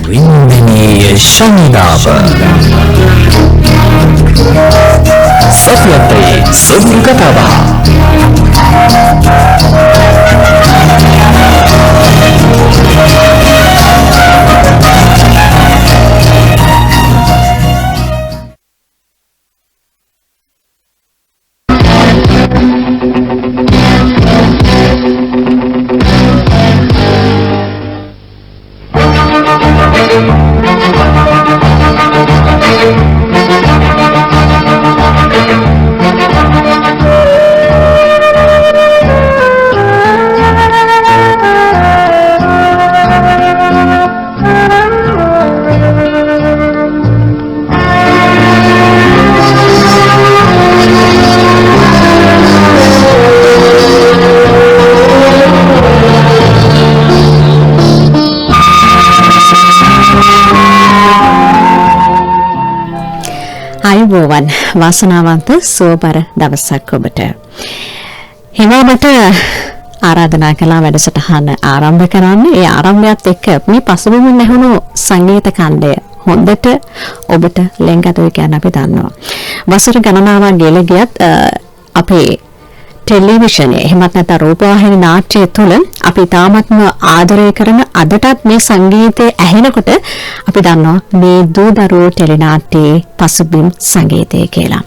වින්දිනීය ශනිදාව සත්‍යත්‍රි සුදුරු කතාව වාසනාවන්ත සුවබර දවසක් ඔබට. හිමවමට ආරාධනා කළා වැඩසටහන ආරම්භ කරන්න. ඒ ආරම්භයත් එක්ක මේ පසුබිමින් ඇහුණු සංගීත ඛණ්ඩය හොඳට ඔබට ලෙන්ගතුයි කියන අපි දන්නවා. වසර ගණනාවක් ගෙල ගියත් අපේ ටෙලිවිෂනේ එහෙමත් නැත්නම් රූපවාහිනී නාට්‍ය තුළ අපි තාමත්ම ආදරය කරන අදටත් මේ සංගීතය ඇහෙනකොට අපි දන්නවා මේ දූ දරුවෝ ටෙලිනාට්‍යයේ පසුබිම් සංගීතය කියලා.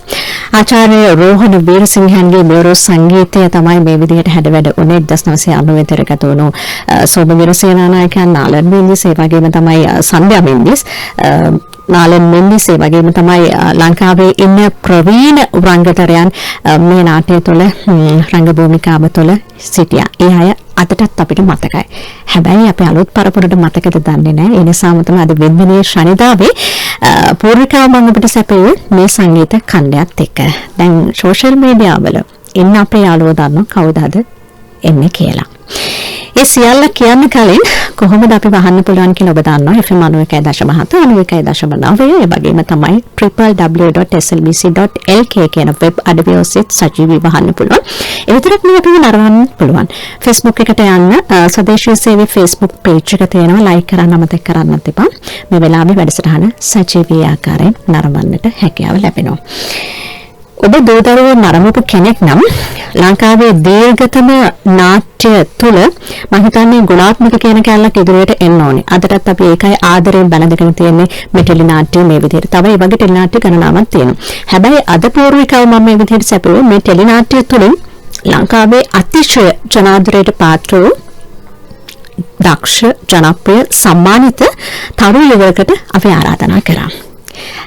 ආචාර්ය රෝහණ වීරසිංහන්ගේ මෙලොව සංගීතය තමයි මේ විදිහට හැඩවැඩ උනේ 1990 තරකට වුණු සෝම විරසේනානායකයන් නාලන් මෙන්දිස් ඒ වගේම තමයි සන්ධ්‍යා මෙන්දිස් නාලන් මෙන්දිස් ඒ වගේම තමයි ලංකාවේ ඉන්න ප්‍රවීණ රංගතරයන් මේ නාට්‍ය තුළ රංග භූමිකාව තුළ සිටියා. ඒ අය අදටත් අපිට මතකයි. හැබැයි අපි අලුත් පරපුරට මතකද දන්නේ නැහැ. ඒ නිසාම තමයි අද වෙන්දිනේ ශනිදාවේ පූර්විකාව මම අපිට සැපයුවේ මේ සංගීත ඛණ්ඩයත් එක්ක. දැන් සෝෂල් මීඩියා වල ඉන්න අපේ යාළුවෝ දන්නවා කවුද අද එන්නේ කියලා. ඒ සියල්ල කියන්න කලින් කොහොමද අපි වහන්න පුළුවන් කියලා ඔබ දන්නවා. FM 91.7 91.9 ඒ වගේම තමයි www.slbc.lk කියන වෙබ් අඩවිය ඔස්සේ සජීවී වහන්න පුළුවන්. ඒ විතරක් නෙවෙයි අපිව නරඹන්න පුළුවන්. Facebook එකට යන්න සදේශීය සේවයේ Facebook page එක තියෙනවා. like කරන්න අමතක කරන්නත් එපා. මේ වෙලාවේ වැඩසටහන සජීවී ආකාරයෙන් නරඹන්නට හැකියාව ලැබෙනවා. ඔබ දූදරුවෝ නරඹපු කෙනෙක් නම් ලංකාවේ දීර්ඝතම නාට්‍ය තුල මම හිතන්නේ ගුණාත්මක කියන කැලලක් ඉදිරියට එන්න ඕනේ. අදටත් අපි ඒකයි ආදරයෙන් බැලඳගෙන තියෙන්නේ මේ ටෙලි නාට්‍ය මේ විදිහට. තව ඒ වගේ ටෙලි නාට්‍ය ගණනාවක් තියෙනවා. හැබැයි අද පූර්විකව මම මේ විදිහට සැපුවේ මේ ටෙලි නාට්‍ය තුලින් ලංකාවේ අතිශය ජනාදරයට පාත්‍ර වූ දක්ෂ ජනප්‍රිය සම්මානිත තරු යුවකකට අපි ආරාධනා කරා.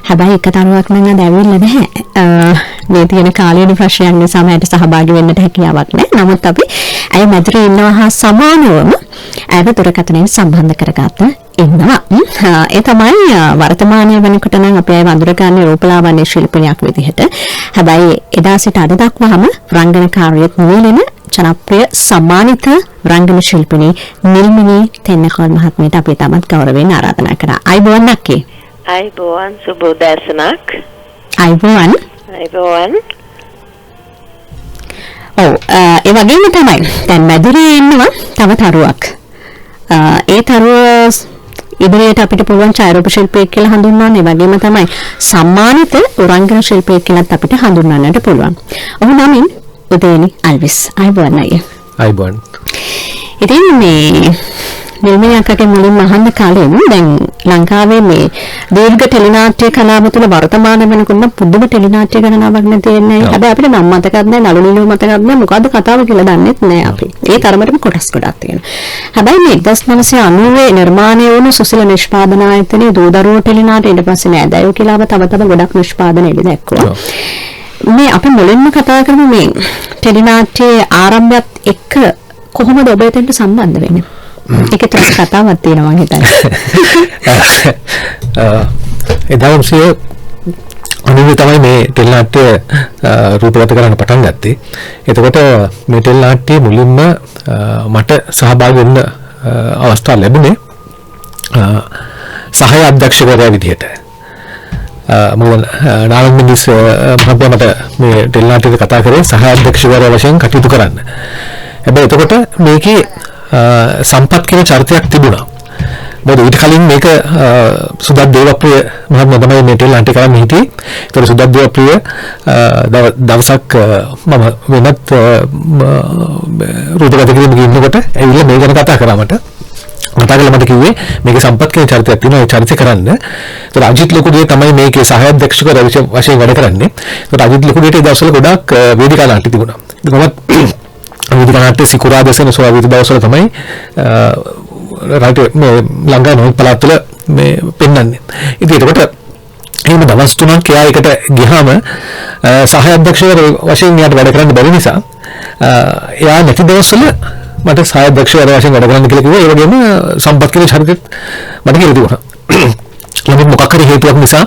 හැබැයි එක තරුවක් නම් අද ඇවිල්ලා නැහැ. මේ තියෙන කාලීන ප්‍රශ්නයක් නිසා මට සහභාගී වෙන්නට හැකියාවක් නැහැ. නමුත් අපි අය මැදිරියේ ඉන්නවා හා සමානවම අයව දුරකථනයෙන් සම්බන්ධ කරගත්ත ඉන්නවා. ඒ තමයි වර්තමානයේ වෙනකොට නම් අපි අය වඳුරගන්නේ රූපලාවන්‍ය ශිල්පිනියක් විදිහට. හැබැයි එදා සිට අද දක්වාම රංගන කාර්යයක් නියැලෙන ජනප්‍රිය සම්මානිත රංගන ශිල්පිනී නිල්මිනී තෙන්නකෝන් මහත්මියට අපි තමත් ගෞරවයෙන් ආරාධනා කරා. අයිබෝන් නැක්කේ. අයිබෝන් සුබ උදෑසනක්. අයිබෝන්. ඔව් ඒ වගේම තමයි දැන් මැදිරියේ ඉන්නවා තව තරුවක්. ඒ තරුව ඉදිරියට අපිට පුළුවන් ඡායාරූප ශිල්පියෙක් කියලා හඳුන්වන්න. ඒ වගේම තමයි සම්මානිත රංගන ශිල්පියෙක් කියලාත් අපිට හඳුන්වන්නට පුළුවන්. ඔහු නමින් උදේනි අල්විස්. අයිබෝන් අයියා. අයිබෝන්. ඉතින් මේ නිල්මිනී අක්කගේ මුලින්ම අහන්න කලින් දැන් ලංකාවේ මේ දීර්ඝ ටෙලිනාට්‍ය කලාව තුළ වර්තමාන වෙනකොට පුදුම ටෙලිනාට්‍ය ගණනාවක් නේ තියෙන්නේ. හැබැයි අපිට නම් මතකත් නැහැ, නළු නිලුව මතකත් නැහැ, මොකද්ද කතාව කියලා දන්නෙත් නැහැ අපි. ඒ තරමටම කොටස් ගොඩක් තියෙනවා. හැබැයි මේ 1990 නිර්මාණය වුණු සුසිල නිෂ්පාදන ආයතනයේ දූදරුවෝ ටෙලිනාට්‍ය ඊට පස්සේ නෑදෑයෝ කියලාව තව ගොඩක් නිෂ්පාදන එළි දැක්කුවා. මේ අපි මුලින්ම කතා කරමු මේ ටෙලිනාට්‍යයේ ආරම්භයත් එක්ක කොහොමද ඔබ එතනට සම්බන්ධ වෙන්නේ? ඒක තමයි කතාවක් තියෙනවා මම හිතන්නේ. එදා උන්සිය අනිත් තමයි මේ ටෙලිනාට්‍ය රූපගත කරන්න පටන් ගත්තේ. එතකොට මේ ටෙලිනාට්‍ය මුලින්ම මට සහභාගී වෙන්න අවස්ථාව ලැබුණේ සහාය අධ්‍යක්ෂකවරයා විදිහට. මම නාලන් මිනිස් මහත්මයා මට මේ ටෙලිනාට්‍යයට කතා කරේ සහාය අධ්‍යක්ෂකවරයා වශයෙන් කටයුතු කරන්න. හැබැයි එතකොට මේකේ සම්පත් කියන චරිතයක් තිබුණා. මොකද ඊට කලින් මේක සුදත් දේවප්‍රිය මහත්මයා තමයි මේ ටෙල් නාට්‍ය කරන්න හිටියේ. ඒතර සුදත් දේවප්‍රිය දවසක් මම වෙනත් රූපගත කිරීමක ඉන්නකොට ඇවිල්ලා මේ ගැන කතා කරා මට. මට කිව්වේ මේකේ සම්පත් කියන චරිතයක් තියෙනවා ඒ චරිතය කරන්න. ඒතර අජිත් ලොකුඩිය තමයි මේකේ සහායධ්‍යක්ෂකවරයා වශයෙන් වැඩ කරන්නේ. ඒතර අජිත් ලොකුඩියට ඒ දවස්වල ගොඩාක් වේදිකා නාට්‍ය තිබුණා. මමත් වේදිකා නාට්‍ය සිකුරාදා සෙනසුරාදා වේදික දවස්වල තමයි රටේ මේ ලංකාවේ නොයෙක් පළාත් වල මේ පෙන්වන්නේ. ඉතින් ඒකට එහෙම දවස් 3ක් එයා එකට ගියාම සහායධ්‍යක්ෂකවරයා වශයෙන් යාට වැඩ කරන්න බැරි නිසා එයා නැති දවස්වල මට සහායධ්‍යක්ෂකවරයා වශයෙන් වැඩ කරන්න කියලා කිව්වා. ඒ වගේම සම්පත් කියන චරිතෙත් මට කියලා දුන්නා. නමුත් මොකක් හරි හේතුවක් නිසා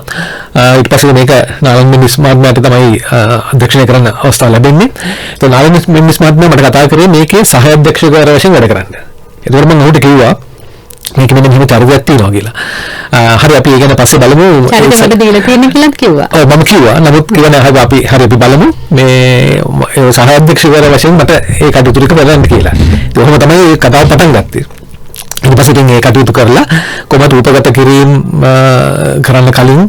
ඊට පස්සේ මේක නාලන් මිනිස් මහත්මයාට තමයි අධ්‍යක්ෂණය කරන්න අවස්ථාව ලැබෙන්නේ. ඒ නාලන් මිනිස් මහත්මයා මට කතා කරේ මේකේ සහායධ්‍යක්ෂකවරයා වශයෙන් වැඩ කරන්න. ඒකවල මම ඔහුට කිව්වා මේක මෙන්න මෙහෙම චරිතයක් තියෙනවා කියලා. හරි අපි ඒ ගැන පස්සේ බලමු. චරිතවලට දීලා තියෙන කියලාත් කිව්වා. ඔව් මම කිව්වා. නමුත් කියන්නේ අපි බලමු මේ සහායධ්‍යක්ෂකවරයා වශයෙන් මට ඒ කටයුතු ටික බලන්න කියලා. ඒක කොහොම තමයි මේ කතාව පටන් ගත්තේ. ඊට පස්සේ ඉතින් ඒ කටයුතු කරලා කොහොමද රූපගත කිරීම කරන්න කලින්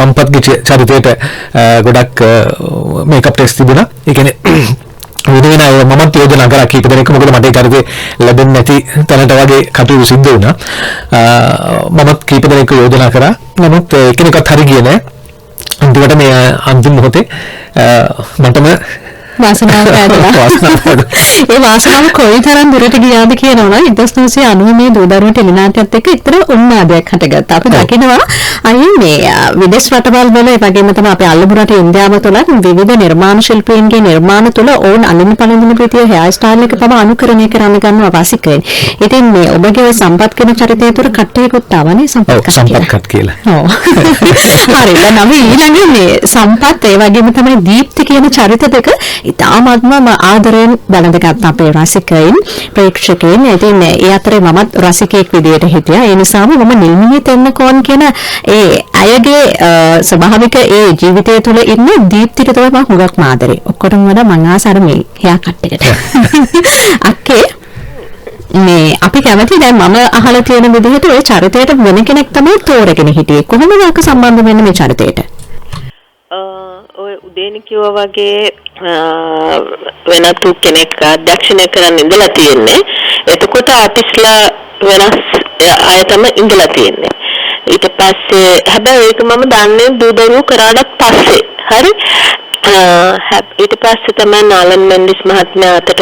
සම්පත්ගේ චරිතයට ගොඩක් මේකප් ටෙස්ට් තිබුණා. ඒ කියන්නේ වෙන මමත් යෝජනා කරා කීප දෙනෙක් මොකද මට ඒ කාර්යය ලැබෙන්නේ නැති තැනට වගේ කටයුතු සිද්ධ වුණා. මමත් කීප දෙනෙක් යෝජනා කරා. නමුත් එකිනෙකත් හරි ගියේ නැහැ. අන්තිමට මේ අන්තිම මොහොතේ මටම වාසනාව පැහැදිලා. ඒ වාසනාව කොයිතරම් දුරට ගියාද කියනවනම් 1990 මේ දූදරුවන් ටෙලිනාට්‍යත් එක්ක ඉතර උන්මාදයක් හටගත්තා. අපි දකිනවා අයින් මේ විදේශ රටවල් වල ඒ වගේම තමයි අපේ අල්ලපු රටේ ඉන්දියාව තුළ විවිධ නිර්මාණ ශිල්පීන්ගේ නිර්මාණ තුළ ඕන් අලින් පළඳින ප්‍රතිය හෙයාර් ස්ටයිල් එක තමයි අනුකරණය කරන්න ගන්නවා වාසිකයෙන්. ඉතින් මේ ඔබගේ සම්පත් කියන චරිතය තුළ කට්ටියකුත් ආවනේ සම්පත් කියලා. ඔව්. හරි. දැන් අපි ඊළඟ මේ සම්පත් ඒ වගේම තමයි දීප්ති කියන චරිත දෙක ඉතාමත්ම ආදරයෙන් බලඳගත් අපේ රසිකයින් ප්‍රේක්ෂකයින්. ඉතින් ඒ අතරේ මමත් රසිකයෙක් විදියට හිටියා. ඒ නිසාම මම නිල්මිනි තෙන්නකෝන් කියන ඒ අයගේ ස්වභාවික ඒ ජීවිතය තුළ ඉන්න දීප්තිට තමයි මම හුඟක් ආදරේ. ඔක්කොටම වඩා මම ආසර මේ හෙයා කට් එකට. අක්කේ මේ අපි කැමති දැන් මම අහලා තියෙන විදිහට ওই චරිතයට වෙන කෙනෙක් තමයි තෝරගෙන හිටියේ. කොහොමද අක්ක සම්බන්ධ වෙන්නේ මේ චරිතයට? ඔය උදේනි කිව්වා වගේ වෙනත් කෙනෙක් අධ්‍යක්ෂණය කරන්න ඉඳලා තියෙන්නේ. එතකොට ආටිස්ලා වෙනස් අය තමයි ඉඳලා තියෙන්නේ. ඊට පස්සේ හැබැයි ඒක මම දන්නේ දූදරුවෝ කරාට පස්සේ. හරි. ඊට පස්සේ තමයි නාලන් මෙන්ඩිස් මහත්මයා අතට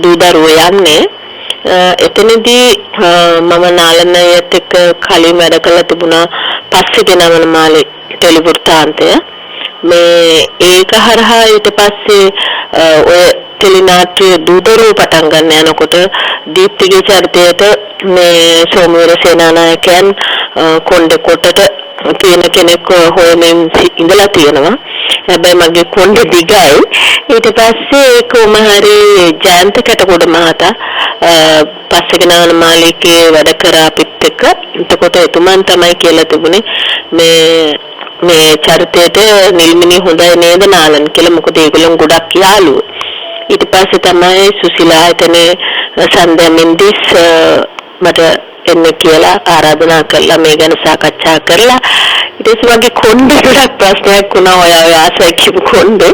දූදරුවෝ යන්නේ. එතනදී මම නාලනයත් එක්ක කලින් වැඩ කළා තිබුණා පස්සේ දෙනවන මාලේ ටෙලිවෘත්තාන්තය. මේ ඒක හරහා ඊට පස්සේ ඔය ටෙලිනාට්‍ය දූදරුවෝ පටන් ගන්න යනකොට දීප්තිගේ චරිතයට මේ සෝමවීර සේනානායකයන් කොණ්ඩේ කොටට තියෙන කෙනෙක් හොයමින් ඉඳලා තියෙනවා. හැබැයි මගේ කොණ්ඩේ දිගයි. ඊට පස්සේ කොහොම හරි ජයන්ත කටකොඩ මහතා පස්සේ ගෙනාන මාලිකේ වැඩ කරා අපිත් එක්ක. එතකොට එතුමන් තමයි කියලා තිබුණේ මේ චරිතයට නිල්මිනි හොඳයි නේද නාලන් කියලා. මොකද ඒගොල්ලෝ ගොඩක් යාළුවෝ. ඊට පස්සේ තමයි සුසිලා එතනේ සන්ධ්‍යා මෙන්ඩිස් මට එන්න කියලා ආරාධනා කළා මේ ගැන සාකච්ඡා කරලා. ඊට පස්සේ මගේ කොණ්ඩේ ගොඩක් ප්‍රශ්නයක් වුණා ඔය ආසයි කියපු කොණ්ඩේ.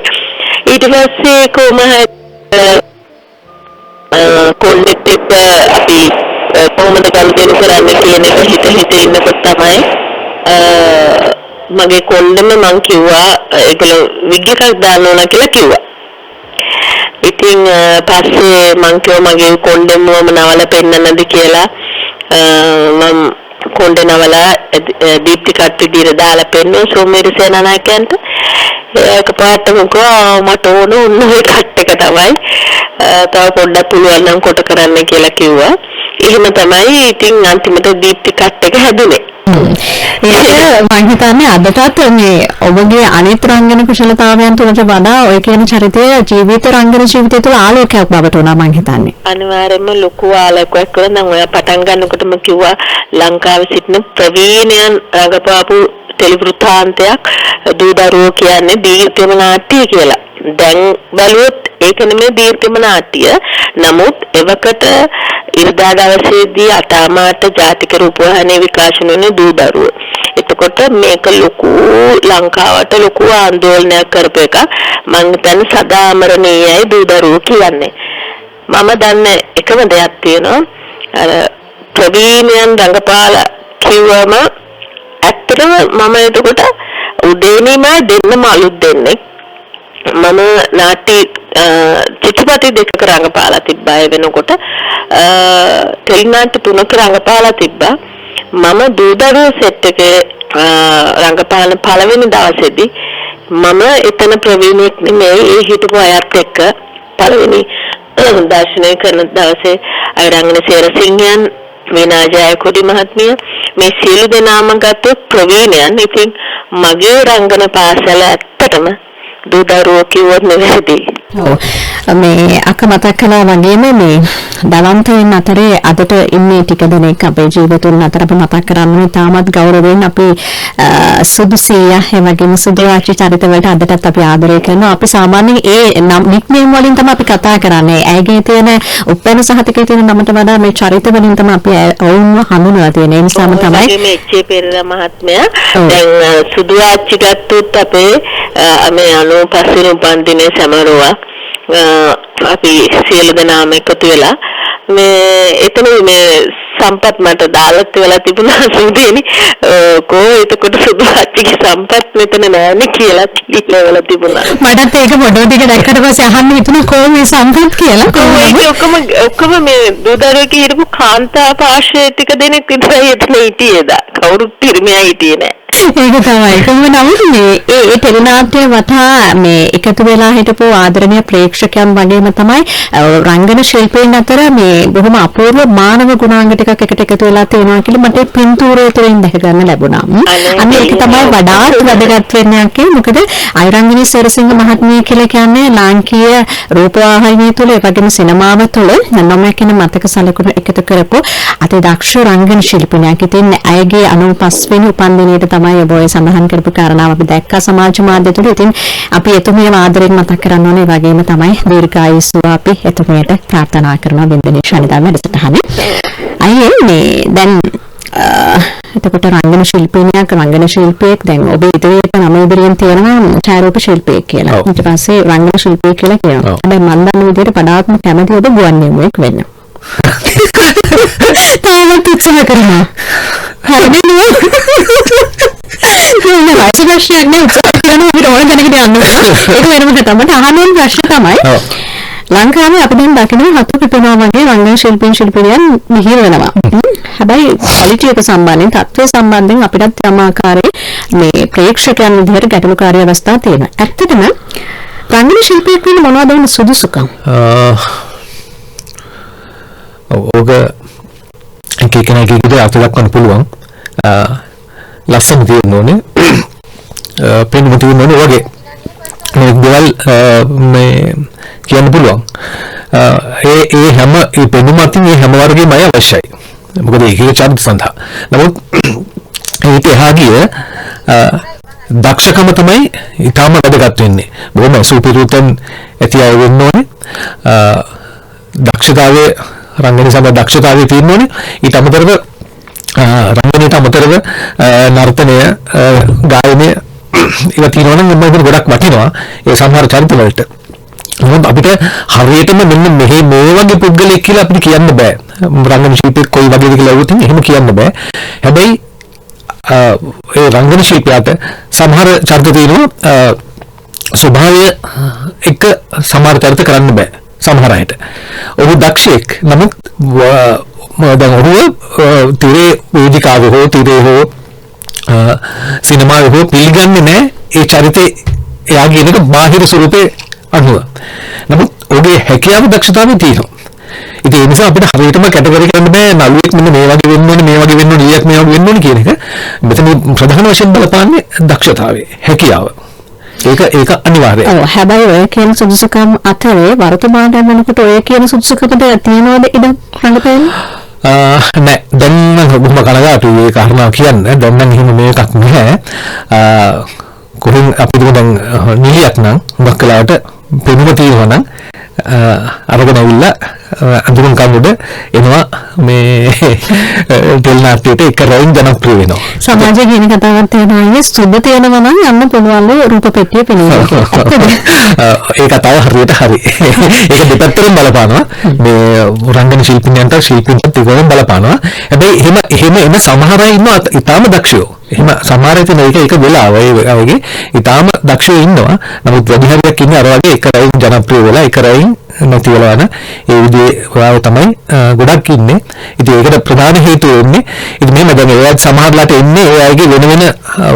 ඊට පස්සේ කොහොම කොණ්ඩෙත් එක්ක අපි කොහොමද ගනුදෙනු කරන්නේ කියන එක හිත ඉන්නකොට තමයි මගේ කොණ්ඩෙම මං කිව්වා ඒගොල්ලෝ විග් එකක් දාන්න ඕන කියලා කිව්වා. ඉතින් පස්සේ මං කිව්වා මගේ කොණ්ඩෙම මම නවල පෙන්නන්නද කියලා. මම කොණ්ඩේ නවලා දීප්ති කට්ටියට දාලා පෙන්නුවා සෝමවීර සේනානායකයන්ට. ඒක පාටම ගෝ මට ඕන ඒ කට් එක තමයි. තව පොඩ්ඩක් පුළුවන් නම් කොට කරන්න කියලා කිව්වා. එහෙම තමයි ඉතින් අන්තිමට දීප්ති කට් එක හැදුනේ. ඒක මම හිතන්නේ අදටත් මේ ඔබගේ අනිත් රංගන කුසලතාවයන් තුනට වඩා ඔය කියන චරිතය ජීවිත රංගන ජීවිතය තුළ ආලෝකයක් බවට උනා මම හිතන්නේ. අනිවාර්යයෙන්ම ලොකු ආලෝකයක් කරන නම් ඔය පටන් ගන්නකොටම කිව්වා ලංකාවේ සිටින ප්‍රවීණයන් රඟපාපු ටෙලිවෘත්තාන්තයක් දූදරුවෝ කියන්නේ දීර්ඝම නාට්‍ය කියලා. දැන් බලුවොත් ඒක නෙමෙයි දීර්ඝම නාට්‍ය. නමුත් එවකට ඉරිදා දවසේදී අටාමාට ජාතික රූපවාහිනියේ විකාශන වුණේ දූ දරුවෝ. එතකොට මේක ලොකු ලංකාවට ලොකු ආందోලනයක් කරපු එක. මම හිතන්නේ සදාමරණීයයි දූ දරුවෝ කියන්නේ. මම දන්නේ එකම දෙයක් තියෙනවා. අර ප්‍රවීණයන් රංගපාලා කිව්වම ඇත්තටම මම එතකොට උදේනීමයි දෙන්නම අලුත් දෙන්නේ. මම නාට්‍ය චිත්‍රපටි දෙකක රංගපාලා තිබ්බා. ඒ වෙනකොට ටෙලි නාට්‍ය 3ක රංගපාලා තිබ්බා. මම දූදරුවෝ සෙට් එකේ රංගපාන පළවෙනි දවසේදී මම එතන ප්‍රවීණෙක් නෙමෙයි. ඒ හිටපු අයත් එක්ක පළවෙනි දර්ශනය කරන දවසේ අයරංගන සේරසිංහයන්, වීණා ජයකොඩි මහත්මිය මේ සියලු දෙනාම ගත්තොත් ප්‍රවීණයන්. ඉතින් මගේ රංගන පාසල ඇත්තටම දූදරුවෝ කිව්වොත් නෙවෙයි. මේ අක මතක් කළා වගේම මේ දවන්තයන් අතරේ අදට ඉන්නේ ටික දෙනෙක් අපේ ජීවිතුන් අතර අපි මතක් කරන්නේ තාමත් ගෞරවයෙන් අපි සුදු සීයා එවැගේම සුදුආචි චරිත වලට අදටත් අපි ආදරය කරනවා. අපි සාමාන්‍යයෙන් ඒ නික්නේම් වලින් තමයි අපි කතා කරන්නේ. ඇයගේ තියෙන උපැන්න සහතිකයේ තියෙන නමට වඩා මේ චරිත වලින් තමයි අපි ඔවුන්ව හඳුනලා තියෙන්නේ. ඒ නිසාම තමයි මේ එච්.ඒ. පෙරේරා මහත්මයා දැන් සුදුආචි ගත්තොත් අපේ මේ 95 වෙනි උපන්දිනයේ සමරුවක් අපි සියලු දෙනාම එකතු වෙලා මේ එතන මේ සම්පත් මට දාලත් වෙලා තිබුණා සුදේනි කෝ එතකොට සුදුආච්චිගේ සම්පත් මෙතන නෑනේ කියලා තිබිලා තිබුණා. මටත් ඒක පොඩෝ ටික දැක්කට පස්සේ අහන්න හිතුණා කොහොම මේ සම්පත් කියලා. ඔක්කොම මේ දූදරුවෝ හිටපු කාන්තා පාර්ශ්වයේ ටික දෙනෙක් විතරයි එතන හිටියේද. කවුරුත් පිරිමියා හිටියේ නෑ. ඒක තමයි. කොහොම නමුත් මේ ටෙලි නාට්‍ය වටා මේ එකතු වෙලා හිටපු ආදරණීය ප්‍රේක්ෂකයන් වගේම තමයි රංගන ශිල්පීන් අතර මේ බොහොම අපූර්ව මානව ගුණාංග ටිකක් එකට එකතු වෙලා තියෙනවා කියලා මට පින්තූරය තුළින් දැක ගන්න ලැබුණා. අන්න ඒක තමයි වඩාත් වැදගත් වෙන්නේ. මොකද අයරංගනී සරසිංහ මහත්මිය කියලා කියන්නේ ලාංකීය රූපවාහිනිය තුළ ඒ වගේම සිනමාව තුළ නොමැකෙන මතක සලකුණු එකතු කරපු අති දක්ෂ රංගන ශිල්පිනියක්. ඉතින් ඇයගේ 95 වෙනි උපන්දිනයට තමයි ඔබේ සඳහන් කරපු කාරණාව අපි දැක්කා සමාජ මාධ්‍ය තුළ. ඉතින් අපි එතුමියව ආදරෙන් මතක් කරන්න ඕනේ. ඒ වගේම තමයි දීර්ඝායුෂ අපි එතුමියට ප්‍රාර්ථනා කරනවා බින්දනී ශනිදා වැඩසටහනේ. අයියේ මේ දැන් එතකොට රංගන ශිල්පිනියක් රංගන ශිල්පියෙක් දැන් ඔබේ ඉදිරියට නම ඉදිරියෙන් තියෙනවා ඡායාරූප ශිල්පියෙක් කියලා. ඊට පස්සේ රංගන ශිල්පියෙක් කියලා කියනවා. හැබැයි මම දන්න විදිහට පඩාත්ම කැමති ඔබ ගුවන් නියමුවෙක් වෙන්න. තාමත් උත්සාහ කරනවා. හරිද? නෑ ප්‍රශ්නයක් නේ උත්සාහ කරනවා අපිට ඕන දැනකට යන්න. ඒක වෙනම තමයි අහන ප්‍රශ්න තමයි. ලංකාවේ අපි දැන් දකිනවා හතු පිපෙනවා වගේ රංගන ශිල්පීන් මිහිර වෙනවා. හැබැයි ක්වොලිටි එක සම්බන්ධයෙන් තත්ත්වය සම්බන්ධයෙන් අපිටත් යම් ආකාරයේ මේ ප්‍රේක්ෂකයන් විදිහට ගැටලුකාරී අවස්ථා තියෙනවා. ඇත්තටම රංගන ශිල්පියෙක් වෙන්න මොනවද වෙන සුදුසුකම්? ඕක කෙනෙක්ගේ විදිහට අත දක්වන්න පුළුවන්. ලස්සන තියෙන්න ඕනේ. පෙනුම තියෙන්න ඕනේ වගේ. මේ දේවල් මේ කියන්න පුළුවන්. ඒ හැම ඒ පෙනුම අතින් ඒ හැම වර්ගෙම අවශ්‍යයි. මොකද ඒක චරිත සඳහා. නමුත් ඒක එහා ගිය දක්ෂකම තමයි ඊටම වැදගත් වෙන්නේ. බොහොම සුපිරිතෙන් ඇති අය වෙන්න ඕනේ. දක්ෂතාවයේ රංගන සඳහා දක්ෂතාවයේ තියෙන්න ඕනේ. ඊට අමතරව රංගනයට අමතරව නර්තනය ගායනය ඒවා තියෙනවා නම් මම ගොඩක් වටිනවා ඒ සමහර චරිත වලට. මොකද අපිට හරියටම මෙන්න මේ වගේ පුද්ගලෙක් කියලා අපිට කියන්න බෑ. රංගන ශිල්පියෙක් කොයි වගේද කියලා උතින් එහෙම කියන්න බෑ. හැබැයි ඒ රංගන ශිල්පියාට සමහර චරිත තියෙනවා ස්වභාවය එක සමහර චරිත කරන්න බෑ සමහර අයට. ඔහු දක්ෂයෙක්. නමුත් දැන් ඔහු තිරේ වේදිකාවේ හෝ තිරේ හෝ සිනමාවේ හෝ පිළිගන්නේ නැහැ ඒ චරිතේ එයාගේ එක බාහිර ස්වරූපේ අනුව. නමුත් ඔහුගේ හැකියාව දක්ෂතාවය තියෙනවා. ඉතින් ඒ නිසා අපිට හරියටම කැටගරි කරන්න බෑ නළුවෙක් මෙන්න මේ වගේ වෙන්න ඕනේ මේ වගේ වෙන්න ඕනේ ඊයක් මේ වගේ වෙන්න ඕනේ කියන එක. මෙතන ප්‍රධාන වශයෙන් බලපාන්නේ දක්ෂතාවය හැකියාව. ඒක අනිවාර්යයි. ඔව් හැබැයි ඔය කියන සුදුසුකම් අතරේ වර්තමානයේ වෙනකොට ඔය කියන සුදුසුකමට තියෙනවද ඉඩ රඟපෑම? නෑ දැන් මම බොහොම කනගාටුයි ඒ කාරණාව කියන්න. දැන් නම් එහෙම මේකක් නැහැ. කොහෙන් අපි දැන් නිලියක් නම් හුඟක් වෙලාවට පෙනුම තියෙනවා නම් අරගෙන ඇවිල්ලා අඳුරුම් කමුඩ එනවා මේ ටෙල් නාට්‍යයට එක රයින් ජනප්‍රිය වෙනවා. සමාජයේ කියන කතාවක් තියෙනවා අයියේ සුබ තියෙනවා නම් යන්න පුළුවන්ලු රූප පෙට්ටිය පෙනෙනවා. ඒ කතාව හරියට හරි. ඒක දෙපැත්තටම බලපානවා. මේ රංගන ශිල්පිනියන්ට ශිල්පීන්ට දෙකම බලපානවා. හැබැයි එහෙම සමහර අය ඉන්නවා ඊටාම දක්ෂයෝ. එහෙම සමහර අය තියෙන එක වෙලාව ඒ වගේ ඊටාම දක්ෂයෝ ඉන්නවා. නමුත් වැඩි හරියක් ඉන්නේ අර වගේ එක රයින් ජනප්‍රිය වෙලා එක රයින් නැති වෙලා යන ඒ විදිහේ ඔයාව තමයි ගොඩක් ඉන්නේ. ඉතින් ඒකට ප්‍රධාන හේතුව වෙන්නේ ඉතින් මෙහෙම දැන් ඒවත් සමහරලාට එන්නේ ඒ අයගේ වෙන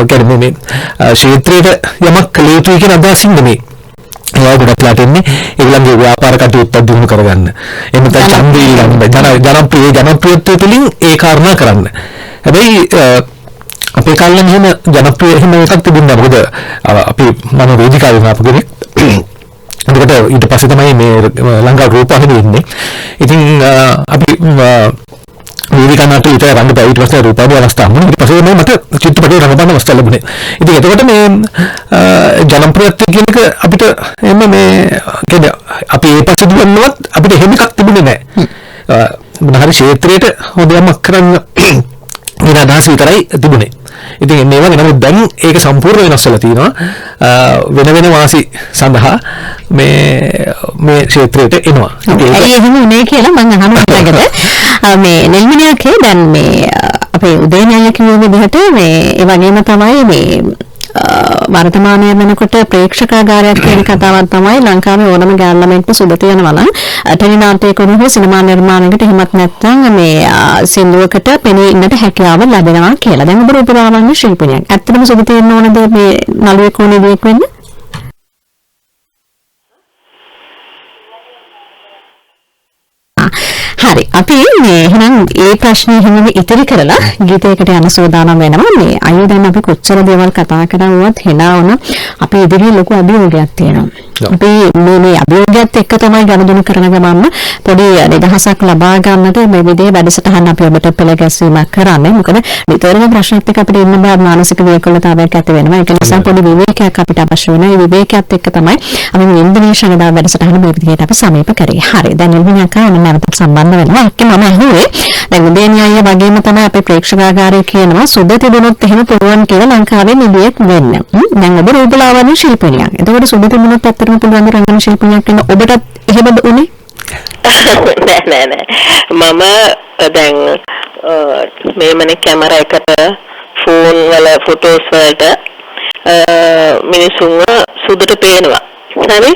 කියන්නේ මේ ක්ෂේත්‍රයට යමක් කළ යුතුයි කියන අදහසින් නෙමෙයි. ඒවා ගොඩක් ලාට එන්නේ ඒගොල්ලන්ගේ ව්‍යාපාර කටයුත්ත දියුණු කරගන්න. එහෙම නැත්නම් ඡන්දය ඊළඟ ජනප්‍රියත්වය තුළින් ඒ කාරණා කරන්න. හැබැයි අපේ කාලේ මෙහෙම ජනප්‍රිය එහෙම එකක් තිබුණා. මොකද අපි මම වේදිකාවේ මාපු කෙනෙක්. එතකොට ඊට පස්සේ තමයි මේ ලංකා රූපවාහිනිය ඉන්නේ. ඉතින් අපි වේදිකා නාට්‍ය විතර රංග බෑ ඊට පස්සේ රූපවාහිනිය අවස්ථාව වුණා. ඊට පස්සේ මට චිත්‍රපටයේ රංගපන්න අවස්ථාව ලැබුණේ. ඉතින් එතකොට මේ ජනප්‍රියත්වය කියන එක අපිට එන්න මේ කියන්නේ අපි ඒ පස්සේ දුන්නවත් අපිට එහෙම එකක් තිබුණේ නැහැ. මොනහරි ක්ෂේත්‍රයට හොඳ යමක් කරන්න වෙන අදහස විතරයි තිබුණේ. ඉතින් මේ වගේ නමුත් දැන් ඒක සම්පූර්ණ වෙනස් වෙලා තියෙනවා. වෙන වාසි සඳහා මේ ක්ෂේත්‍රයට එනවා. ඒ එහෙම උනේ කියලා මම අහනවා මේ නෙල්මිනියකේ දැන් මේ අපේ උදේනය කියුව විදිහට මේ ඒ වගේම තමයි මේ වර්තමානයේ වෙනකොට ප්‍රේක්ෂකාගාරයක් කියන කතාවක් තමයි ලංකාවේ ඕනම ගෑල්ලමෙක්ට සුබ තියෙනවා නම් ටෙලිනාට්‍යයක හෝ සිනමා නිර්මාණයකට එහෙමත් නැත්නම් මේ සින්දුවකට පෙනී ඉන්නට හැකියාව ලැබෙනවා කියලා. දැන් ඔබ රූපලාවන්‍ය ශිල්පිනියක්. ඇත්තටම සුබ තියෙන්න ඕනද මේ නළුවෙක් ඕනේ දෙයක් වෙන්න? හරි අපි මේ එහෙනම් ඒ ප්‍රශ්නේ හැමෝම ඉතිරි කරලා ගීතයකට යන සූදානම් වෙනවා. මේ අයියෝ දැන් අපි කොච්චර දේවල් කතා කරනවත් හෙනා වුණා අපි ඉදිරියේ ලොකු අභියෝගයක් තියෙනවා. අපි මේ අභියෝගයත් එක්ක තමයි ගනුදෙනු කරන ගමන්ම පොඩි නිදහසක් ලබා ගන්නට මේ විදිහේ වැඩසටහන අපි ඔබට පෙළගැස්වීමක් කරන්නේ. මොකද නිතරම ප්‍රශ්නත් එක්ක අපිට ඉන්න බෑ මානසික ව්‍යාකුලතාවයක් ඇති වෙනවා. ඒක නිසා පොඩි විවේකයක් අපිට අවශ්‍ය වෙනවා. ඒ විවේකයත් එක්ක තමයි අපි මේ ඉන්දුනීසියානු දා වැඩසටහන මේ විදිහට අපි සමීප කරේ. හරි. දැන් නිල්මිනියක නැවතත් සම්බන්ධ වෙනවා. ඒක මම අහුවේ. දැන් උදේනිය අයියා වගේම තමයි අපේ ප්‍රේක්ෂකාගාරය කියනවා සුබ තිබුණොත් එහෙම පුළුවන් කියලා ලංකාවේ නිලියෙක් වෙන්න. දැන් ඔබ රූපලාවන්‍ය ශිල්පිනියක්. එතකොට සුබ තිබුණොත් ඇත්තටම පුළුවන් රංගන ශිල්පිනියක් වෙන්න. ඔබටත් එහෙමද උනේ? නෑ. මම දැන් මේමනේ කැමරා එකට ෆෝන් වල ෆොටෝස් වලට මිනිසුන්ව සුදුට පේනවා. හරි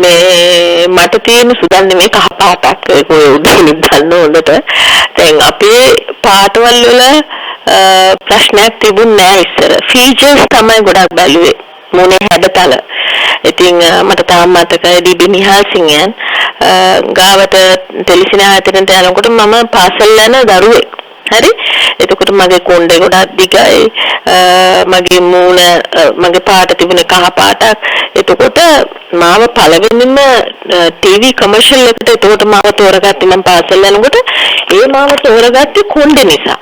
මේ මට තියෙන සුදන් නෙමෙයි කහ පාටක් ඒක උදේට ගන්න හොඳට. දැන් අපේ පාටවල වල ප්‍රශ්නයක් තිබුණේ නැහැ ඉස්සර. ෆීචර්ස් තමයි ගොඩක් බැලුවේ. මොනේ හැඩතල. ඉතින් මට තාම මතකයි ඩීබී නිහාල් සිංහයන් ගාවට ටෙලිසිනායතනට යනකොට මම පාසල් යන දරුවෙක්. හරි එතකොට මගේ කොණ්ඩේ ගොඩක් දිගයි මගේ මූණ මගේ පාට තිබුණේ කහ පාටක්. එතකොට මාව පළවෙනිම ටීවී කමර්ෂල් එකට එතකොට මාව තෝරගත්තේ මම පාසල් යනකොට. ඒ මාව තෝරගත්තේ කොණ්ඩේ නිසා.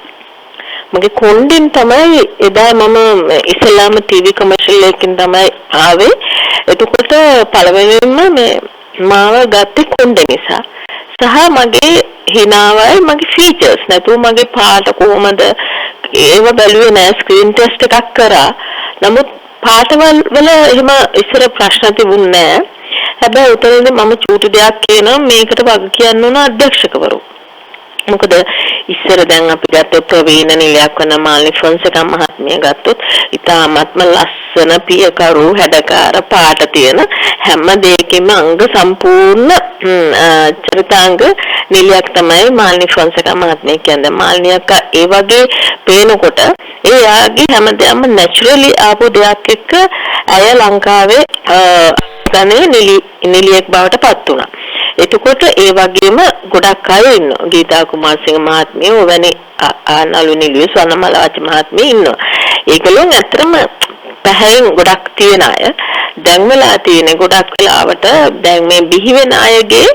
මගේ කොණ්ඩෙන් තමයි එදා මම ඉස්ලාම ටීවී කමර්ෂල් එකකින් තමයි ආවේ. එතකොට පළවෙනිම මේ මාව ගත්තේ කොණ්ඩේ නිසා. සහ මගේ හිනාවයි මගේ ෆීචර්ස් නැතුව මගේ පාට කොහොමද ඒව බැලුවේ නෑ. ස්ක්‍රීන් ටෙස්ට් එකක් කරා. නමුත් පාටවල වල එහෙම ඉස්සර ප්‍රශ්න තිබුණේ නෑ. හැබැයි උතනදී මම චූටි දෙයක් කියනවා මේකට වග කියන්න ඕන අධ්‍යක්ෂකවරු. මොකද ඉස්සර දැන් අපි ගත්තොත් ප්‍රවීණ නිලයක් වන මාල්නි ෆොන්සේකා මහත්මිය ගත්තොත් ඉතාමත්ම ලස්සන පියකරු හැඩකාර පාට තියෙන හැම දෙයකින්ම අංග සම්පූර්ණ චරිතාංග නිලයක් තමයි මාල්නි ෆොන්සේකා මහත්මිය කියන්නේ. මාල්නි අක්කා ඒ වගේ පේනකොට ඒ යාගේ හැමදේම නැචරලි ආපු දෙයක් එක්ක අය ලංකාවේ ගන්නේ නිලියෙක් බවට පත් වුණා. එතකොට ඒ වගේම ගොඩක් අය ඉන්නවා. ගීතා කුමාරසිංහ මහත්මිය ඔවැනි නළු නිලිය ස්වර්ණමාලාච මහත්මිය ඉන්නවා. ඒගොල්ලෝ ඇත්තටම පැහැයෙන් ගොඩක් තියෙන අය. දැන් වෙලා තියෙන ගොඩක් වෙලාවට දැන් මේ බිහි වෙන අයගේ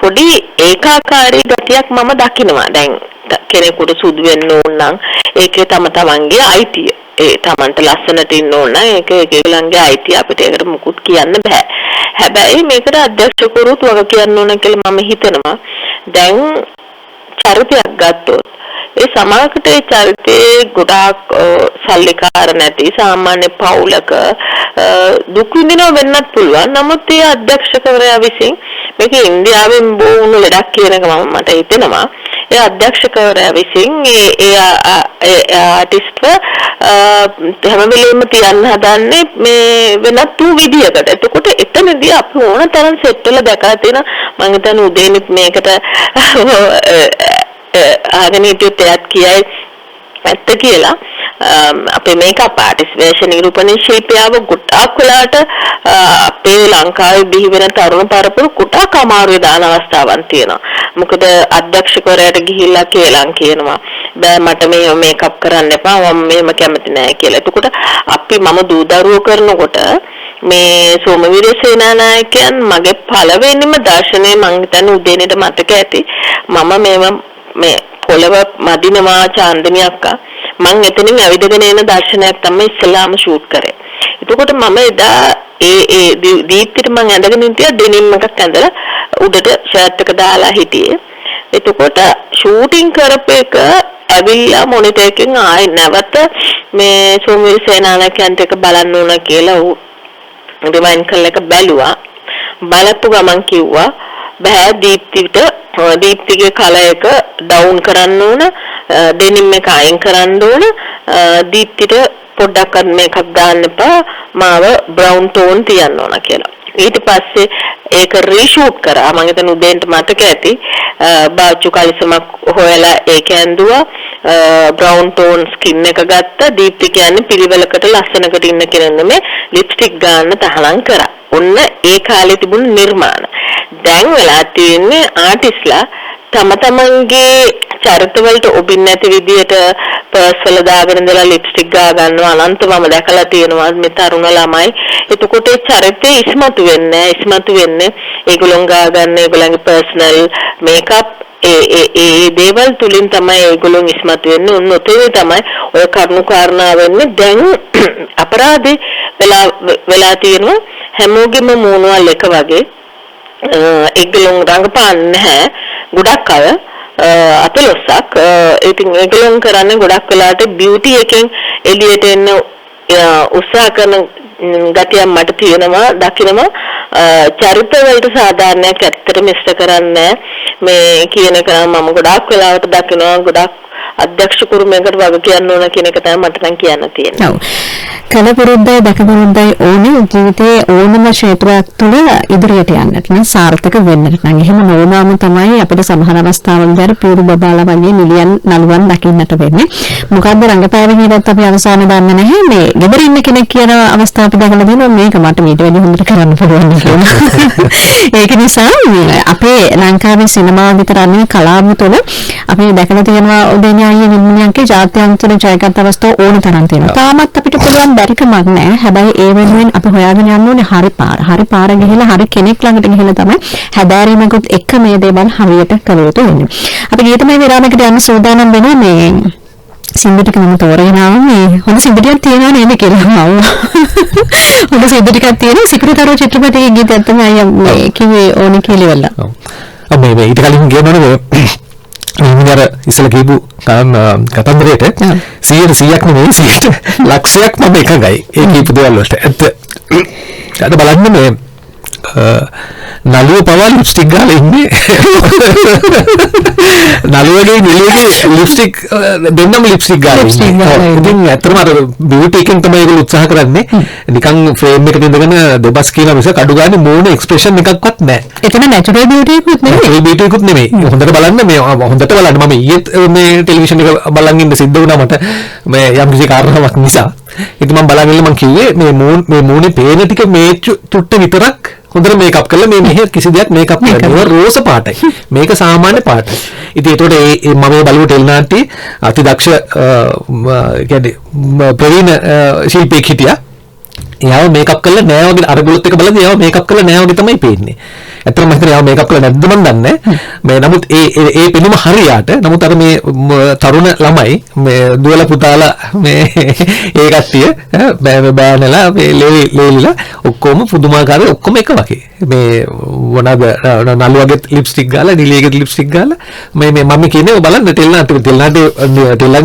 පොඩි ඒකාකාරී ගතියක් මම දකිනවා. දැන් කෙනෙකුට සුදු වෙන්න ඕන නම් ඒකේ තමන්ගේ අයිතිය. ඒ Tamanට ලස්සනට ඉන්න ඕන ඒක ඒගොල්ලන්ගේ අයිතිය අපිට ඒකට මුකුත් කියන්න බෑ. හැබැයි මේකට අධ්‍යක්ෂකවරුත් වග කියන්න ඕන කියලා මම හිතනවා. දැන් චරිතයක් ගත්තොත් ඒ සමාජකට ඒ චරිතේ ගොඩාක් සල්ලිකාර නැති සාමාන්‍ය පවුලක දුක් විඳිනව වෙන්නත් පුළුවන්. නමුත් ඒ අධ්‍යක්ෂකවරයා විසින් මේක ඉන්දියාවෙන් බෝවුණු ලඩක් කියන එක මට හිතෙනවා. ඒ අධ්‍යක්ෂකවරයා විසින් ඒ ආටිස්ට්ව හැම වෙලෙම තියන්න හදන්නේ මේ වෙනත් වූ විදියකට. එතකොට එතනදී අපි ඕන තරම් සෙට් වෙලා දැකලා තියෙන මම හිතන්නේ උදේනිත් මේකට ආගෙන හිටියොත් එයාත් කියයි ඇත්ත කියලා. අපේ මේකප් ආටිස්ට් වේශ නිරූපණ ශිල්පියාව ගොඩාක් වෙලාට අපේ ලංකාවේ බිහි වෙන තරුණ පරපුර ගොඩාක් අමාරුවේ දාන අවස්ථාවක් තියෙනවා. මොකද අධ්‍යක්ෂකවරයාට ගිහිල්ලා කියලා කියනවා බෑ මට මේ මේකප් කරන්න එපා මම මේව කැමති නෑ කියලා. එතකොට අපි මම දූ දරුවෝ කරනකොට මේ සෝමවීර සේනානායකයන් මගේ පළවෙනිම දර්ශනය මං හිතන්නේ උදේනෙට මතක ඇති. මම මේ පොළව මදිනවා චාන්දනී අක්කා මං එතනින් ඇවිදගෙන එන දර්ශනයක් තමයි ඉස්ලාම ෂූට් කරේ. එතකොට මම එදා ඒ දීප්තිට මං ඇඳගෙන හිටියා ඩෙනිම් එකක් ඇඳලා උඩට ෂර්ට් එක දාලා හිටියේ. එතකොට ෂූටින් කරපේක ඇවිල්ලා මොනිටර් එකෙන් ආයෙ නැවත මේ සෝමවීර සේනානායකයන්ට එක බලන්න ඕන කියලා ඌ රිමයින්ඩ් කරලා එක බැලුවා. බලපු ගමන් කිව්වා බෑ දීප්තිගේ කලර් එක ඩවුන් කරන්න ඕන ඩෙනිම් එක අයින් කරන්න ඕන දීප්තිට පොඩ්ඩක් මේකක් දාන්න එපා මාව බ්‍රවුන් ටෝන් තියන්න ඕන කියලා. ඊට පස්සේ ඒක රීෂූට් කරා. මම හිතන උදේන්ට මතක ඇති බාචු කලිසමක් හොයලා ඒක ඇඳුවා බ්‍රවුන් ටෝන් ස්කින් එක ගත්තා. දීප්ති කියන්නේ පිළිවෙලකට ලස්සනකට ඉන්න කෙනෙක් නෙමෙයි ලිප්ස්ටික් ගන්න තහනම් කරා. ඔන්න ඒ කාලේ තිබුණු නිර්මාණ. දැන් වෙලා තියෙන්නේ ආටිස්ලා තම තමන්ගේ චරිතවලට ඔබින් නැති විදියට පර්ස් වල දාගෙන ඉඳලා ලිප්ස්ටික් ගා ගන්නවා අනන්තවම දැකලා තියෙනවා මේ තරුණ ළමයි. එතකොට ඒ චරිතේ ඉස්මතු වෙන්නේ ඒගොල්ලෝ ගා ගන්න ඒගොල්ලන්ගේ පර්සනල් මේකප් ඒ දේවල් තුලින් තමයි ඒගොල්ලෝ ඉස්මතු වෙන්නේ. උන් ඔතේ තමයි ඔය කරුණු කාරණා වෙන්නේ. දැන් අපරාධේ වෙලා තියෙනවා හැමෝගෙම මූණවල් එක වගේ. ඒගොල්ලෝ රංගපාන්නේ නැහැ ගොඩක් අය අතලොස්සක්. ඉතින් ඒගොල්ලෝ කරන්නේ ගොඩක් වෙලාට බියුටි එකෙන් එළියට එන්න උත්සාහ කරන ගතියක් මට තියෙනවා දකිනවා. චරිත වලට සාධාරණයක් ඇත්තටම ඉෂ්ට කරන්නේ මේ කියන එක මම ගොඩක් වෙලාවට දකිනවා. ගොඩක් අධ්‍යක්ෂකවරු මේකට වග කියන්න ඕන කියන එක තමයි මට නම් කියන්න තියෙන්නේ. ඔව්. කලපුරුද්දයි දැකපුරුද්දයි ඕනේ ජීවිතේ ඕනම ක්ෂේත්‍රයක් තුළ ඉදිරියට යන්නට නම් සාර්ථක වෙන්නට නම් එහෙම නොවුනම තමයි අපිට සමහර අවස්ථාවලදී පූර්ව බබාලා වගේ නිලියන් නළුවන් දකින්නට වෙන්නේ. මොකද්ද රංගපෑමේ හිරත් අපි අවසාන දන්නේ නැහැ. මේ ගෙදර ඉන්න කෙනෙක් කියන අවස්ථාව අපි දැකලා දෙනවා මේක මට මීට වැඩි හොඳට කරන්න පුළුවන් කියලා. ඒක නිසා අපේ ලංකාවේ සිනමාව විතර නෙවෙයි කලාව තුළ අපි දැකලා තියෙනවා උදේනි අයියේ නිම්මියන්ගේ ජාත්‍යන්තර ජයගත් අවස්ථාව ඕන තරම් තියෙනවා. තාමත් අපිට පුළුවන් බැරිකමක් නැහැ. හැබැයි ඒ වෙනුවෙන් අපි හොයාගෙන යන්න ඕනේ හරි පාර. හරි පාර ගිහිලා හරි කෙනෙක් ළඟට ගිහිලා තමයි හැදෑරීමකුත් එක්ක මේ දේවල් හරියට කළ යුතු වෙන්නේ. අපි ගීතමය විරාමයකට යන්න සූදානම් වෙනවා. මේ සින්දුටික මම තෝරගෙන ආවා. මේ හොඳ සින්දුටියක් තියෙනවා නේද කියලා ආවා. හොඳ සින්දුටිකක් තියෙනවා. සිකුරුතරෝ චිත්‍රපටයේ ගීතයක් තමයි මේ කිව්වේ ඕනේ කියලා ඉවරලා. ඔව්. මේ ඊට කලින් ගියනවනේ ඉන්දියාර ඉස්සලා කියපු කතන්දරේට 100ක් නෙමෙයි 100 ලක්ෂයක් මම එකගයි ඒ කියපු දේවල් වලට ඇත්ත. අද බලන්න මේ නළුව පවා ලිප්ස්ටික් ගාලා ඉන්නේ. නළුවගේ නිලුවගේ ලිප්ස්ටික් දෙන්නම ලිප්ස්ටික් ගාලා ඉන්නේ. ඉතින් ඇත්තටම අර බියුටි එකෙන් තමයි ඒක උත්සාහ කරන්නේ. නිකන් ෆ්‍රේම් එකට ඉඳගෙන දෙබස් කියලා මිස කඩු ගානේ මූණ එක්ස්ප්‍රෙෂන් එකක්වත් නැහැ. එතන නැචරල් බියුටි එකකුත් නෙමෙයි. නැචරල් බියුටි එකකුත් නෙමෙයි. හොඳට බලන්න මේ හොඳට බලන්න මම ඊයේ මේ ටෙලිවිෂන් එක බලන් ඉන්න සිද්ධ වුණා මට මේ යම් කිසි කාරණාවක් නිසා. ඉතින් මම බලන් ඉන්න මම කිව්වේ මේ මූණේ පේන ටික මේ චුට්ට විතරක් හොඳට මේකප් කරලා මේ මෙහෙ කිසි දෙයක් මේකප් කරනවා රෝස පාටයි. මේක සාමාන්‍ය පාටයි. ඉතින් ඒතකොට මේ මම බලුව ටෙලිනාට්‍ය අතිදක්ෂ කියන්නේ ප්‍රවීණ ශිල්පියෙක් හිටියා. එයාව මේකප් කරලා නෑ වගේ අරගලොත් එක බලද්දී එයාව මේකප් කරලා නෑ වගේ තමයි පේන්නේ. ඇත්තටම හිතන්නේ එයාව මේකප් කරලා නැද්ද මන් දන්නේ නැහැ. මේ නමුත් ඒ පෙනුම හරියට නමුත් අර මේ තරුණ ළමයි මේ දුවලා පුතාලා මේ ඒ කට්ටිය බෑනලා මේ ලේලිලා ඔක්කොම පුදුමාකාර ඔක්කොම එක වගේ. මේ වුණාද නළු වගේ ලිප්ස්ටික් ගාලා නිලියගේ ලිප්ස්ටික් ගාලා මේ මම කියන්නේ බලන්න ටෙල්නාට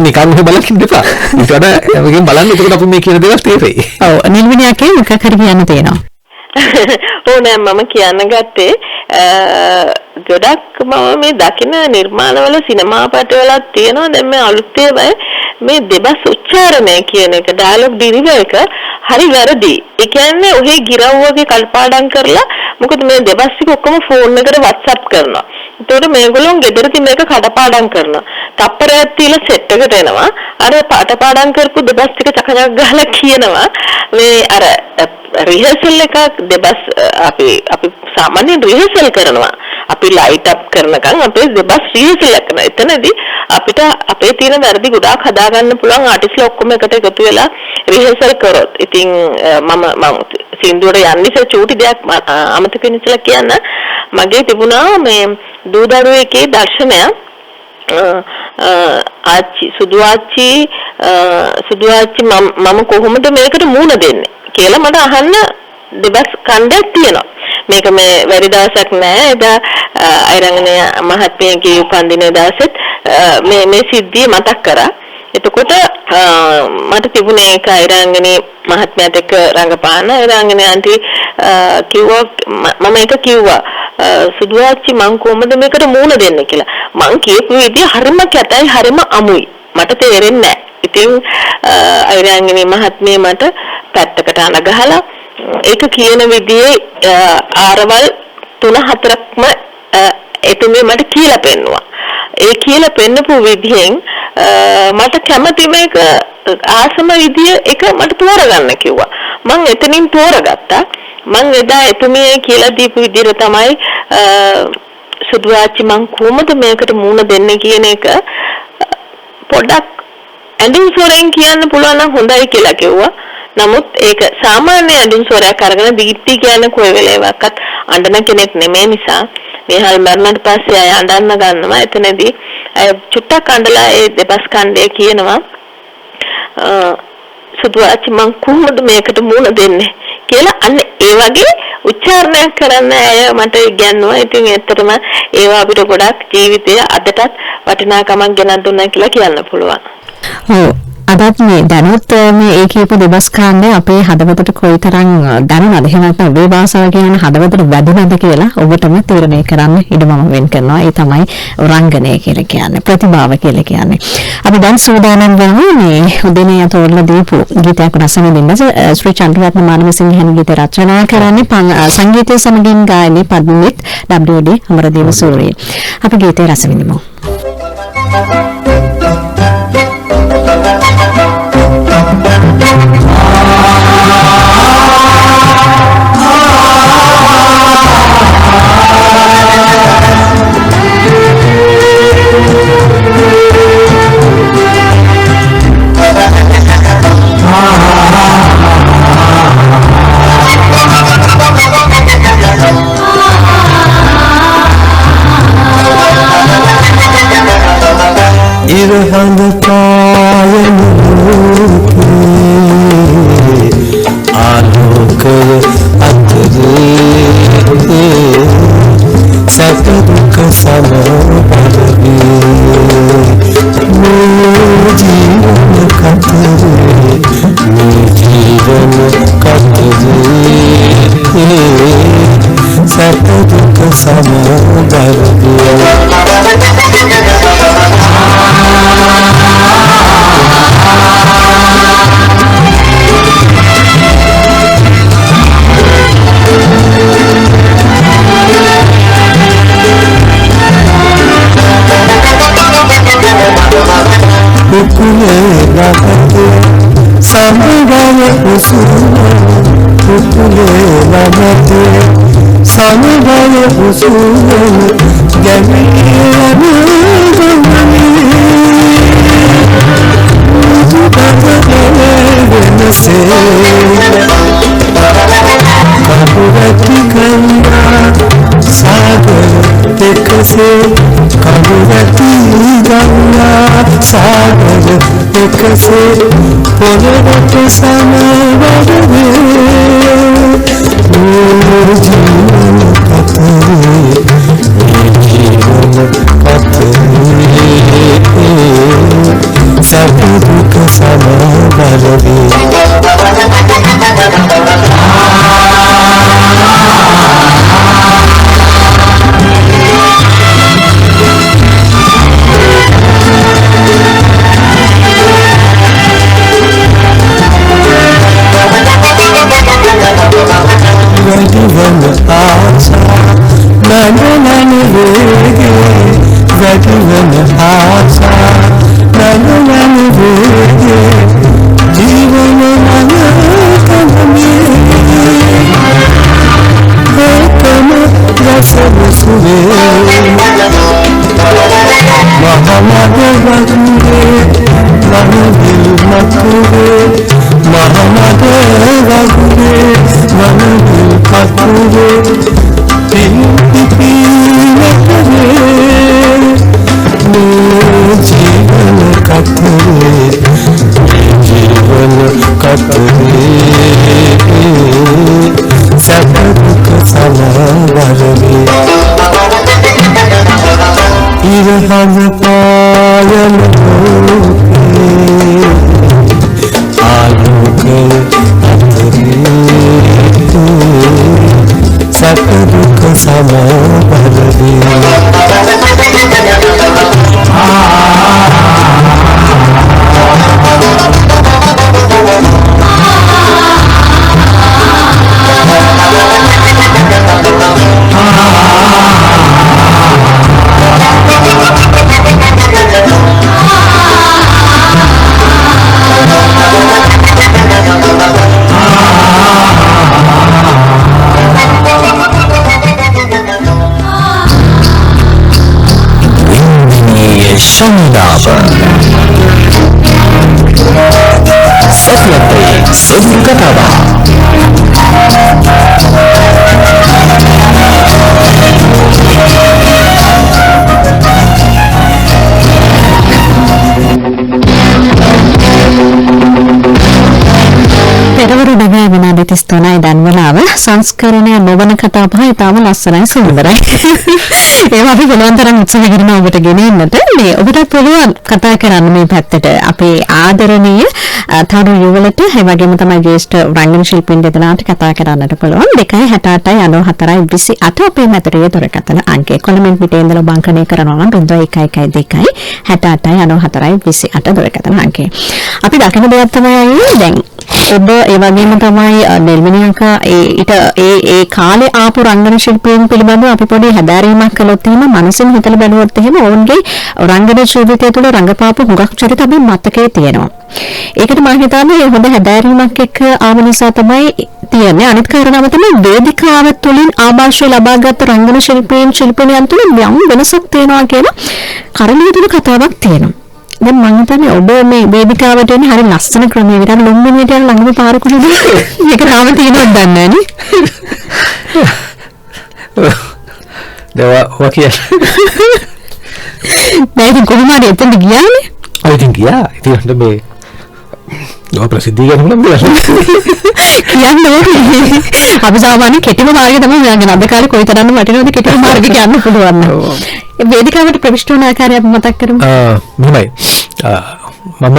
නිකන් බලන්න දෙපා. ඊට වඩා මේකෙන් බලන්න එතකොට අපි මේ කියන දේවල් තේරෙයි. ඔව් නිල්විනියකේ මොකක් හරි කියන්න තියෙනවා. ඕ නෑ මම කියන්න ගත්තේ ගොඩක් මම මේ දකින නිර්මාණවල සිනමා පටවලක් තියෙනවා දැන් මේ අලුත් ඒවායි මේ දෙබස් උච්චාරණය කියන එක ඩයලොග් ඩිලිවර් එක හරි වැරදි. ඒ කියන්නේ ඔහේ ගිරව්වගේ කල්පාඩම් කරලා මොකද මේ දෙබස් ටික ඔක්කොම ෆෝන් එකට WhatsApp කරනවා. ඒතකොට මේගොල්ලෝ ගෙදරදී මේක කඩපාඩම් කරනවා. තප්පරයක් තියලා සෙට් එකට එනවා. අර පාඩම් කරපු දෙබස් ටික චකචක් ගහලා කියනවා මේ අර රිහර්සල් එකක් දෙබස් අපි සාමාන්‍යයෙන් රිහර්සල් කරනවා. අපි ලයිට් අප් කරනකන් අපේ දෙබස් රිහර්සල් කරනවා. එතනදී අපිට අපේ තියෙන වැරදි ගොඩාක් හදා ගන්න පුළුවන් ආටිස්ලා ඔක්කොම එකට එකතු වෙලා රිහර්සල් කරොත්. ඉතින් මම සින්දුවට යන්නේ චූටි දෙයක් අමතක වෙනසලා කියන්න. මගේ තිබුණා මේ දූ දරුවෙකේ දර්ශනයක් ආච්චි සුදු ආච්චි මම කොහොමද මේකට මූණ දෙන්නේ කියලා මට අහන්න දෙබස් කණ්ඩයක් තියෙනවා. මේක මේ වැඩි දවසක් නෑ. එදා අයරංගනේ මහත්මියගේ උපන්දින දවසෙත් මේ සිද්ධිය මතක් කරා. එතකොට මට තිබුණේ ඒක අයරංගනේ මහත්මයාත් එක්ක රංගපාන. අයරංගනේ ආන්ටි කිව්වා මම ඒක කිව්වා සුදුආච්චි මං කොහොමද මේකට මූණ දෙන්නේ කියලා. මං කියපු විදිය හරිම කැතයි හරිම අමුයි. මට තේරෙන්නේ නෑ. ඉතින් අයරංගනේ මහත්මිය මට පැත්තකට අනගහලා ඒක කියන විදිහේ ආරවල් 3-4ක්ම එතුමිය මට කියලා පෙන්නුවා. ඒ කියලා පෙන්නපු විදිහෙන් මට කැමති මේක ආසම විදිය එක මට තෝරගන්න කිව්වා. මම එතනින් තෝරගත්තා. මම එදා එතුමිය කියලා දීපු විදිහට තමයි සුදුආච්චි මං කොහොමද මේකට මූණ දෙන්නේ කියන එක පොඩ්ඩක් ඇඳුම් සොරෙන් කියන්න පුළුවන් නම් හොඳයි කියලා කිව්වා. නමුත් ඒක සාමාන්‍ය ඇඳුම් සොරයක් අරගෙන දීප්ති කියන්නේ කොයි වෙලාවකත් අඬන කෙනෙක් නෙමෙයි නිසා මේහල් මරණට පස්සේ අය අඬන්න ගන්නවා. එතනදී අය චුට්ටක් අඬලා ඒ දෙබස් කණ්ඩේ කියනවා සුදුආච්චි මං කොහොමද මේකට මූණ දෙන්නේ කියලා අන්න ඒ වගේ උච්චාරණයක් කරන්න අය මට ඉගැන්නුවා. ඉතින් ඇත්තටම ඒවා අපිට ගොඩක් ජීවිතයේ අදටත් වටිනාකමක් ගෙනත් දුන්නා කියලා කියන්න පුළුවන්. ඔව් අදත් මේ දැනුත් මේ ඒ කියපු දෙබස් කාණ්ඩය අපේ හදවතට කොයිතරම් දැනුණාද එහෙම නැත්නම් ඔබේ භාෂාව කියන හදවතට වැදුනද කියලා ඔබටම තීරණය කරන්න ඉඩමම වෙන් කරනවා. ඒ තමයි රංගනය කියලා කියන්නේ ප්‍රතිභාව කියලා කියන්නේ. අපි දැන් සූදානම් වෙනවා මේ උදේනේ අතෝරලා දීපු ගීතයක් රස විඳින්න. ශ්‍රී චන්ද්‍රරත්න මානවසිංහන් ගීත රචනා කරන්නේ සංගීතය සමගින් ගායනයේ පද්මනිත් WD අමරදේව සූරිය. අපි ගීතය රස විඳිමු. ඉරහඳ පායන ආලෝකය අතරේ සැප දුක සමබරවි මේ ජීවන කතරේ සැප දුක සමබරවි Samudaya usuna, lamate. Samudaya usuna, jamiyanu gamani. Jubata venase. එකසේ කඳුරැති ගංගා සාගර එකසේ පොළොවට සමවැදේ ජීවන පතරේ සතුටුක සමවැදේ වැඩිවන ආසා නනනන වේගේ වැඩිවන ආසා නනනන වේගේ ජීවන නනකමේ ඒකම රසවසුවේ මහමග වගේ මනදිල් මතුවේ මහමග වගේ මනදිල් මතුවේ जीवन कतरे जीवन कतरे सब दुख समावरे इरहम पायल आलोक अतरे सब दुख समावरे තිස්තුනයි දන්වලාව සංස්කරණය නොවන කතා පහ ඉතාම ලස්සනයි සුන්දරයි. ඒවා අපි පුළුවන් තරම් උත්සාහ කරනවා ඔබට ගෙනෙන්නට. මේ ඔබට පුළුවන් කතා කරන්න මේ පැත්තට අපේ ආදරණීය තරු යුවලට ඒ වගේම තමයි ජ්‍යෙෂ්ඨ රංගන ශිල්පීන් දෙදෙනාට කතා කරන්නට පුළුවන්. 268 94 28 අපේ මැදිරියේ දුරකථන අංකය. කොළඹින් පිටේ ඉඳලා බංකණය කරනවා නම් 0112 68 94 28 දුරකථන අංකය. අපි දකින දෙයක් තමයි දැන් ඔබ ඒ වගේම තමයි නිර්මිනියක ඒ කාලේ ආපු රංගන ශිල්පීන් පිළිබඳව අපි පොඩි හැදෑරීමක් කළොත් එහෙම මනසින් හිතලා බලුවොත් එහෙම ඔවුන්ගේ රංගන ශිල්පිතය තුළ රංගපාපු හුඟක් චරිත අපි මතකයේ තියෙනවා. ඒකට මම හිතන්නේ හොඳ හැදෑරීමක් එක්ක ආව නිසා තමයි තියෙන්නේ. අනිත් කාරණාව තමයි වේදිකාව තුළින් ආభాෂය ලබාගත් රංගන ශිල්පීන් ශිල්පිනියන් තුළ යම් වෙනසක් තියෙනවා කියන කරලියුතු කතාවක් තියෙනවා. දැන් මම හිතන්නේ ඔබ මේ වේදිකාවට එන්නේ හරි ලස්සන ක්‍රමයකට ලොම්බිනියට යන ළඟම පාරකුද මේක තාම තියෙනවද දන්නේ නැහැ නේ දැන් කොහොමද එතනට ගියානේ ඔය ඉතින් ගියා ඉතින් මේ ඔය ප්‍රසිද්ධිය ගැන නම් කියන්නේ අපි සාමාන්‍ය කෙටිම මාර්ගය තමයි යන්නේ. අද කාලේ කොයිතරම් වටිනවද කෙටිම මාර්ගය කියන්න පුළුවන්. ඒ වේදිකාවට ප්‍රවිෂ්ඨ වන ආකාරය අපි මතක් කරමු. මෙහෙමයි. මම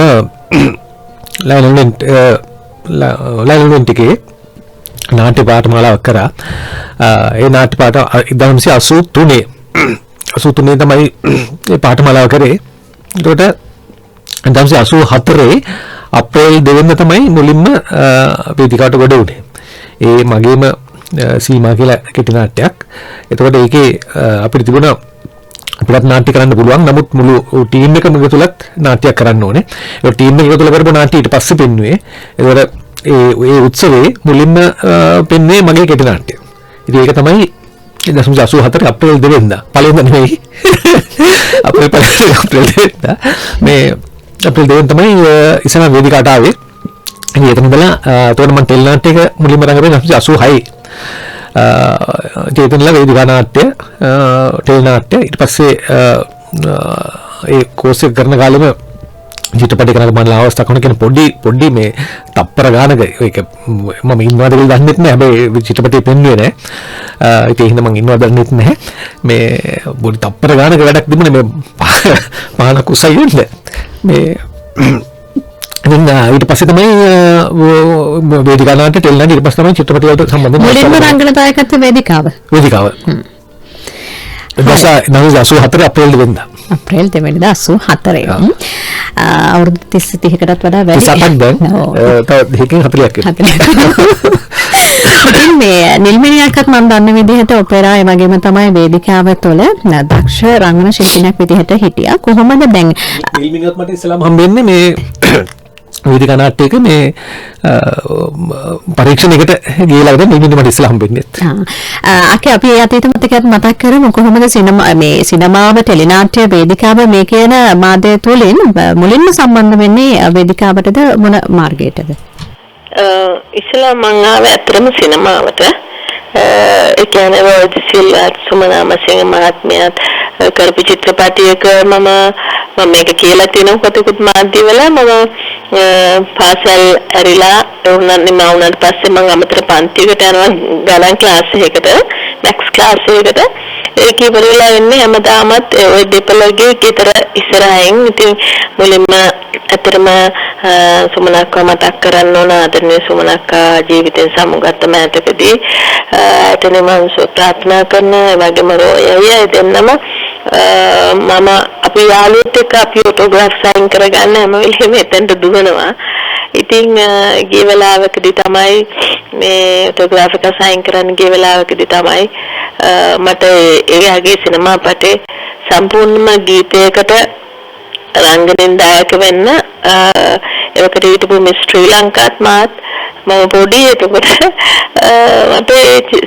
ලයිනලෙන් ටිකේ නාට්‍ය පාඨමාලාවක් කරා. ඒ නාට්‍ය පාඨ 1983 තමයි ඒ පාඨමාලාව කරේ. ඒකට 1984 අප්‍රේල් 2 වෙනිදා තමයි මුලින්ම වේදිකාවට ගොඩ වුණේ. ඒ මගේම සීමා කියලා කෙටි නාට්‍යයක්. එතකොට ඒකේ අපිට තිබුණා අපිට නාට්‍ය කරන්න පුළුවන්. නමුත් මුළු ටීම් එකම එකතුලත් නාට්‍යයක් කරන්න ඕනේ. ඒ ටීම් එක එකතුල කරපු නාට්‍ය ඊට පස්සේ පෙන්නුවේ. ඒතකොට ඒ උත්සවයේ මුලින්ම පෙන්න්නේ මගේ කෙටි නාට්‍යය. ඉතින් ඒක තමයි 1984 අප්‍රේල් 2 වෙනිදා. පළවෙනිදා නෙවෙයි. අප්‍රේල් 2 වෙනිදා මේ අප්‍රේල් 2 තමයි ඉස්සෙල්ලා වේදිකාවට ආවේ. ඉතින් එතන ඉඳලා එතකොට මම ටෙලි නාට්‍යයක මුලින්ම රඟපෑවේ 1986. චේතනලා වේදිකා නාට්‍ය ටෙලි නාට්‍ය ඊට පස්සේ ඒ කෝස් එක කරන කාලෙම චිත්‍රපටි කරන මම අවස්ථාවක් වුණා කියන පොඩි මේ තප්පර ගානක ඒක මම ඉන්නවද කියලා දන්නෙත් නැහැ හැබැයි චිත්‍රපටි පෙන්වුවේ නැහැ ඒක හින්දා මම ඉන්නවද දන්නෙත් නැහැ මේ පොඩි තප්පර ගානක වැඩක් තිබුණේ මේ පහන කුසයි වෙන්න මේ ඊට පස්සේ තමයි වේදිකා නාට්‍ය ටෙලි නාට්‍ය ඊට පස්සේ තමයි චිත්‍රපටි වලට සම්බන්ධ මුලින්ම රංගන දායකත්ව වේදිකාව 1984 අප්‍රේල් වෙනිදා අප්‍රේල් 2 අවුරුදු 30කටත් වඩා වැඩි 38ක් දැන් තව දෙකකින් 40ක් ඉතින් මේ නිල්මිනියක්වත් මම දන්න විදිහට ඔපෙරා ඒ වගේම තමයි වේදිකාව තුළ දක්ෂ රංගන ශිල්පිනියක් විදිහට හිටියා කොහොමද දැන් නිල්මිනියත් මට ඉස්සලාම හම්බෙන්නේ මේ වේදිකා නාට්‍යයක මේ පරීක්ෂණයකට ගිහලා ඉතින් නිල්මිනිය මට ඉස්සලා හම්බෙන්නේ අපි අතීත මතකයක් මතක් කරමු කොහොමද සිනමාව ටෙලි නාට්‍ය වේදිකාව මේ කියන මාධ්‍ය තුලින් මුලින්ම සම්බන්ධ වෙන්නේ වේදිකාවටද මොන මාර්ගයටද ඉස්සලා මම ආවේ අතරම සිනමාවට ඒ කියන්නේ වෝඩිසිල්ලාත් සුමනාමසිංහ මහත්මයාත් කරපු චිත්‍රපටයක මම මේක කියලා තියෙනවා කටුකුත් මාධ්‍යවල මම පාසල් ඇරිලා උනාට පස්සේ මම අමතර පන්තියකට යනවා ගණන් ක්ලාස් එකකට නැක්ස් ක්ලාස් එකකට ඒක ඉවරලා ඉන්නේ හැමදාමත් ওই දෙපළගේ ගෙදර ඉස්සරහින් ඉතින් මුලින්ම අතරම සුමනක්ව මතක් කරන්න ඕන ආදරණීය සුමනක්කා ජීවිතෙන් සමුගත්ත මෑතකදී එතන මම ප්‍රාර්ථනා කරන වගේම රෝයය දෙන්නම මම අපි යාළුවොත් එක්ක අපි ඔටෝග්‍රාෆ් සයින් කරගන්න හැම වෙලේම එතනට දුවනවා. ඉතින් ගිය වෙලාවකදී තමයි මේ ඔටෝග්‍රාෆ් එක සයින් කරන්න ගිය වෙලාවකදී තමයි මට එයාගේ සිනමා පටේ සම්පූර්ණම ගීතයකට රංගනෙන් දායක වෙන්න ඒකට හිටපු මිස් ශ්‍රී ලංකාත් මාත් මම පොඩි එතකොට මට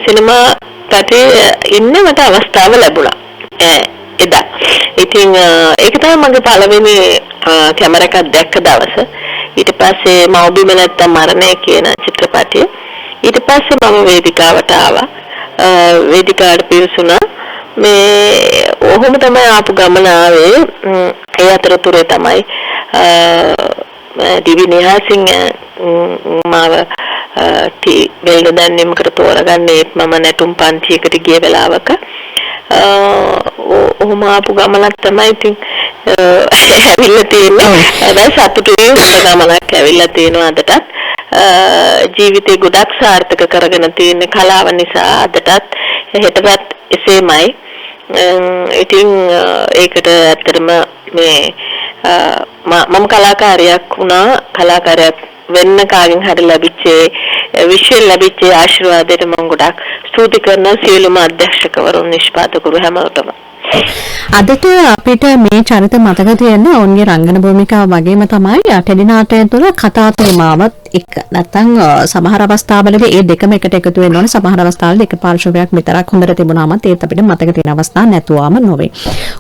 සිනමා පටේ ඉන්න මට අවස්ථාව ලැබුණා එදා. ඉතින් ඒක තමයි මගේ පළවෙනි කැමරා එකක් දැක්ක දවස. ඊට පස්සේ මව්බිම නැත්තම් මරණය කියන චිත්‍රපටය. ඊට පස්සේ මම වේදිකාවට ආවා. වේදිකාවට පිවිසුණා. මේ ඔහොම තමයි ආපු ගමන ආවේ. ඒ අතරතුරේ තමයි ඩීවි නිහාසිංහ මාව වෙල්දන්නේමකට තෝරගන්නේ මම නැටුම් පන්තියකට ගිය වෙලාවක ඔහොම ආපු ගමනක් තමයි ඉතින් ඇවිල්ලා තියෙන්නේ. දැන් සතුටුයි ගමනක් ඇවිල්ලා තියෙනවා අදටත්. ජීවිතේ ගොඩක් සාර්ථක කරගෙන තියෙන කලාව නිසා අදටත් හෙටටත් එසේමයි. ඉතින් ඒකට ඇත්තටම මේ මම කලාකාරයක් වුණා. කලාකාරයක් වෙන්න කාගෙන් හරි ලැබිච්ච විශ්ව ලැබිච්ච ආශිර්වාදයට මම ගොඩක් ස්තුති කරනවා සියලුම අධ්‍යක්ෂකවරුන් නිෂ්පාදකවරු හැමෝටම. අදට අපිට මේ චරිත මතක තියෙන ඔවුන්ගේ රංගන භූමිකාව වගේම තමයි ටෙලි නාට්‍යය තුළ කතා තේමාවත් එක්ක. නැත්තම් සමහර අවස්ථාවලදී මේ දෙකම එකට එකතු වෙන්න ඕනේ. සමහර අවස්ථාවලදී එක පාර්ශවයක් විතරක් හොඳට තිබුණාමත් ඒත් අපිට මතක තියෙන අවස්ථා නැතුවම නොවේ.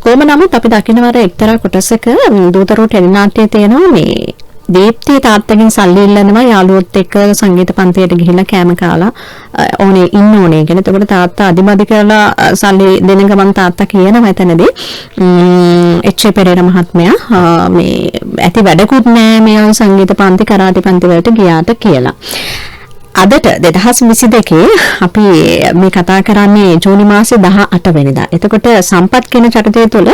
කොහොම නමුත් අපි දකින්නවර එක්තරා කොටසක දූතරෝ ටෙලි නාට්‍යයේ තියෙනවා මේ දීප්ති තාත්තගෙන් සල්ලි ඉල්ලනවා යාළුවොත් එක්ක සංගීත පන්තියට ගිහිල්ලා කෑම කාලා ඕනේ ඉන්න ඕනේ කියන. එතකොට තාත්තා අදිමදි කරලා සල්ලි දෙන ගමන් තාත්තා කියනවා එතනදී එච්.ඒ. පෙරේරා මහත්මයා මේ ඇති වැඩකුත් නෑ මේ සංගීත පන්ති කරාටි පන්ති වලට ගියාට කියලා. අදට 2022 අපි මේ කතා කරන්නේ ජූනි මාසේ 18 වෙනිදා. එතකොට සම්පත් කියන චරිතය තුළ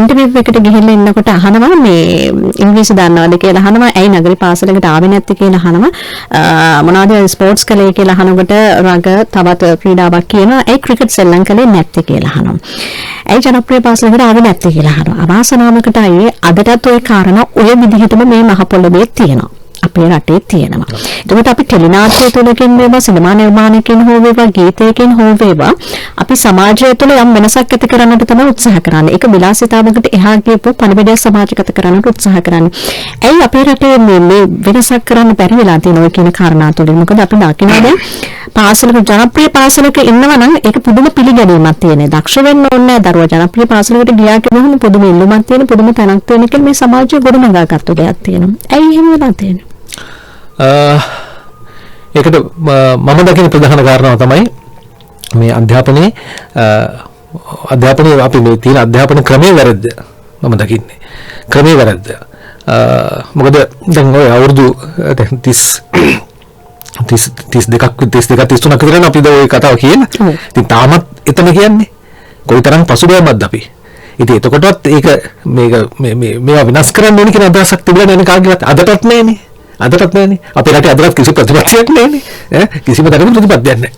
ඉන්ටර්විව් එකට ගිහිල්ලා ඉන්නකොට අහනවා මේ ඉංග්‍රීසි දන්නවද කියලා අහනවා. ඇයි නගරි පාසලකට ආවේ නැත්තේ කියලා අහනවා. මොනවද ස්පෝර්ට්ස් කලේ කියලා අහනකොට රග තවත් ක්‍රීඩාවක් කියනවා. ඇයි ක්‍රිකට් සෙල්ලම් කලේ නැත්තේ කියලා අහනවා. ඇයි ජනප්‍රිය පාසලකට ආවේ නැත්තේ කියලා අහනවා. අවාසනාවකට අයියේ අදටත් ওই කාරණා ඔය විදිහටම මේ මහ පොළොවේ තියෙනවා. අපේ රටේ තියෙනවා. එතකොට අපි ටෙලි නාට්‍ය තුලකින් වේවා සිනමා නිර්මාණයකින් හෝ වේවා ගීතයකින් හෝ වේවා අපි සමාජය තුළ යම් වෙනසක් ඇති කරන්නට තමයි උත්සාහ කරන්නේ. ඒක විලාසිතාවකට එහා ගියපු පණිවිඩය සමාජගත කරන්නට උත්සාහ කරන්නේ. ඇයි අපේ රටේ මේ වෙනසක් කරන්න බැරි වෙලා තියෙනවා කියන කාරණා තුලින්? මොකද අපි දකිනවා දැන් පාසලක ජනප්‍රිය පාසලක ඉන්නවා නම් ඒක පුදුම පිළිගැනීමක් තියෙනවා. දක්ෂ වෙන්න ඕනේ දරුවා ජනප්‍රිය පාසලකට ගියා කියනහම පුදුම ඉල්ලුමක් තියෙන පුදුම තැනක් තියෙන කියලා මේ සමාජය ගොඩනගාගත්තු දෙයක් තියෙනවා. ඇයි එහෙම වෙලා තියෙන්නේ? ඒකට මම දකින ප්‍රධාන කාරණාව තමයි මේ අධ්‍යාපනයේ අපි මේ තියෙන අධ්‍යාපන ක්‍රමයේ වැරද්ද මම දකින්නේ. ක්‍රමයේ වැරද්ද. මොකද දැන් ඔය අවුරුදු 32ක් 33ක් විතර අපි ඔය කතාව කියන. ඉතින් තාමත් එතන කියන්නේ කොයිතරම් පසුබෑමක්ද අපි. ඉතින් එතකොටවත් ඒක මේවා විනාශ කරන්න ඕනේ කියන අදහසක් තිබුණා නේද කාගේවත් අදටත් නැහැනේ. අපේ රටේ අදටත් කිසි ප්‍රතිපත්තියක් නැහැනේ. කිසිම තැනක ප්‍රතිපත්තියක් නැහැ.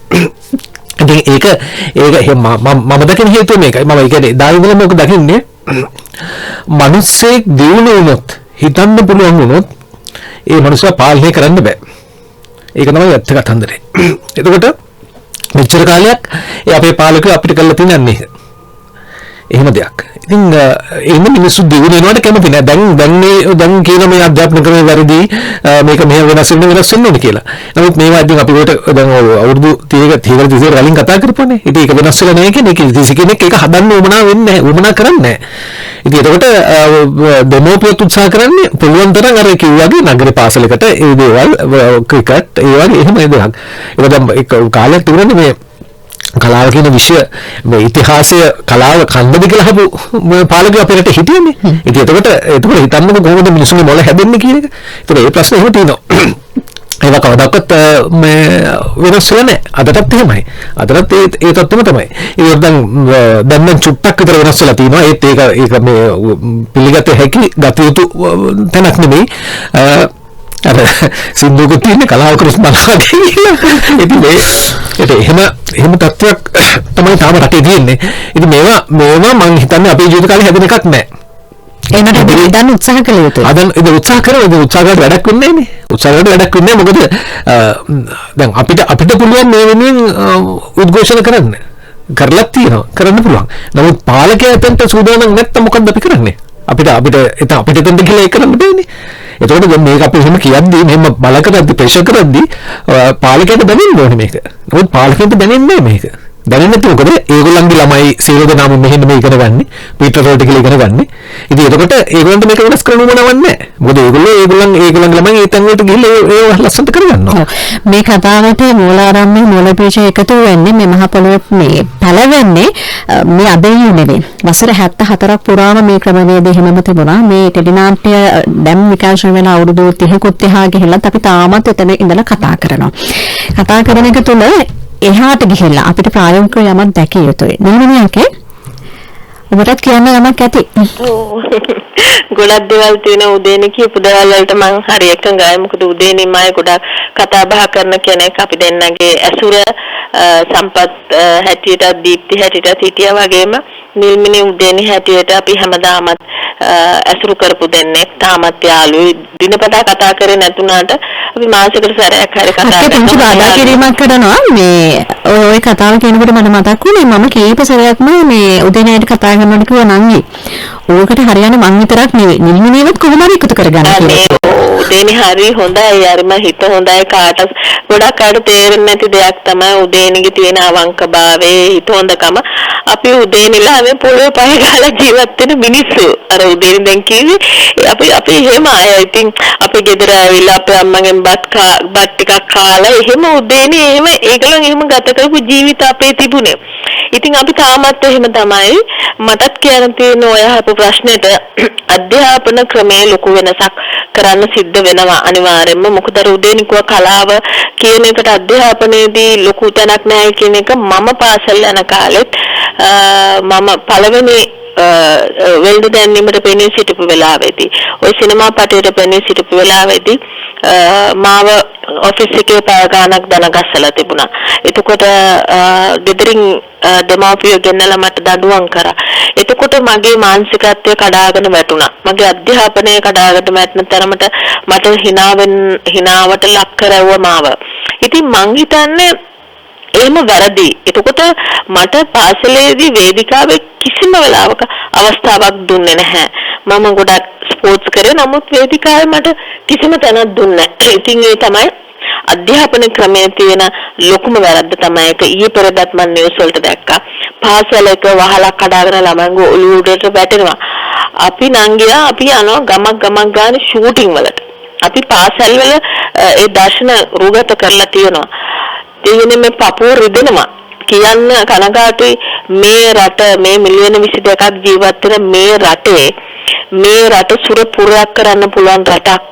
ඉතින් ඒක මම දකින හේතුව මේකයි. මම කියන්නේ දායකවල මොකද දකින්නේ? මිනිස්සෙක් දියුණු වුණොත් හිතන්න පුළුවන් වුණොත් ඒ මනුස්සයා පාලනය කරන්න බෑ. ඒක තමයි ඇත්ත කතන්දරේ. එතකොට මෙච්චර කාලයක් ඒ අපේ පාලකයෝ අපිට කරලා තියෙන එක. එහෙම දෙයක්. ඉතින් එහෙම මිනිස්සු දියුණු වෙනවට කැමති නෑ. දැන් කියන මේ අධ්‍යාපන ක්‍රමයේ වැරදි මේක මෙහෙම වෙනස් වෙන්න ඕනේ කියලා. නමුත් මේවා ඉතින් අපි කොට දැන් අවුරුදු 30කට වලින් කතා කරපුවානේ. ඉතින් ඒක වෙනස් වෙලා නැහැ කියන්නේ කිසි කෙනෙක් ඒක හදන්න උවමනා වෙන්නේ නැහැ. උවමනා කරන්නේ නැහැ. ඉතින් එතකොට දෙමෝපියත් උත්සාහ කරන්නේ පුළුවන් තරම් අර කිව්වාගේ නගර පාසලකට ඒ දේවල් ක්‍රිකට් ඒ වගේ එහෙම දෙයක්. ඒක දැන් ඒක කාලයක් තිබුණේ මේ කලාව කියන විෂය මේ ඉතිහාසය කලාව කන්දද කියලා හපු පාලකයෝ අපේ රටේ හිටියනේ. ඉතින් එතකොට හිතන්නකො කොහොමද මිනිස්සුන්ගේ මොළ හැදෙන්නේ කියන එක. ඒතර ඒ ප්‍රශ්නේ එහෙම තියෙනවා. ඒවා කවදාකවත් මේ වෙනස් වෙන්නේ නැහැ. අදටත් එහෙමයි. අදටත් ඒ තත්ත්වෙම තමයි. ඒක දැන් චුට්ටක් විතර වෙනස් වෙලා තියෙනවා. ඒත් ඒක මේ පිළිගත හැකි ගත යුතු තැනක් නෙමෙයි. අර සින්දුවක තියෙන කලාව කරුස් බලනවා කියලා. ඉතින් එහෙම තත්ත්වයක් තමයි තාම රටේ තියෙන්නේ. ඉතින් මේවා මම හිතන්නේ අපේ ජීවිත කාලේ හැදෙන එකක් නෑ. ඒකට අපි දැන් උත්සාහ කළ යුතුයි. අදන් ඒක උත්සාහ කරලා වැඩක් වෙන්නේ නෑනේ. මොකද දැන් අපිට පුළුවන් මේ වෙනුවෙන් උද්ඝෝෂණ කරලා තියෙනවා. කරන්න පුළුවන්. නමුත් පාලකයා එතනට සූදානම් නැත්නම් මොකද්ද අපි කරන්නේ? අපිට එතනට කියලා ඒක කරන්න බෑනේ. එතකොට දැන් මේක අපි එහෙම කියද්දී මෙහෙම බල කරද්දී ප්‍රෙෂර් කරද්දී පාලකයට දැනෙන්න ඕනේ මේක. නමුත් පාලකයට දැනෙන්නේ නැහැ මේක. දැනෙන්නේ නැති මොකද ඒගොල්ලන්ගේ ළමයි සියලු දෙනාම මෙහෙම මේ ඉගෙන ගන්න. පීටර් රෝල්ට කියලා ඉගෙන ගන්න. ඉතින් එතකොට ඒගොල්ලන්ට මේක වෙනස් කරන්න ඕනවක් නැහැ. මොකද ඒගොල්ලන්ගේ ළමයි ඒ තැන් වලට ගිහිල්ලා ඒ ලස්සනට කරගන්නවා. මේ කතාවට මූලාරම්භයේ මූලපීඨය එකතු වෙන්නේ මේ මහ පොළොවේ මේ පළවෙන්නේ මේ අබේයු නෙවෙයි. වසර 74ක් පුරාම මේ ක්‍රමවේදය හිමම තිබුණා. මේ ටෙලිනාට්‍ය දැන් විකාශන වෙන අවුරුදු 30කුත් එහා ගිහිල්ලා අපි තාමත් එතන ඉඳලා කතා කරනවා. කතා කරන එක තුළ එහාට ගිහිල්ලා අපිට ප්‍රායෝගිකව යමක් දැකිය යුතුයි. නේද? ඔබටත් කියන්න යමක් ඇති. ගොඩක් දේවල් තියෙන උදේනේ කියපු දේවල් වලට මම හරි එකඟයි. මොකද උදේනේ මම ගොඩක් කතා බහ කරන කෙනෙක්. අපි දෙන්නගේ ඇසුර සම්පත් හැටියට දීප්ති හැටියට හිටියා වගේම නිල්මිනි උදේනේ හැටියට අපි හැමදාමත් ඇසුරු කරපු දෙන්නෙක්. තාමත් යාළුවෝ දිනපතා කතා කරේ නැතුණාට අපි මාසෙකට සැරයක් හරි කතා කරනවා. කිරීමක් කරනවා. මේ ඔය කතාව කියනකොට මට මතක් වුණේ මම කීප සැරයක්ම මේ උදේනේට කතා කරනකොට කිව්වා නංගි ඕකට හරියන්නේ මං විතරක් නෙවෙයි නිල්මිනියවත් කොහොම හරි එකතු කරගන්න කියලා. උදේනේ හරි හොඳයි. අරම හිත හොඳයි කාට ගොඩක් අයට තේරෙන්නේ නැති දෙයක් තමයි උදේනේගේ තියෙන අවංකභාවයේ හිත හොඳකම. අපි උදේනිලාවේ පොළොවේ පහ ගාලා ජීවත් වෙන මිනිස්සු. අර උදේනේ දැන් කිව්වේ අපි එහෙම අය. ඉතින් අපි ගෙදර ආවිලා අපේ අම්මගෙන් බත් ටිකක් කාලා එහෙම උදේනේ එහෙම ඒගොල්ලන් එහෙම ගත කරපු ජීවිත අපේ තිබුණේ. ඉතින් අපි තාමත් එහෙම තමයි. මටත් කියන්න තියෙන ඔය අහපු ප්‍රශ්නෙට අධ්‍යාපන ක්‍රමයේ ලොකු වෙනසක් කරන්න සිද්ධ වෙනවා අනිවාර්යයෙන්ම. මොකද උදේනිකුව කලාව කියන එකට අධ්‍යාපනයේදී ලොකු තැනක් නැහැ කියන එක මම පාසල් යන කාලෙත් මම පළවෙනි වෙල්ද දැන්නීමට පෙනී සිටපු වෙලාවේදී ওই සිනමා පටයට පෙනී සිටපු වෙලාවේදී මාව ඔෆිස් එකේ පැය ගාණක් දනගස්සලා තිබුණා. එතකොට ගෙදරින් දෙමාපියෝ ගෙන්නලා මට දඬුවම් කරා. එතකොට මගේ මානසිකත්වය කඩාගෙන වැටුණා. මගේ අධ්‍යාපනය කඩාගෙන වැටෙන තරමට මට හිනාවට ලක් කරවුවා මාව. ඉතින් මං හිතන්නේ එහෙම වැරදි. එතකොට මට පාසලේදී වේදිකාවේ කිසිම වෙලාවක අවස්ථාවක් දුන්නේ නැහැ. මම ගොඩක් ස්පෝර්ට්ස් කරේ. නමුත් වේදිකාවේ මට කිසිම තැනක් දුන්නේ නැහැ. ඉතින් ඒ තමයි අධ්‍යාපන ක්‍රමයේ තියෙන ලොකුම වැරද්ද තමයි ඒක. ඊයේ පෙරේදත් මම නිවුස් වලට දැක්කා. පාසලක වහලක් කඩාගෙන ළමයින්ගේ ඔළුව උඩට වැටෙනවා. අපි නංගිලා අපි යනවා ගමක් ගාන ෂූටින් වලට. අපි පාසල් වල ඒ දර්ශන රූගත කරලා තියෙනවා. දෙයනේ මේ පපුව රිදෙනවා. කියන්න කනගාටුයි මේ රට මේ මිලියන 22ක් ජීවත් වෙන මේ රටේ මේ රට සුරපුරයක් කරන්න පුළුවන් රටක්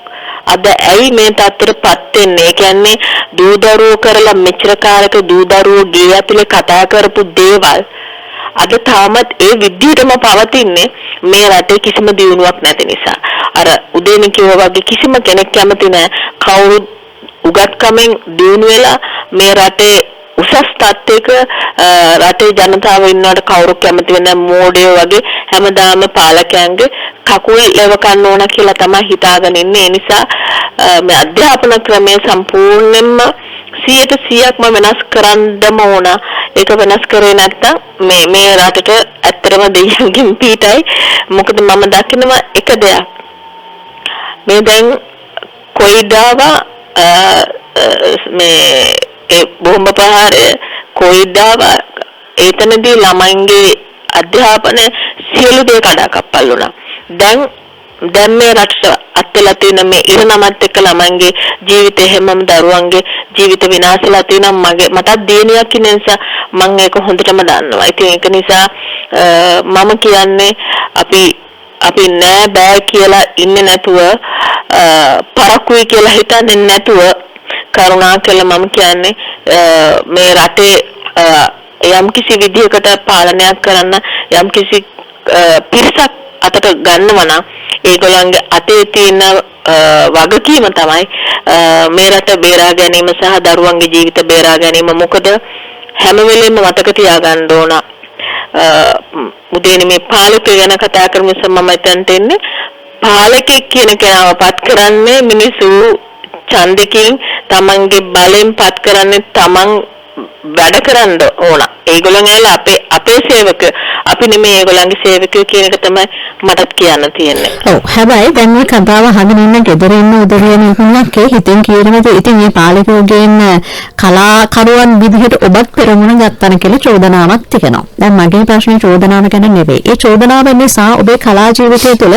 අද ඇයි මේ තත්ත්වයටපත් වෙන්නේ? ඒ කියන්නේ දූ දරුවෝ කරලා මෙච්චර කාලයක දූ දරුවෝ ගේ ඇතුලේ කතා කරපු දේවල් අද තාමත් ඒ විදිහටම පවතින්නේ මේ රටේ කිසිම දියුණුවක් නැති නිසා. අර උදේනි කිව්වා වගේ කිසිම කෙනෙක් කැමති නැහැ කවුරු උගත්කමෙන් දියුණු වෙලා මේ රටේ උසස් තත්ත්වයක රටේ ජනතාව ඉන්නවට කවුරු කැමති වෙන්නේ මෝඩයෝ වගේ හැමදාම පාලකයන්ගේ කකුල් ලෙව කන්න ඕන කියලා තමයි හිතාගෙන ඉන්නේ. ඒ නිසා මේ අධ්‍යාපන ක්‍රමය සම්පූර්ණයෙන්ම 100%ක්ම වෙනස් කරන්නම ඕන. ඒක වෙනස් කරේ නැත්නම් මේ රටට ඇත්තටම දෙයියන්ගෙන් පීඩයි. මොකද මම දකිනවා එක දෙයක්. මේ දැන් කොයිඩාව මේ ඒ බෝම්බ ප්‍රහාරය කොයිඩාව එතනදී ළමයින්ගේ අධ්‍යාපන සියලු දේ කඩාකප්පල් වුණා. දැන් මේ රටට අත්දලා තියෙන මේ ඉරණමත් එක්ක ළමයින්ගේ ජීවිතේ හැමම දරුවන්ගේ ජීවිත විනාශලා තියෙනවා. මටත් දිනියක් ඉන්න නිසා මම ඒක හොඳටම දන්නවා. ඉතින් ඒක නිසා මම කියන්නේ අපි නෑ බෑ කියලා ඉන්නේ නැතුව පරක්කුයි කියලා හිතන්නේ නැතුව කරුණාකරලා මම කියන්නේ මේ රටේ යම්කිසි විදිහකට පාලනයක් කරන්න යම්කිසි පිරිසක් අතට ගන්නවා නම් ඒගොල්ලන්ගේ අතේ තියෙන වගකීම තමයි මේ රට බේරා ගැනීම සහ දරුවන්ගේ ජීවිත බේරා ගැනීම. මොකද හැම වෙලෙම මතක තියාගන්න ඕන උදේනේ මේ පාලකය ගැන කතා කරමු මම එතනට එන්නේ. පාලකෙක් කියන කෙනාව පත් කරන්නේ මිනිසු ඡන්දකින් තමන්ගේ බලෙන් පත් කරන්නේ තමන් වැඩ කරන්න ඕන. ඒගොල්ලන් ඇවිල්ලා අපේ සේවක අපි නෙමෙයි ඒගොල්ලන්ගේ සේවකයෝ කියන එක තමයි මටත් කියන්න තියෙන්නේ. ඔව් හැබැයි දැන් මේ කතාව අහගෙන ඉන්න ගෙදර ඉන්න උදවියන කෙනෙක් හිතෙන් කියනවාද ඉතින් මේ පාලකයෝගෙන් කලාකරුවන් විදිහට ඔබත් පෙරමුණ ගත්තන කියලා චෝදනාවක් තියෙනවා. දැන් මගේ ප්‍රශ්නේ චෝදනාව ගැන නෙවෙයි. ඒ චෝදනාව නිසා ඔබේ කලා ජීවිතය තුළ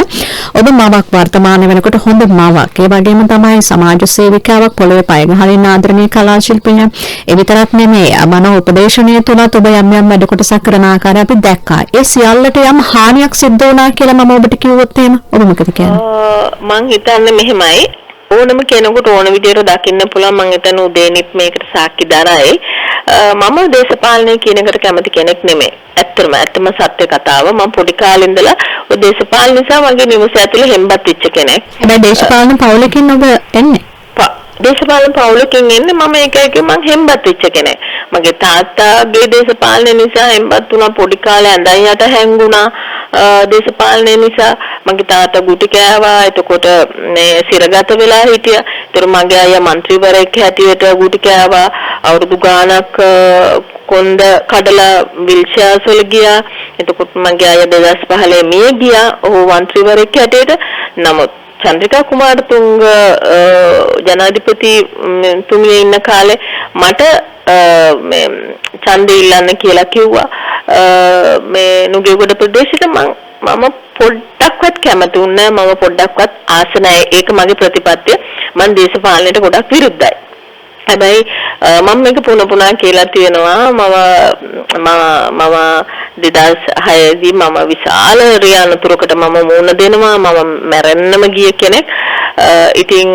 ඔබ මවක් වර්තමාන වෙනකොට හොඳ මවක්. ඒ වගේම තමයි සමාජ සේවිකාවක් පොළවේ පය ගහලින් ආදරණීය කලා ශිල්පිනිය. ඒ විතරක් නෙමෙයි මනෝ උපදේශනීය තුලත් ඔබ යම් යම් වැඩ කොටසක් කරන ආකාරය අපි දැක්කා. ඒ සියල්ලට යම් හානියක් සිද්ධ වුණා කියලා මම ඔබට කිව්වොත් එහෙම ඔබ මොකද කියන්නේ? මං හිතන්නේ මෙහෙමයි ඕනම කෙනෙකුට ඕන විදිහට දකින්න පුළුවන්. මං හිතන්නේ උදේනිත් මේකට සාක්ෂි දරයි. මම දේශපාලනය කියන එකට කැමති කෙනෙක් නෙමෙයි. ඇත්තම සත්‍ය කතාව. මම පොඩි කාලේ ඉඳලා ඔය දේශපාලන නිසා මගේ නිවස ඇතුලේ හෙම්බත් වෙච්ච කෙනෙක්. හැබැයි දේශපාලන පවුලකින් ඔබ එන්නේ? දේශපාලන පවුලකින් එන්නේ මම ඒකයි මං හෙම්බත් වෙච්ච කෙනෙක්. මගේ තාත්තාගේ දේශපාලනය නිසා හෙම්බත් වුණා. පොඩි කාලේ ඇඳන් යට හැංගුණා. දේශපාලනය නිසා මගේ තාත්තා ගුටි කෑවා. එතකොට මේ සිරගත වෙලා හිටියා. ඒතර මගේ අයියා മന്ത്രിවරයෙක් හැටියට ගුටි කෑවා. අවුරුදු ගාණක් කොන්ද කඩලා විල්චර්ස් වල ගියා. එතකොට මගේ අයියා 2015 මිය ගියා. ඔහු മന്ത്രിවරයෙක් හැටියට. නමුත් චන්ද්‍රිකා කුමාරතුංග ජනාධිපති තුමිය ඉන්න කාලේ මට මේ ඡන්දය ඉල්ලන්න කියලා කිව්වා. මේ නුගේගොඩ ප්‍රදේශෙට මම පොඩ්ඩක්වත් කැමති වුණේ නැහැ. මම පොඩ්ඩක්වත් ආස නැහැ. ඒක මගේ ප්‍රතිපත්තිය. මම දේශපාලනයට ගොඩක් විරුද්ධයි. හැබැයි මම මේක පුනා කියලා තියෙනවා. මම 2006 දී මම විශාල රියානතුරකට මම මුණ දෙනවා. මම මැරෙන්නම ගිය කෙනෙක්. ඉතින්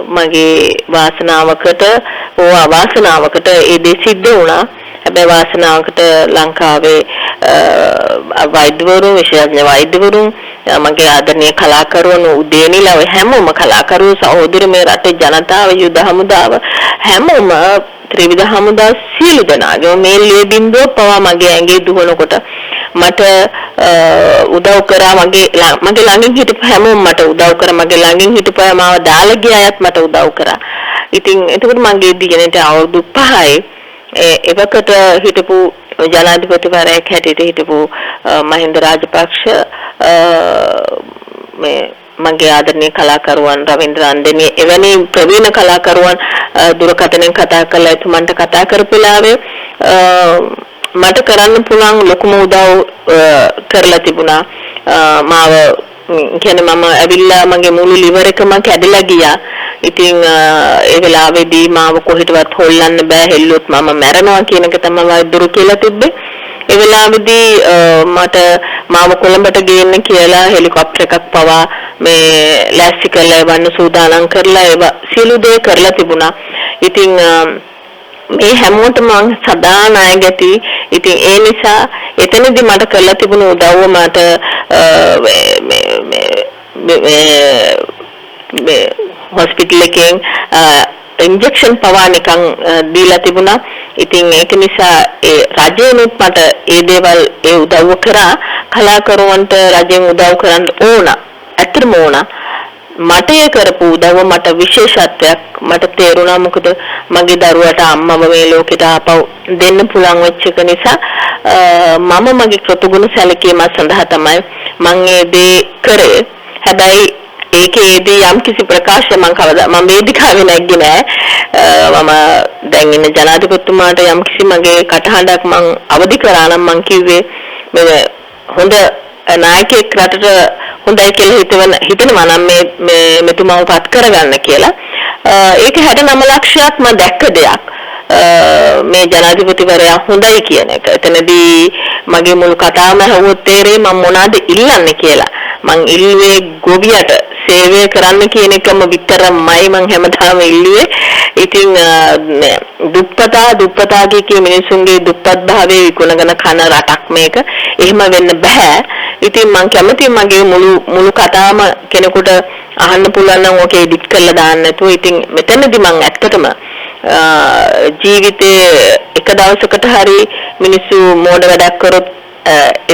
මගේ වාසනාවකට අවාසනාවකට ඒ දේ සිද්ධ වුණා. හැබැයි වාසනාවකට ලංකාවේ වෛද්‍යවරු විශේෂඥ වෛද්‍යවරු මගේ ආදරණීය කලාකරුවෝ උදේනිලා හැමෝම කලාකරුවෝ සහෝදර මේ රටේ ජනතාව යුද හමුදාව හැමෝම ත්‍රිවිධ හමුදා සියලු දෙනාගේ මේ ලේ බින්දුව පවා මගේ ඇඟේ දුවනකොට මට උදව් කරා. මගේ ළඟින් හිටපු හැමෝම මට උදව් කරා. මගේ ළඟින් හිටපු මාව දාලා ගිය අයත් මට උදව් කරා. ඉතින් එතකොට මගේ දිගට අවුරුදු 5යි එවකට හිටපු ජනාධිපතිවරයෙක් හැටියට හිටපු මහින්ද රාජපක්ෂ මේ මගේ ආදරණීය කලාකරුවන් රවින්ද්‍ර අන්දේනි එවැනි ප්‍රවීණ කලාකරුවන් දුරකථනයෙන් කතා කරලා එතුමන්ට කතා කරපලාවේ මට කරන්න පුළුවන් ලොකුම උදව් කරලා තිබුණා. මාව කියන්නේ මම ඇවිල්ලා මගේ මුළු liver එකම කැඩලා ගියා. ඉතින් ඒ වෙලාවේදී මාව කොහෙටවත් හොල්ලන්න බෑ හෙල්ලුවොත් මම මැරෙනවා කියන එක තමයි වෛද්‍යරු කියලා තිබ්බේ. ඒ වෙලාවේදී මට මාව කොළඹට ගේන්න කියලා හෙලිකොප්ටර් එකක් පවා මේ ලෑස්ති කරලා එවන්න සූදානම් කරලා ඒව සියලු දේ කරලා තිබුණා. ඉතින් මේ හැමෝටම මම සදා ණයගැති. ඉතින් ඒ නිසා එතනදී මට කරලා තිබුණු උදව්ව මට මේ හොස්පිටල් එකෙන් ඉන්ජෙක්ෂන් පවා නිකන් දීලා තිබුණා. ඉතින් ඒක නිසා ඒ රජෙනුත් මට ඒ දේවල් ඒ උදව්ව කරා. කලාකරුවන්ට රජෙන් උදව් කරන්න ඕන. ඇත්තටම ඕන. මට ඒ කරපු උදව්ව මට විශේෂත්වයක් මට තේරුණා. මොකද මගේ දරුවට අම්මව මේ ලෝකෙට ආපහු දෙන්න පුළුවන් වෙච්ච එක නිසා මම මගේ කෘතගුණ සැලකීම සඳහා තමයි මම ඒ දේ කරේ. හැබැයි ඒකේදී යම් කිසි ප්‍රකාශ මම වේදිකාවේ නැග්ගේ නෑ. මම දැන් ඉන්න ජනාධිපතිතුමාට යම් කිසි මගේ කටහඬක් මම අවදි කරා නම් මම කිව්වේ මේ හොඳ නායකයෙක් රටට හොඳයි කියලා හිතනවා නම් මේ මෙතුමාව පත් කරගන්න කියලා. ඒක 69 ලක්ෂයක් මම දැක්ක දෙයක්. මේ ජනාධිපතිවරයා හොඳයි කියන එක. එතනදී මගේ මුළු කතාවම ඇහුවොත් තේරෙයි මම මොනවද ඉල්ලන්නේ කියලා. මං ඉල්ලුවේ ගොවියට සේවය කරන්න කියන එකම විතරමයි මං හැමදාම ඉල්ලුවේ. ඉතින් දුප්පතා කිය මිනිසුන්ගේ දුප්පත් භාවයේ විකුණගෙන කන රටක් මේක. එහෙම වෙන්න බෑ. ඉතින් මං කැමතියි මගේ මුළු කතාවම කෙනෙකුට අහන්න පුළුවන් නම් ඕකේ එඩිට් කරලා දාන්න නැතුව. ඉතින් මෙතනදී මං ඇත්තටම ජීවිතේ එක දවසකට හරි මිනිස්සු මෝඩ වැඩක් කරොත්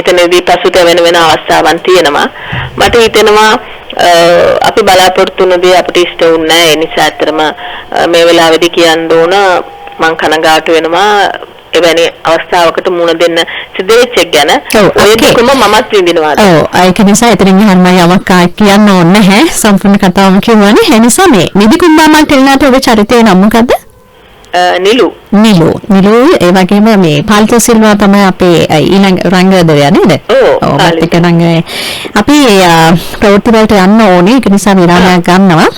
එතනදී පසුතැවෙන වෙන අවස්ථාවන් තියෙනවා. මට හිතෙනවා අපි බලාපොරොත්තු වෙන දේ අපිට ඉෂ්ට වුණේ නැහැ. ඒ නිසා ඇත්තටම මේ වෙලාවේදී කියන්න ඕන මං කනගාටු වෙනවා එවැනි අවස්ථාවකට මුහුණ දෙන්න සිද්ධ වෙච්ච එක ගැන. ඔය දෙකම මමත් විඳිනවා. ඔව් ඒක නිසා එතනින් යන්න යමක් කියන්න ඕනේ නැහැ. සම්පූර්ණ කතාවම කියවනේ. ඒ නිසා මේ නිදිකුම්බාමන් ටෙලිනාට ඔබ චරිතේ නම මොකද්ද? නිලු ඒ වගේම මේ පාල්තෝ සිල්වා තමයි අපේ ඊළඟ රංගදරයා නේද? ඔව් ඒක නම් අපි ප්‍රවෘත්ති වලට යන්න ඕනේ. ඒක නිසා විරාමයක් ගන්නවා.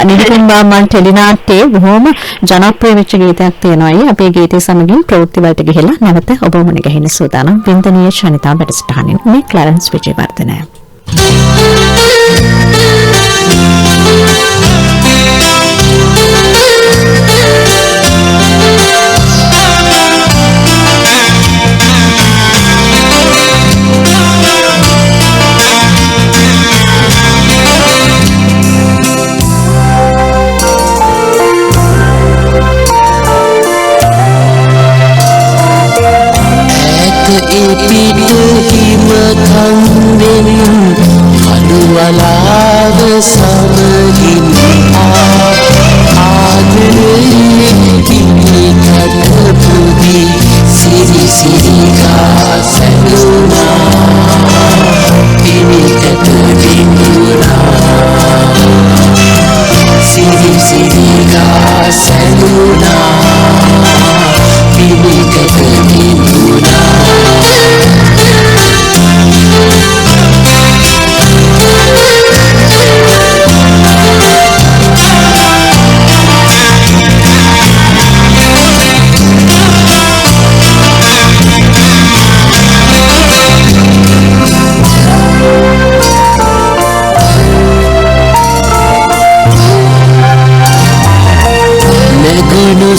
නිදිකුම්බාමන් ටෙලිනාට්ටේ බොහොම ජනප්‍රිය වෙච්ච ගීතයක් තියෙනවා. අපේ ගීතය සමගින් ප්‍රවෘත්ති වලට ගිහිල්ලා නැවත ඔබ මුණ ගැහෙන්න සූදානම්. වින්දනීය ශනිතා වැඩසටහනින් මේ ක්ලැරන්ස් විජේවර්ධන. වලාව සමගින් ආදරේ කිමිකට පුදි සිරි සිරිකා සැලුනා කිමිකට විඳුනා සිරි සිරිකා සැලුනා කිමිකට විඳුනා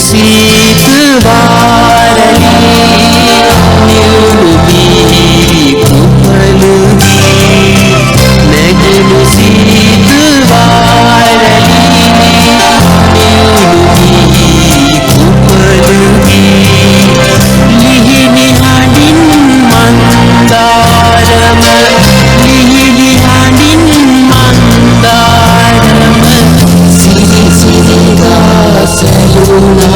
Sweet Varali Niludi Kupaludi Negulu Sweet Varali Niludi Kupaludi Lihini Hadin Mandarama Lihini Hadin Mandarama Siri Siri Ga Saluna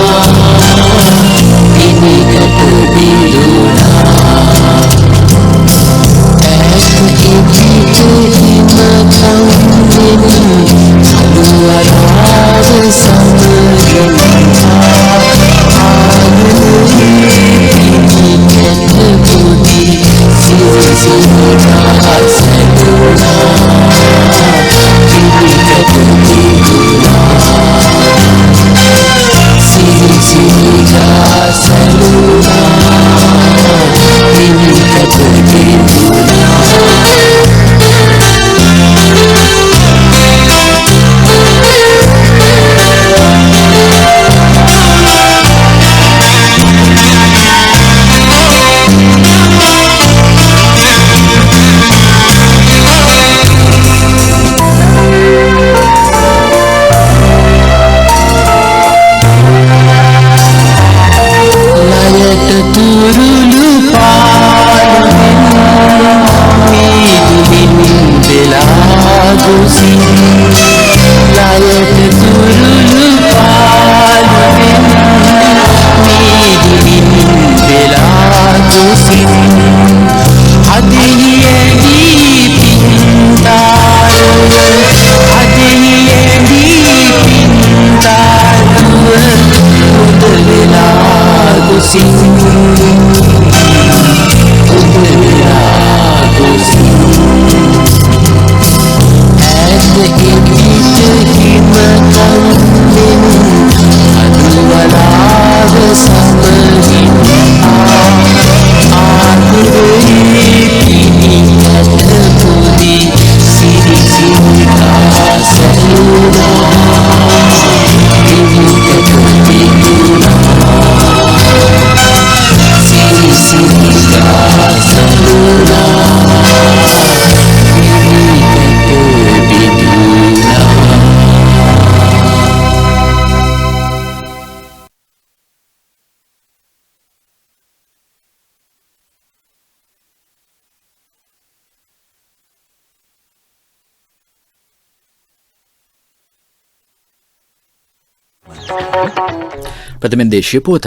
ප්‍රථමයෙන් දේශීය පුවත.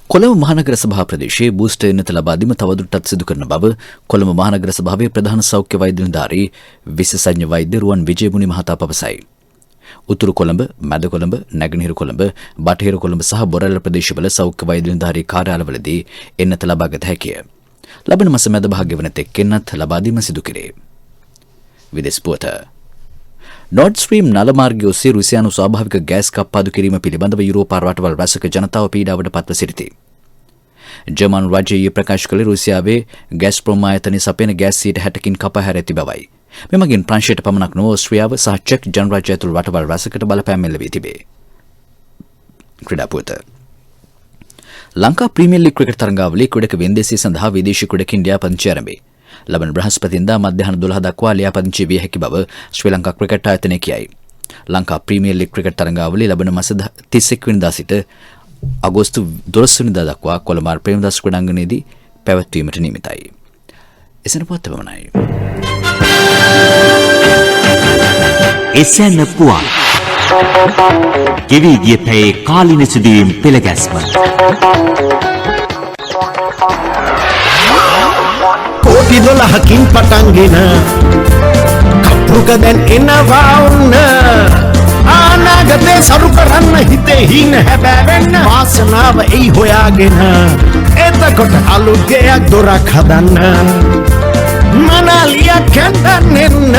කොළඹ මහනගර සභා ප්‍රදේශයේ බූස්ටර් එන්නත ලබා දීම තවදුරටත් සිදු කරන බව කොළඹ මහනගර සභාවේ ප්‍රධාන සෞඛ්‍ය වෛද්‍ය නිලධාරී විශේෂඥ වෛද්‍ය රුවන් විජේමුනි මහතා පවසයි. උතුරු කොළඹ, මැද කොළඹ, නැගෙනහිර කොළඹ, බටහිර කොළඹ සහ බොරැල්ල ප්‍රදේශවල සෞඛ්‍ය වෛද්‍ය නිලධාරී කාර්යාලවලදී එන්නත ලබාගත හැකිය. ලබන මාස මැද භාග්‍ය වන තෙක් එන්නත් ලබා දීම සිදු කෙරේ. විදේශ පුවත. නෝඩ් ස්ට්‍රීම් නල මාර්ගය ඔස්සේ රුසියානු ස්වාභාවික ගෑස් කප්පාදු කිරීම පිළිබඳව යුරෝපා රටවල් රැසක ජනතාව පීඩාවට පත්ව සිටිති. ජර්මන් රාජ්‍යය ඊයේ ප්‍රකාශ කළේ රුසියාවේ ගෑස්ප්‍රෝම් ආයතනයේ සපයන ගෑස් 60%කින් කපා හැර ඇති බවයි. මෙමගින් ප්‍රංශයට පමණක් නොව ඕස්ට්‍රියාව සහ චෙක් ජනරාජ්‍ය ඇතුළු රටවල් රැසකට බලපෑම් එල්ල වී තිබේ. ක්‍රීඩා පුවත. ලංකා ප්‍රීමියර් ලීග් ක්‍රිකට් තරඟාවලියේ ක්‍රීඩක වෙන්දේසිය සඳහා විදේශී ක්‍රීඩකින් ලියාපදිංචි ආරම්භයි. ලබන බ්‍රහස්පතින්දා මධ්‍යහන 12 දක්වා ලියාපදිංචි විය හැකි බව ශ්‍රී ලංකා ක්‍රිකට් ආයතනය කියයි. ලංකා ප්‍රීමියර් ලීග් ක්‍රිකට් තරඟාවලිය ලබන මාස 31 වෙනිදා සිට අගෝස්තු 12 වෙනිදා දක්වා කොළඹ ප්‍රේමදාස ක්‍රීඩාංගණයේදී පැවැත්වීමට නියමිතයි. එසේන පුවත් පමණයි. එසේන පුවත්. ගෙවි ගිය පැයේ කාලින සිදුවීම් පෙළගැස්ම. कोटि 12කින් පටන්ගෙන කප්පුක දැන් එනවා උන්න අනාගතේ සරු කරන්න හිතේ හින හැබැවෙන්න වාසනාව එයි හොයාගෙන එතකොට අලුත් ගෙයක් දොරක් හදන්න මනාලියක් කැඳන්න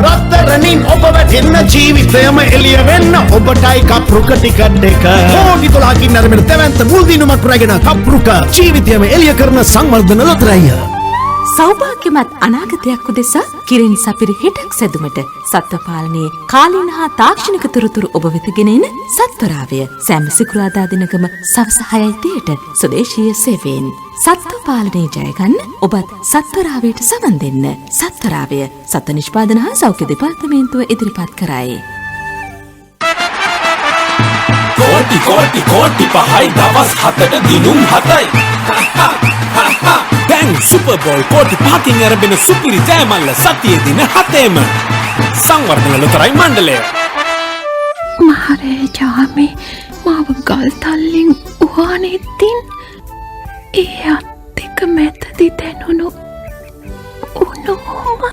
රත්තරනින් ඔබ වැටෙන්න ජීවිතයම එළිය වෙන්න ඔබටයි කප්පුක ටිකට් එක कोटि 12කින් නරඹන තැවැන්ත මුල් දිනුමක් රැගෙන කප්පුක ජීවිතයම එළිය කරන සංවර්ධන ලොතරැය. සෞභාග්‍යමත් අනාගතයක් උදෙසා කිරින් සපිරි හිටක් සැදුමට සත්ව පාලනයේ කාලීන හා තාක්ෂණික තොරතුරු ඔබ වෙත ගෙන එන සත්වරාවය සෑම සිකුරාදා දිනකම සවස 6:30ට ස්වදේශීය සේවයෙන් සත්ව පාලනයේ ජය ගන්න ඔබත් සත්වරාවයට සමන් දෙන්න. සත්වරාවය සත්ව නිෂ්පාදන හා සෞඛ්‍ය දෙපාර්තමේන්තුව ඉදිරිපත් කරයි. කෝටි පහයි දවස් 7ට දිනුම් 7යි. දැන් සුපර් බෝල් කෝටි 5කින් ආරම්භන සුපිරි ජයමල්ල සතියේ දින 7ෙම සංවර්ධන ලොතරැයි මණ්ඩලය. මහරේ ජාමේ මාව ගල් තල්ලෙන් උහානෙත්තින් ඒ අත්තික මැතදි දැනුණු උනෝම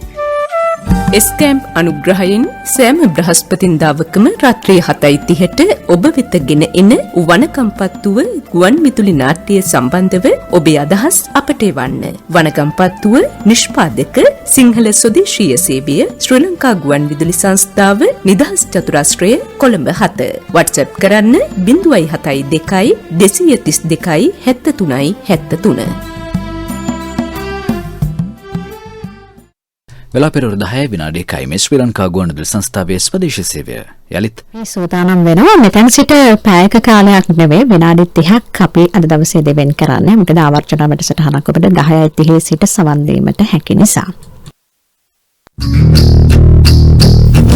ස්ටැම්ප් අනුග්‍රහයෙන් සෑම බ්‍රහස්පතින්දාවකම රාත්‍රී 7:30ට ඔබ වෙත ගෙන එන වනකම්පත්තුව ගුවන් විදුලි නාට්‍ය සම්බන්ධව ඔබේ අදහස් අපට එවන්න. වනකම්පත්තුව නිෂ්පාදක සිංහල ස්වදේශීය සේවය ශ්‍රී ලංකා ගුවන් විදුලි සංස්ථාව නිදහස් චතුරස්‍රය කොළඹ 7. WhatsApp කරන්න 072 232 73 73. වෙලා පෙරවරු 10 විනාඩි 1යි මේ ශ්‍රී ලංකා ගුවන්විදුලි සංස්ථාවේ ස්වදේශීය සේවය යලිත් මේ සූදානම් වෙනවා. මෙතන සිට පැයක කාලයක් නෙවෙයි විනාඩි 30ක් අපි අද දවසේ දෙවෙන් කරන්නේ. මොකද ආවර්ජන වැඩසටහනක් ඔබට 10:30 සිට සවන් දීමට හැකි නිසා.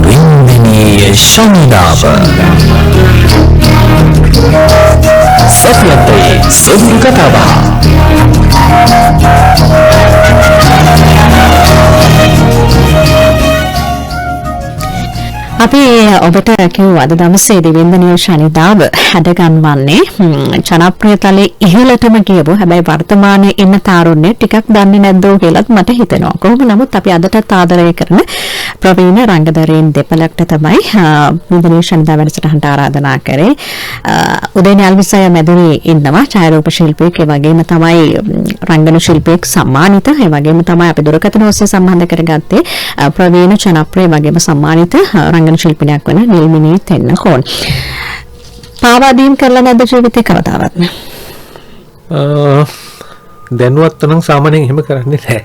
වින්දනීය ශනිදාව සත්‍යයේ සොඳුරු කතාව අපි ඔබට කිව්ව අද දවසේ දිවින්දනීය ශනිදාව හැදගන්වන්නේ ජනප්‍රියතලයේ ඉහළටම කියපු හැබැයි වර්තමානයේ ඉන්න තාරුණ්‍ය ටිකක් දන්නේ නැද්දෝ කියලාත් මට හිතෙනවා. කොහොම නමුත් අපි අදටත් ආදරය කරන ප්‍රවීණ රංගදරයන් දෙපළකට තමයි දිවින්දනීය ශනිදාව වැඩසටහනට ආරාධනා කරේ. උදේනි අල්විසය මැදුරේ ඉන්නවා ඡායාරූප ශිල්පියෙක්, ඒ වගේම තමයි රංගන ශිල්පියෙක් සම්මානිත, ඒ වගේම තමයි අපි දුරකථන ඔස්සේ සම්බන්ධ කරගත්තේ ප්‍රවීණ ජනප්‍රිය වගේම සම්මානිත රංගන ශිල්පිනියක් වන නිල්මිනී තෙන්නකෝන්. පාවාදීම් කරලා නැද්ද ජීවිතේ කවදාවත්? දැනුවත් නම් සාමාන්‍යයෙන් එහෙම කරන්නේ නැහැ.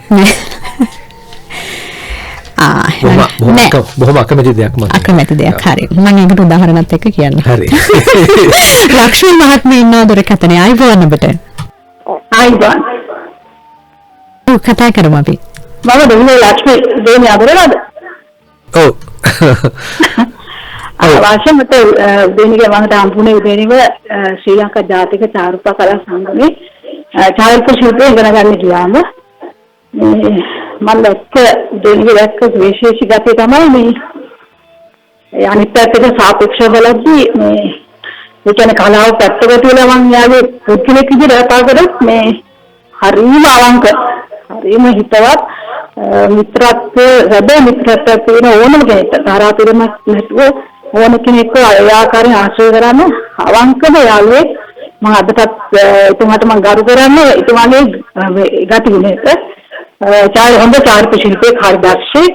බොහොම අකමැති දෙයක් මම. අකමැති දෙයක්. හරි. මම ඒකට උදාහරණයක් එක්ක කියන්න. හරි. ලක්ෂ්මී මහත්මිය ඉන්නවා දුරකථනයේ. ආයිබෝන් ඔබට. ආයිබෝන්. කතා කරමු අපි. මම දෙන්නේ ලක්ෂ්මී දෙන්නේ අබරලාද? ඔව්. අවශ්‍යමත දෙන්නේ මම සම්පූර්ණ උදේනිව ශ්‍රී ලංකා ජාතික චාරුප කලා සංගමේ චාරුප ශිල්පය ඉගෙන ගන්න ගියාම මම දැක්ක දෙන්නේ දැක්ක විශේෂ ගතිය තමයි මේ අනිත් පැත්තට සාපේක්ෂව බලද්දී මේ කියන්නේ කලාව පැත්තක තියලා මම යාගේ පුදුලෙක් විදිහට කතා කරත් මේ හරිම අවංක හරිම හිතවත් මිත්‍රත්වයේ හැබැයි මිත්‍රත්වයේ තියෙන ඕනම කෙනෙක් තරහතරමක් නැතුව ඕන කෙනෙක්ව ඒ ආකාරයෙන් ආශ්‍රය කරන අවංකම යාළුවෙක් මම අදටත් එතුමාට මම ගරු කරන්නේ එතුමාගේ ගතිගුණයට හොඳ චාරිත්‍ර ශිල්පියෙක් හරි දක්ෂයෙක්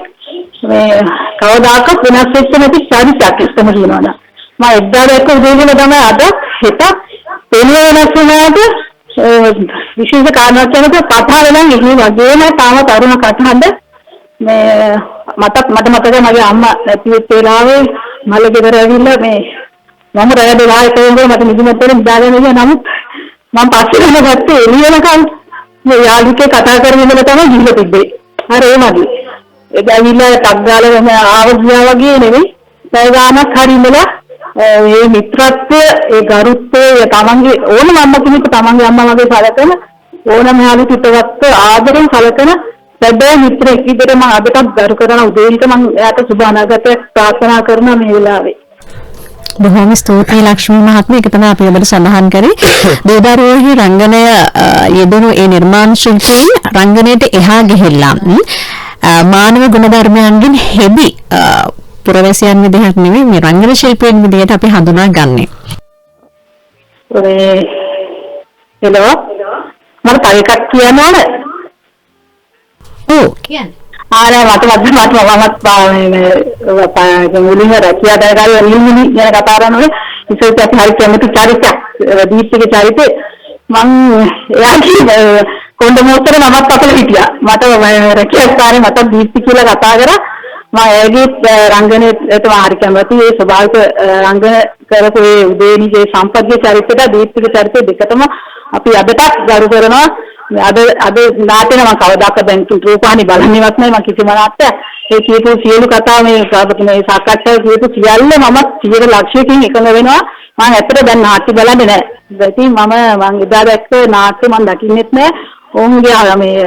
මේ කවදාකවත් වෙනස් වෙච්ච නැති චාරිත්‍රයක් ඉස්සම කියනවනේ මම එක්දාර එක්ක උදේගෙන තමයි අද හෙට පෙළේ වෙනස් වුණාට විශේෂ කාරණාවක් තමයි කතා වෙනන් ඉන්නේ වගේම තාම තරුණ කතාවද මේ මට මතකයි මගේ අම්මා නැති වෙච්ච වෙලාවේ මල ගෙදර ඇවිල්ලා මේ මම රැය 12ට වගේ මට නිදිමතෙන් ඉඳාගෙන ඉන්නේ නමුත් මම පස්සේ ගත්තේ එළියනකන් මේ යාළුකේ කතා කරගෙන ඉඳලා තමයි ගිහිල්ලා තිබ්බේ. හරි ඒ වගේ. ඒක ඇවිල්ලා ටක් ගාලා ආවදියා වගේ නෙවෙයි. පැය ගානක් හරි ඉඳලා මේ මිත්‍රත්වය ඒ ගරුත්වය තමන්ගේ ඕනම අම්මා කෙනෙක් තමන්ගේ අම්මා වගේ සැලකෙන ඕනම යාළු පිටවත් ආදරෙන් සැලකෙන සැබෑ මිත්‍රෙක් විදිහට මම අදටත් ගරු කරන උදේට මම එයාට සුබ අනාගතයක් ප්‍රාර්ථනා කරනවා මේ වෙලාවේ. බොහොම ස්තුතියි ලක්ෂ්මී මහත්මිය. ඒක තමයි අපි ඔබට සඳහන් කරේ. දේවදරුවෙහි රංගනය යෙදුණු ඒ නිර්මාණ ශිල්පීන් රංගනයට එහා ගිහිල්ලා මානව ගුණධර්මයන්ගෙන් හෙබි පුරවැසියන් විදිහට නෙමෙයි මේ රංගන ශිල්පීන් විදිහට අපි හඳුනා ගන්නෙ. හෙලෝ මම තව එකක් කියන්න ඕන. ඔව් කියන්න. මට මුලින්ම රැකියා දාගාවේ නිල්මිනි ගැන කතා කරනකොට ඉතින් අපි හරි කැමති චරිතයක් දීප්තිගේ චරිතේ මම එයාගේ කොණ්ඩ මොහොතේ මමත් අපල හිටියා මට රැකියා කාර්යය මට දීප්ති කියලා කතා කරා මම එයාගේ රංගනයට හරි කැමති ඒ ස්වභාවික රංගන කරපු ඒ උදේනිගේ සම්පත්ගේ චරිතයට දීප්තිගේ චරිතය දෙකටම අපි අදටත් ගරු කරනවා අද නාට්‍යන මම කවදාකවත් දැන් රූපවාහිනී බලන්නේවත් නැහැ මම කිසිම නාට්‍යයක් ඒ කියපු සියලු කතා මේ සාකච්ඡා කියපු සියල්ල මම 100% එකඟ වෙනවා මම ඇත්තට දැන් නාට්‍ය බලන්නේ නැහැ ඉතින් මම එදා දැක්ක නාට්‍ය මම දකින්නෙත් නැහැ ඔවුන්ගේ මේ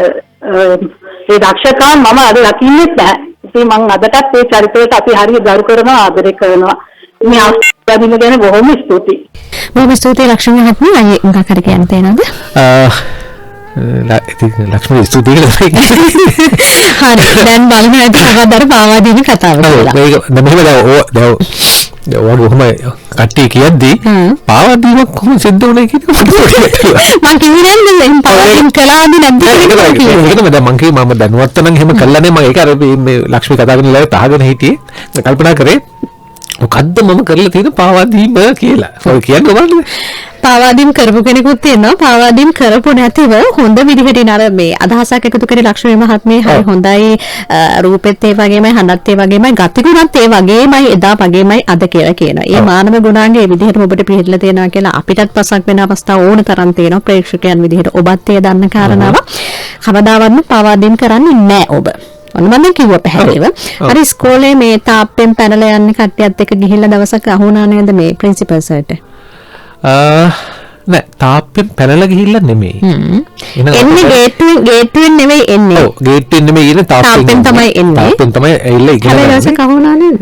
ඒ දක්ෂකම් මම අද දකින්නෙත් නැහැ ඉතින් මම අදටත් ඒ චරිතයට අපි හරිය ගරු කරනවා ආදරය කරනවා මේ අවස්ථාවදින ගැන බොහොම ස්තුතියි ලක්ෂ්මී මහත්මිය. අයියේ මොකක් හරි කියන්න තියෙනවද? ලක්ෂ්මී ස්තුතියි කියලා. හරි දැන් බලන්න ඇති කවදාද පාවාදීන කතාව කියලා. මේක මෙහෙම දැන් ඔහොම කට්ටිය කියද්දි පාවාදීමක් කොහොමද සිද්ධ වුනේ කියලා මම කිව්වේ නේද පාවාදීම් කළාද නැද්ද කියලා. ඒකම දැන් මම කිව්වා මම දැනුවත් නම් එහෙම කළා නේ මම ඒක අර මේ ලක්ෂ්මී කතා කරන ලාවේ තහගෙන හිටියේ කල්පනා කරේ මොකද්ද මම කරලා තියෙන පාවාදීම කියලා. ඔය කියන්නේ මොකද්ද? පාවාදීම් කරපු කෙනෙකුත් තියෙනවා. පාවාදීම් කරපු නැතිව හොඳ විදිහට නර මේ අදහසක් එකතු කරේ ලක්ෂ්මී මහත්මිය හරි හොඳයි රූපෙත් ඒ වගේමයි හඬත් ඒ වගේමයි ගතිගුණත් ඒ වගේමයි එදා වගේමයි අද කියලා කියනවා. මේ මානව ගුණාංග ඒ විදිහටම ඔබට පිළිහිලා තියෙනවා කියලා අපිටත් පසක් වෙන අවස්ථා ඕන තරම් තියෙනවා ප්‍රේක්ෂකයන් විදිහට ඔබත් ඒ දන්න කාරණාව. කවදාවත් පාවාදීම් කරන්නේ නැහැ ඔබ. මම කිව්වා පැහැදිලිව. හරි ඉස්කෝලේ මේ තාප්පෙන් පැනලා යන්නේ කට්ටියත් එක්ක ගිහිල්ලා දවසක් අහුණා නේද මේ ප්‍රින්සිපල් සර්ට? නෑ තාප්පෙන් පැනලා ගිහිල්ලා නෙමෙයි. එන්නේ ගේට්ටුවෙන් නෙවෙයි එන්නේ. ඔව් ගේට්ටුවෙන් නෙමෙයි ඉන්නේ තාප්පෙන් තමයි එන්නේ. තාප්පෙන් තමයි ඇවිල්ලා ඉගෙන ගන්න. හැබැයි දවසක් අහුණා නේද?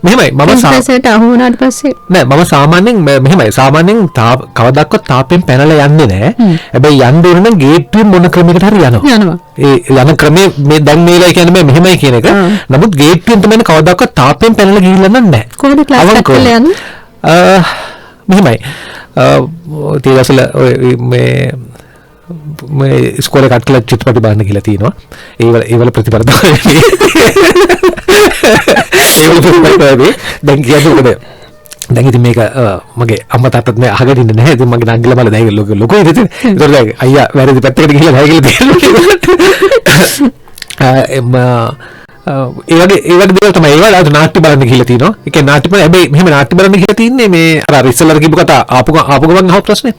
මෙහෙමයි ඉන්ටර්සෙට් අහුණාට පස්සේ නෑ මම සාමාන්‍යයෙන් මෙහෙමයි සාමාන්‍යයෙන් කවදාවත් තාප්පෙන් පැනලා යන්නේ නෑ. හැබැයි යන්න ඕන නම් ගේට්ටුවෙන් මොන ක්‍රමයකට හරි යනවා. ඒ යන ක්‍රමේ මේ දැන් මේලා කියන්නේ මෙහෙමයි කියන එක. නමුත් ගේට්ටුවෙන් තමයි කවදාවත් තාප්පෙන් පැනලා ගිහිල්ලා නෑ. කොහොමද ක්ලාස් එකක් කරලා යන්නේ? මෙහෙමයි තේරසල මේ ඉස්කෝලේ කට්ටල චිත්‍රපටි බලන්න කියලා තියෙනවා. ඒවල ප්‍රතිපල තමයි. ඒවල ප්‍රතිපල දැන් කියන්නේ මොකද? දැන් ඉතින් මේක මගේ අම්මා තාත්තත් මේ අහගෙන ඉන්නේ නැහැ. ඉතින් මගේ නංගිලා මල දැන් ලොකු ඉතින් ඒතකොට දැන් අයියා වැරදි පැත්තකට ගිහිල්ලා නැහැ කියලා තියෙනවා. ඒ වගේ දේවල් තමයි ඒවල නාට්‍ය බලන්න ගිහිල්ලා තිනවා. ඒ කියන්නේ නාට්‍ය බලන්න හැබැයි මෙහෙම නාට්‍ය බලන්න ගිහිල්ලා තින්නේ මේ අර ඉස්සෙල්ලා කිව්ව කතා ආපු ගමන් අහපු ප්‍රශ්නේ.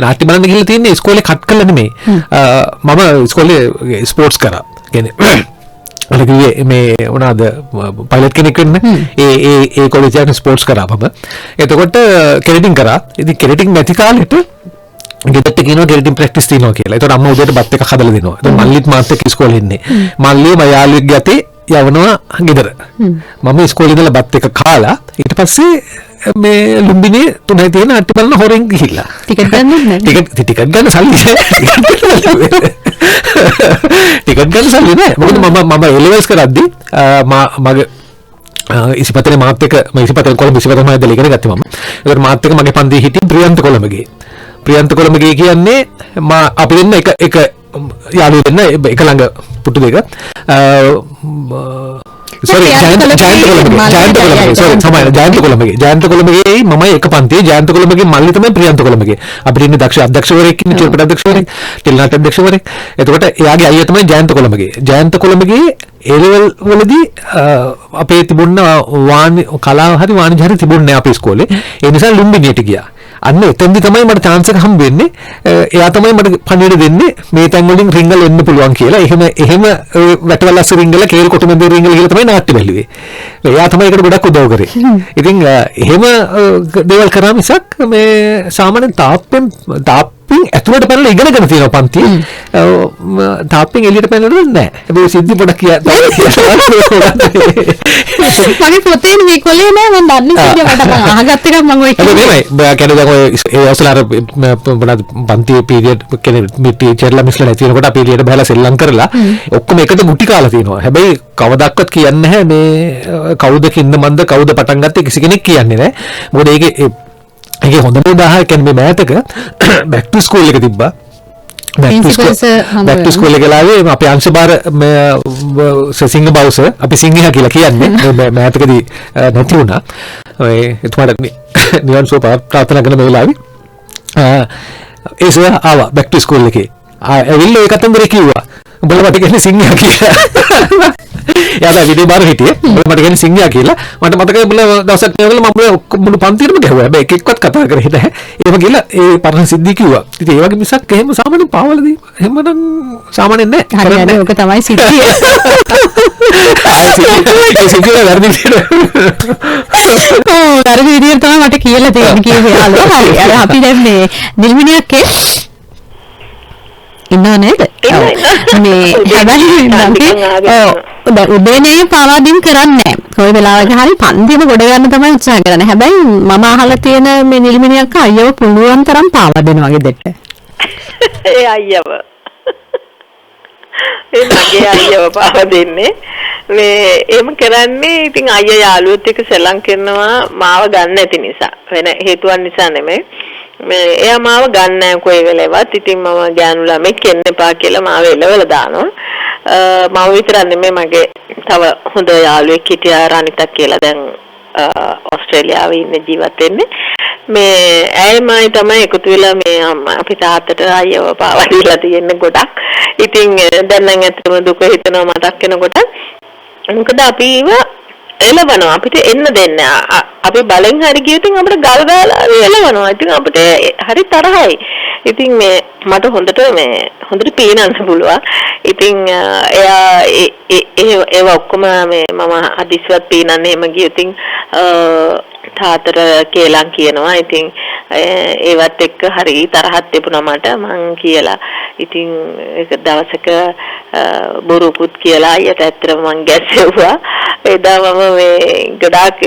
නාට්‍ය බලන්න ගිහිල්ලා තින්නේ ඉස්කෝලේ කට් කරලා නෙමෙයි. මම ඉස්කෝලේ ස්පෝර්ට්ස් කරා. කියන්නේ අර කිව්වේ මේ මොනවාද පයිලට් කෙනෙක් වෙන්න. ඒ කොලෙජ් එකේ ස්පෝර්ට්ස් කරා මම. එතකොට කෙරෙටින් කරා. ඉතින් කෙරෙටින් නැති කාලෙට ගෙදරට කියනවා කෙරෙටින් ප්‍රැක්ටිස් තියනවා කියලා. ඒතකොට අම්මා උදේට බත් එක හදලා දෙනවා. ඒතකොට මල්ලිත් මාත් එක්ක ඉස්කෝලේ ඉන්නේ. මල්ලිය මම යාළුවෙක් ගියතේ යවනවා ගෙදර. මම ඉස්කෝලේ ඉඳලා බත් එක කාලා ඊට පස්සේ මේ ලුම්බිනේ 3යි තියෙන අට්ටි බලන හොරෙන් ගිහිල්ලා. ටිකට් ගන්නෙත් නෑ. ටිකට් ගන්න සල්ලි ටිකට් ගන්න සල්ලි නෑ. මොකද මම එලෙවල්ස් කරද්දි මගේ ඉසිපතේ මාත් එක්ක මම ඉසිපතේ කොළඹ ඉසිපතේ මම ඉඳලා ඉගෙන ගත්තේ මම. ඒකට මාත් එක්ක මගේ පන්තියේ හිටිය ප්‍රියන්ත කොළඹගේ. ප්‍රියන්ත කොළඹගේ කියන්නේ අපි දෙන්න එක යාළුවෝ දෙන්න එක ළඟ පුටු දෙක ජයන්ත කොළඹගේ මම එක පන්තියේ ජයන්ත කොළඹගේ මල්ලි තමයි ප්‍රියන්ත කොළඹගේ. අපිට ඉන්නේ දක්ෂ අධ්‍යක්ෂවරයෙක් ඉන්නේ චිත්‍රපට අධ්‍යක්ෂවරයෙක් ටෙලිනාට්‍ය අධ්‍යක්ෂවරයෙක්. එතකොට එයාගේ අයියා තමයි ජයන්ත කොළඹගේ. ජයන්ත කොළඹගේ A-level වලදී අපේ තිබුණ කලාව හරි වාණිජ්‍ය හරි තිබුණේ අපේ ඉස්කෝලේ. ඒ නිසා ලුම්බිනියට ගියා. අන්න එතෙන්දි තමයි මට chance එක හම්බ වෙන්නේ. එයා තමයි මට පණිවිඩ දෙන්නේ මේ තැන් වලින් රින්ගල් එන්න පුළුවන් කියලා. එහෙම වැටවලස්ස රින්ගල කේල් කොටුමෙන්ද රින්ගල කියලා තමයි නාට්‍ය බැලුවේ. එයා තමයි ඒකට ගොඩක් උදව් කරේ. ඉතින් එහෙම දේවල් කරා මිසක් මේ සාමාන්‍යයෙන් තාප්පෙන් ඇතුළට පැනලා ඉගෙනගෙන තියෙනවා පන්තියේ. තාප්පෙන් එළියට පැනලා නැහැ. හැබැයි සිද්ධි පොඩක් මගේ පොතේ මේ කොලේ නෑ මම දන්නේ සිද්ධිය මට අහගත්ත එක මම ඔය කියන්නේ. දැන් ඔය ඒ අවසල අර මොනවද පන්තියේ පීරියඩ් කියන්නේ මේ ටීචර්ලා මිස්ලා නැති වෙනකොට අපි එළියට බහලා සෙල්ලම් කරලා ඔක්කොම එකට මුටි කාලා තියෙනවා. හැබැයි කවදාවත් කියන්නේ නැහැ මේ කවුද කින්න මන්ද කවුද පටන් ගත්තේ කිසි කෙනෙක් කියන්නේ නැහැ. මොකද ඒකේ හොඳම උදාහරණයක් කියන්නේ මේ මෑතක බැක් ටු ස්කූල් එක තිබ්බා. බැක් ටු ස්කූල් එක ගලාවේ අපේ අංශභාර සිංහ බවුස අපි සිංහයා කියලා කියන්නේ මෑතකදී නැති වුණා. ඔය එතුමාට නිවන් සුව ප්‍රාර්ථනා කරන මේ වෙලාවේ ඒ සර් ආවා බැක් ටු ස්කූල් එකේ. ඇවිල්ලා ඒ කතන්දරේ කිව්වා. උඹලා මට කියන්නේ සිංහයා කියලා. එයා විදිහේ බාර හිටියේ. මට කියන්නේ සිංහයා කියලා. මට මතකයි උඹලා දවසක් මේවල මම මුළු පන්තියටම ගැහුවා. හැබැයි එක එක්කවත් කතා කරේ නැහැ. ඒව ගිහලා ඒ පරණ සිද්ධිය කිව්වා. ඉතින් ඒ වගේ මිසක් එහෙම සාමාන්‍යයෙන් පාවලදී එහෙමනම් සාමාන්‍යයෙන් නැහැ. හරියන්නේ ඔක තමයි සිද්ධිය. ඒ සිද්ධිය වැරදි විදියට තමයි මට කියලා තියෙන්නේ කිව්වේ යාළුවා. හරි. අර අපි දැන් මේ නිල්මිනියක් ඉන්නව නේද? මේ හැබැයි උදේනේ පාවාදීම් කරන්නේ නැහැ. කොයි වෙලාවක හරි පන්තිම ගොඩ ගන්න තමයි උත්සාහ කරන්නේ. හැබැයි මම අහලා තියෙන මේ නිල්මිනියක් අයියව පුළුවන් තරම් පාවා දෙනවා ගෙදරට. ඒ අයියව. ඒ මගේ අයියව පාවා දෙන්නේ. මේ එහෙම කරන්නේ ඉතින් අයියා යාළුවොත් එක්ක සෙල්ලම් කරනවා මාව ගන්න නැති නිසා. වෙන හේතුවක් නිසා නෙමෙයි. මේ එයා මාව ගන්න නැහැ කොයි වෙලෙවත්. ඉතින් මම ගෑනු ළමෙක් එන්න එපා කියලා මාව එලවලා දානවා. මම විතරක් නෙමෙයි මගේ තව හොඳ යාළුවෙක් හිටියා රනිතා කියලා දැන් ඕස්ට්‍රේලියාවේ ඉන්න ජීවත් වෙන්නේ. මේ ඇයිමයි තමයි එකතු වෙලා මේ අපි තාත්තට අයියව පාවා දීලා තියෙන්නේ ගොඩක්. ඉතින් දැන් නම් ඇත්තටම දුක හිතෙනවා මතක් වෙනකොට. මොකද අපිව එලවනවා අපිට එන්න දෙන්නේ. අපි බලෙන් හරි ගියොත් අපිට ගල් ගාලා එලවනවා. ඉතින් අපිට හරි තරහයි. ඉතින් මේ මට හොඳට පීනන්න පුළුවන්. ඉතින් එයා ඒව ඔක්කොම මේ මම අදිස්වත් පීනන්නේ එහෙම ගියොත් තාතර කේලම් කියනවා. ඉතින් ඒවත් එක්ක හරි තරහක් තිබුණා මට මං කියලා. ඉතින් ඒක දවසක බොරුකුත් කියලා අයියට ඇත්තටම මං ගැස්සෙව්වා. එදා මම මේ ගොඩාක්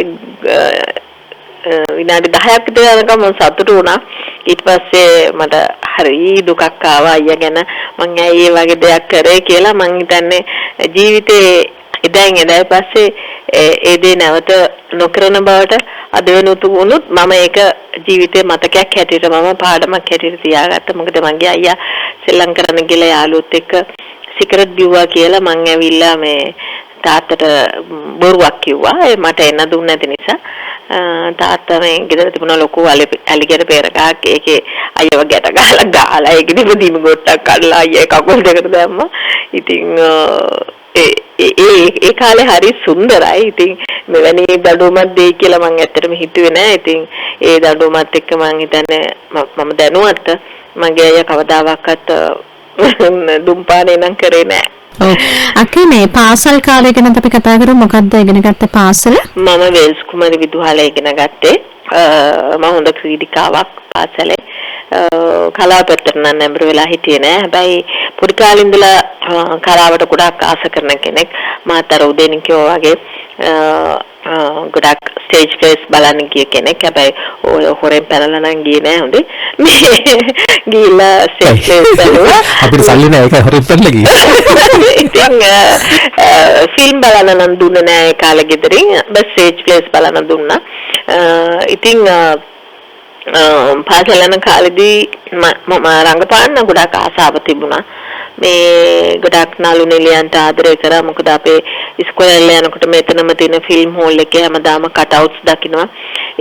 විනාඩි 10ක් විතර යනකම් මම සතුටු වුණා. ඊට පස්සේ මට හරි දුකක් ආවා අයියා ගැන. මං ඇයි ඒ වගේ දෙයක් කරේ කියලා මං හිතන්නේ ජීවිතේ එදායින් පස්සේ ඒ දේ නැවත නොකරන බවට අද වෙනුත් වුණොත් මම ඒක ජීවිතේ මතකයක් හැටියට මම පාඩමක් හැටියට තියාගත්තා. මොකද මගේ අයියා ශ්‍රී ලංකාවේ ගිහලා යාළුවොත් එක්ක සිගරට් බිව්වා කියලා මං ඇවිල්ලා මේ තාත්තට බොරුවක් කිව්වා. ඒ මට එන්න දුන්නේ නැති නිසා තාත්තා මේ ගෙදර තිබුණ ලොකු ඇලිගේට පෙරකක් ඒකේ අයව ගැට ගහලා ඒකෙදි බදීම ගොට්ටක් කඩලා අයියා කකුල් දෙකට දැම්මා. ඉතින් ඒ කාලේ හරි සුන්දරයි. ඉතින් මෙවැනි දඩුවමක් දෙයි කියලා මම ඇත්තටම හිතුවේ නෑ. ඉතින් ඒ දඩුවමත් එක්ක මම හිතන්නේ මම දැනුවත් මගේ අයියා කවදාවත් දුම්පානේ නම් කරේ නෑ. ඔව් අකේ මේ පාසල් කාලය ගැන අපි කතා කරමු. මොකද්ද ඉගෙන ගත්ත පාසල? මම වෙල්ස් කුමාරි විදුහලේ ඉගෙන ගත්තේ. මම හොඳ ක්‍රීඩිකාවක් පාසලේ. කලාව පැත්තට නම් නැඹුරු වෙලා හිටියේ නෑ. හැබැයි පොඩි කාලේ ඉඳලා කලාවට ගොඩාක් ආස කරන කෙනෙක්. මාත් අර උදේනිකෝ වගේ ගොඩාක් ස්ටේජ් ප්ලේස් බලන්න ගිය කෙනෙක්. හැබැයි ඔය හොරෙන් පැනලා නම් ගියේ නෑ හොඳේ. මේ ගිහලා ස්ටේජ් ප්ලේස් බලුවා. අපිට සල්ලි නෑ ඒකයි හොරෙන් පැනලා ගියේ. ඉතින් ෆිල්ම් බලන්න නම් දුන්නේ නෑ ඒ කාලේ ගෙදරින්. බස් ස්ටේජ් ප්ලේස් බලන්න දුන්නා. ඉතින් පාසල යන කාලෙදී මම රංගපාන්න ගොඩාක් ආසාව තිබුණා. මේ ගොඩක් නළු නිලියන්ට ආදරය කරා. මොකද අපේ ඉස්කෝලේ යනකොට මෙතනම තියෙන ෆිල්ම් හෝල් එකේ හැමදාම කට් අවුට්ස් දකින්නවා.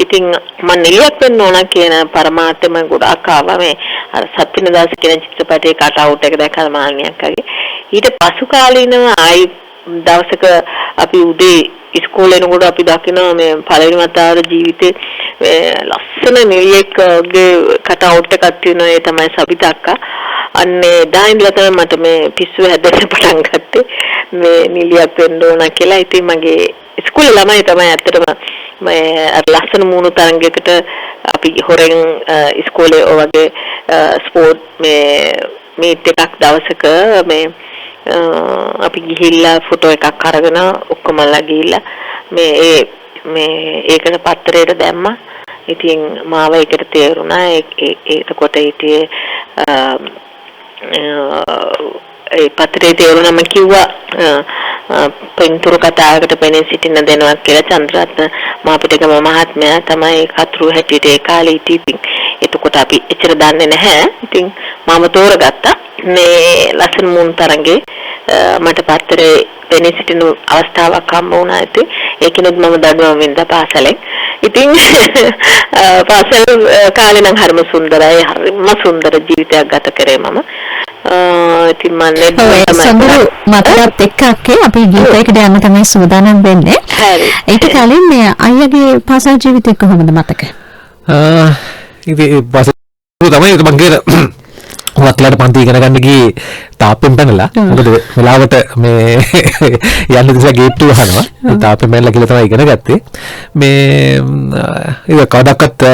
ඉතින් මම නිලියක් වෙන්න ඕන කියන පරමාර්ථයම ගොඩාක් ආවා. මේ අර සත්විනදාස කියන චිත්‍රපටයේ කට් අවුට් එක දැකලා මාන්නයක් වගේ. ඊට පසු කාලීනව ආයි දවසක අපි උදේ ඉස්කෝලේ යනකොට අපි දකිනවා මේ පළවෙනි වතාවට ජීවිතේ ලස්සන නිලියෙක්ගේ කට් අවුට් එකක් තියෙනවා. ඒ තමයි සබිත අක්කා. අන්නේ දායින්දලා තමයි මට මේ පිස්සුව හැදෙන්න පටන් ගත්තේ. මේ නිලියක් වෙන්න ඕන කියලා. ඉතින් මගේ ඉස්කෝලේ ළමයි තමයි ඇත්තටම මේ අර ලස්සන මූණු තරංගයකට අපි හොරෙන් ඉස්කෝලේ ඔය වගේ ස්පෝර්ට් මේ මීට් එකක් දවසක මේ අපි ගිහිල්ලා ෆොටෝ එකක් අරගෙන ඔක්කොමලා ගිහිල්ලා මේ ඒකට පත්තරේට දැම්මා. ඉතින් මාව ඒකට තේරුණා. ඒකට හිටියේ ඒ පත්‍රයේ තේරුණම කිව්වා පින්තූර කතාවකට පෙනී සිටින දෙනවා කියලා. චන්ද්‍රරත්න මාපිටකම මහත්මයා තමයි කතුරු හැටියට ඒ කාලේ හිටියේ. එතකොට අපි එච්චර දන්නේ නැහැ. ඉතින් මම තෝරගත්තා මේ ලස්සන මුන් තරංගේ මට පත්‍රයේ පෙනී සිටින අවස්ථාවක් හම්බ වුණා. ඉතින් ඒකිනුත් මම දඩුවම් වින්දා පාසලෙන්. ඉතින් පාසල් කාලේ නම් හරිම සුන්දරයි. හරිම සුන්දර ජීවිතයක් ගත කරේ මම. ඉතින් මම සම්බුරු මතකත් එක්ක අපි ගීතයකට යන්න තමයි සූදානම් වෙන්නේ. ඒක කලින් මේ අයියාගේ පාසල් ජීවිතේ කොහොමද මතක? ඉතින් පාසල් තමයි මම කියන ඔයත්ලාට පන්ති ඉගෙන ගන්න ගියේ තාප්පෙන් පැනලා. මොකද වෙලාවට මේ යන්න දිසා ගේට්ටු වහනවා. තාප්පෙන් පැනලා කියලා තමයි ඉගෙන ගත්තේ. මේ ඒක කවදාවත්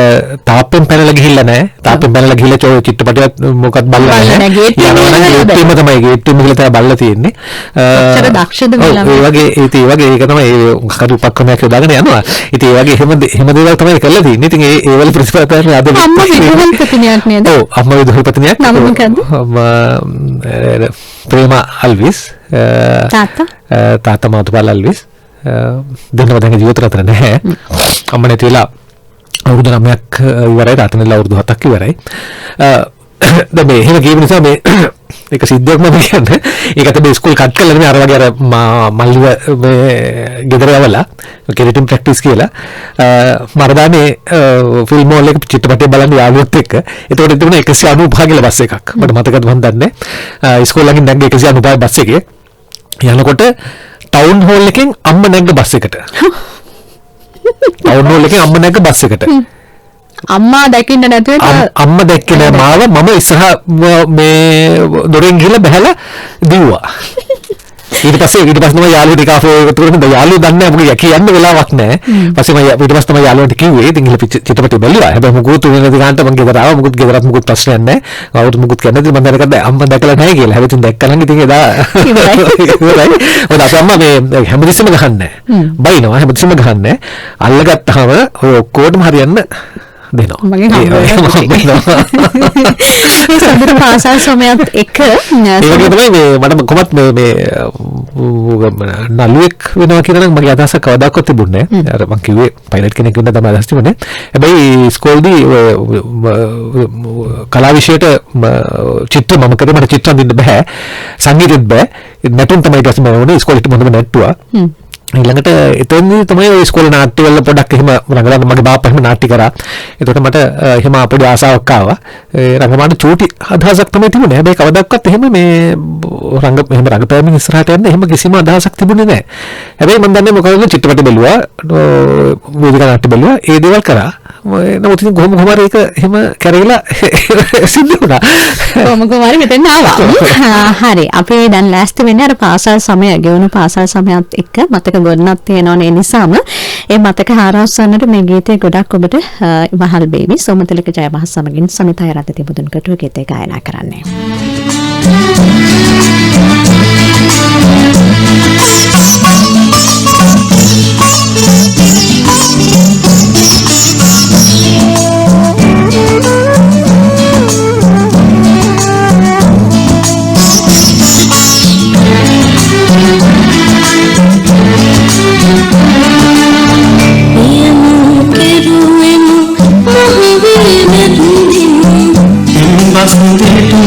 තාප්පෙන් පැනලා ගිහිල්ලා නැහැ. තාප්පෙන් පැනලා ගිහිල්ලා චිත්‍රපටියක් මොකක්ද බලලා නැහැ. යනවනම් ගේට්ටුවම තමයි ගේට්ටුවම කියලා තමයි බලලා තියෙන්නේ. ඔච්චර දක්ෂද මේ වගේ ඒක තමයි කරු උපක්‍රමයක් යොදාගෙන යනවා. ඉතින් ඒ වගේ එහෙම දේවල් තමයි කරලා තියෙන්නේ. ඉතින් ඒ වල ප්‍රතිඵල තමයි අද අම්මා විදුහල්පතිනියක් නේද? ඔව් අම්මා විදුහල්පතිනියක්. ප්‍රේමා අල්විස් තාත්තා මාතුපාල අල්විස් දෙන්නම දැන් ජීවිත රටේ නැහැ. අම්මා නැති වෙලා අවුරුදු 9ක් ඉවරයි. තාත්තා නැතිලා අවුරුදු 7ක් ඉවරයි. දැන් මේ එහෙම කියව නිසා මේ ඒක සිද්ධියක් මම කියන්නේ. ඒකට මේ ස්කූල් කට් කරලා නෙමෙයි අර වගේ අර මල්ලිව මේ ගෙදර යවලා කෙරටින් ප්‍රැක්ටිස් කියලා මරදානේ ෆිල්ම් වල චිත්‍රපටය බලන්න යාළුවොත් එක්ක. ඒතකොට තිබුණා 195 කියලා බස් එකක්. මට මතකද මන් දන්නේ. ස්කූල් ළඟින් නැග්ග 195 බස් එකේ යනකොට ටවුන් හෝල් එකෙන් අම්ම නැග්ග බස් එකට. ටවුන් හෝල් එකෙන් අම්ම නැග්ග බස් එකට. අම්මා දැකින්න නැතුව අම්මා දැක්කේ නෑ මාව. මම ඉස්සරහ මේ දොරෙන් ගිහලා බහැලා දිව්වා. ඊට පස්සේ තමයි යාළුවෝ ටික ආපහු එකතු කරගෙන යාළුවෝ දන්නේ නැහැ මොකද කියන්න වෙලාවක් නැහැ. පස්සේ මම ඊට පස්සේ තමයි යාළුවන්ට කිව්වේ ඉතින් ගිහලා චිත්‍රපටි බැලුවා. හැබැයි මොකුත් උනේ නැති ගානට මම ගෙදර ආවා. මොකුත් ප්‍රශ්නයක් නැහැ. කවුරුත් මොකුත් කියන්නේ නැති මම දැනගත්තා අම්මා දැකලා නැහැ කියලා. හැබැයි ඉතින් දැක්කම ඉතින් එදා ඉවරයි. මොකද අපේ අම්මා මේ හැමදෙස්සම ගහන්නේ නැහැ. බයිනවා හැමදෙස්සම ගහන්නේ නැහැ. අල්ලගත්තාම ඔය ඔක්කොටම හරියන්න දෙනවා. මගේ හම්බෙනවා. මේ සම්පූර්ණ පාසල් සමයත් එක ඒක තමයි මේ මට කොහොමත් මේ නළුවෙක් වෙනවා කියලා නම් මගේ අදහසක් කවදාකවත් තිබුණේ නැහැ. අර මම කිව්වේ පයිලට් කෙනෙක් වෙන්න තමයි අදහස් තිබුණේ. හැබැයි ඉස්කෝලේදී කලා විෂයට චිත්‍ර මම කරේ මට චිත්‍ර අඳින්න බෑ. සංගීතෙත් බෑ. නැටුම් තමයි ඊට පස්සේ මම වුණේ ඉස්කෝලේට මොනවද නැට්ටුවා. ඊළඟට එතෙන්දී තමයි ඔය ඉස්කෝලේ නාට්‍ය වල පොඩක් එහෙම රංගන මගේ බාප්පා එහෙම නාට්‍ය කරා. ඒකට මට එහෙම අපේ ආසාවක් ආවා. ඒ රංගමාන චූටි අදහසක් තමයි තිබුණේ. හැබැයි කවදාවත් එහෙම මේ රංගපෑමින් ඉස්සරහට යන්න එහෙම කිසිම අදහසක් තිබුණේ නැහැ. හැබැයි මම දන්නේ මොකද චිත්‍රපට බැලුවා, වේදිකා නාට්‍ය බැලුවා, ඒ දේවල් කරා. නමුත් ඉතින් කොහොම හරි ඒක එහෙම කරේලා සිද්ධ වුණා. කොහොම හරි මෙතෙන් ආවා. හරි. අපි දැන් ලෑස්ති වෙන්නේ අර පාසල් සමය ගෙවුණු පාසල් සමයත් එක්ක මතක ගොඩනක් තියෙනවනේ. ඒ නිසාම ඒ මතක හාරවස්සන්නට මේ ගීතය ගොඩක් ඔබට මහල් බේබි සෝමතිලක ජයවහස් සමගින් සමිතා රත්නති බුදුන් කටුව ගීතය ගායනා කරන්නේ. Bastante tu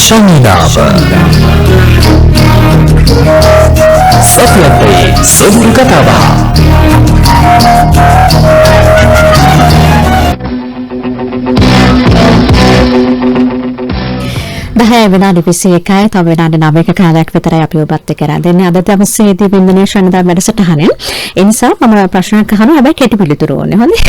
ශනිනාම සතියපේ සොඳුරු කතාව. විනාඩි 21යි තව විනාඩි 9ක කාලයක් විතරයි අපි ඔබත් එක්ක රැඳෙන්නේ අද දවසේදී වින්දනීය ශනිදා වැඩසටහනෙන්. ඒ නිසා මම ප්‍රශ්නයක් අහනවා හැබැයි කෙටි පිළිතුරු ඕනේ හොඳේ.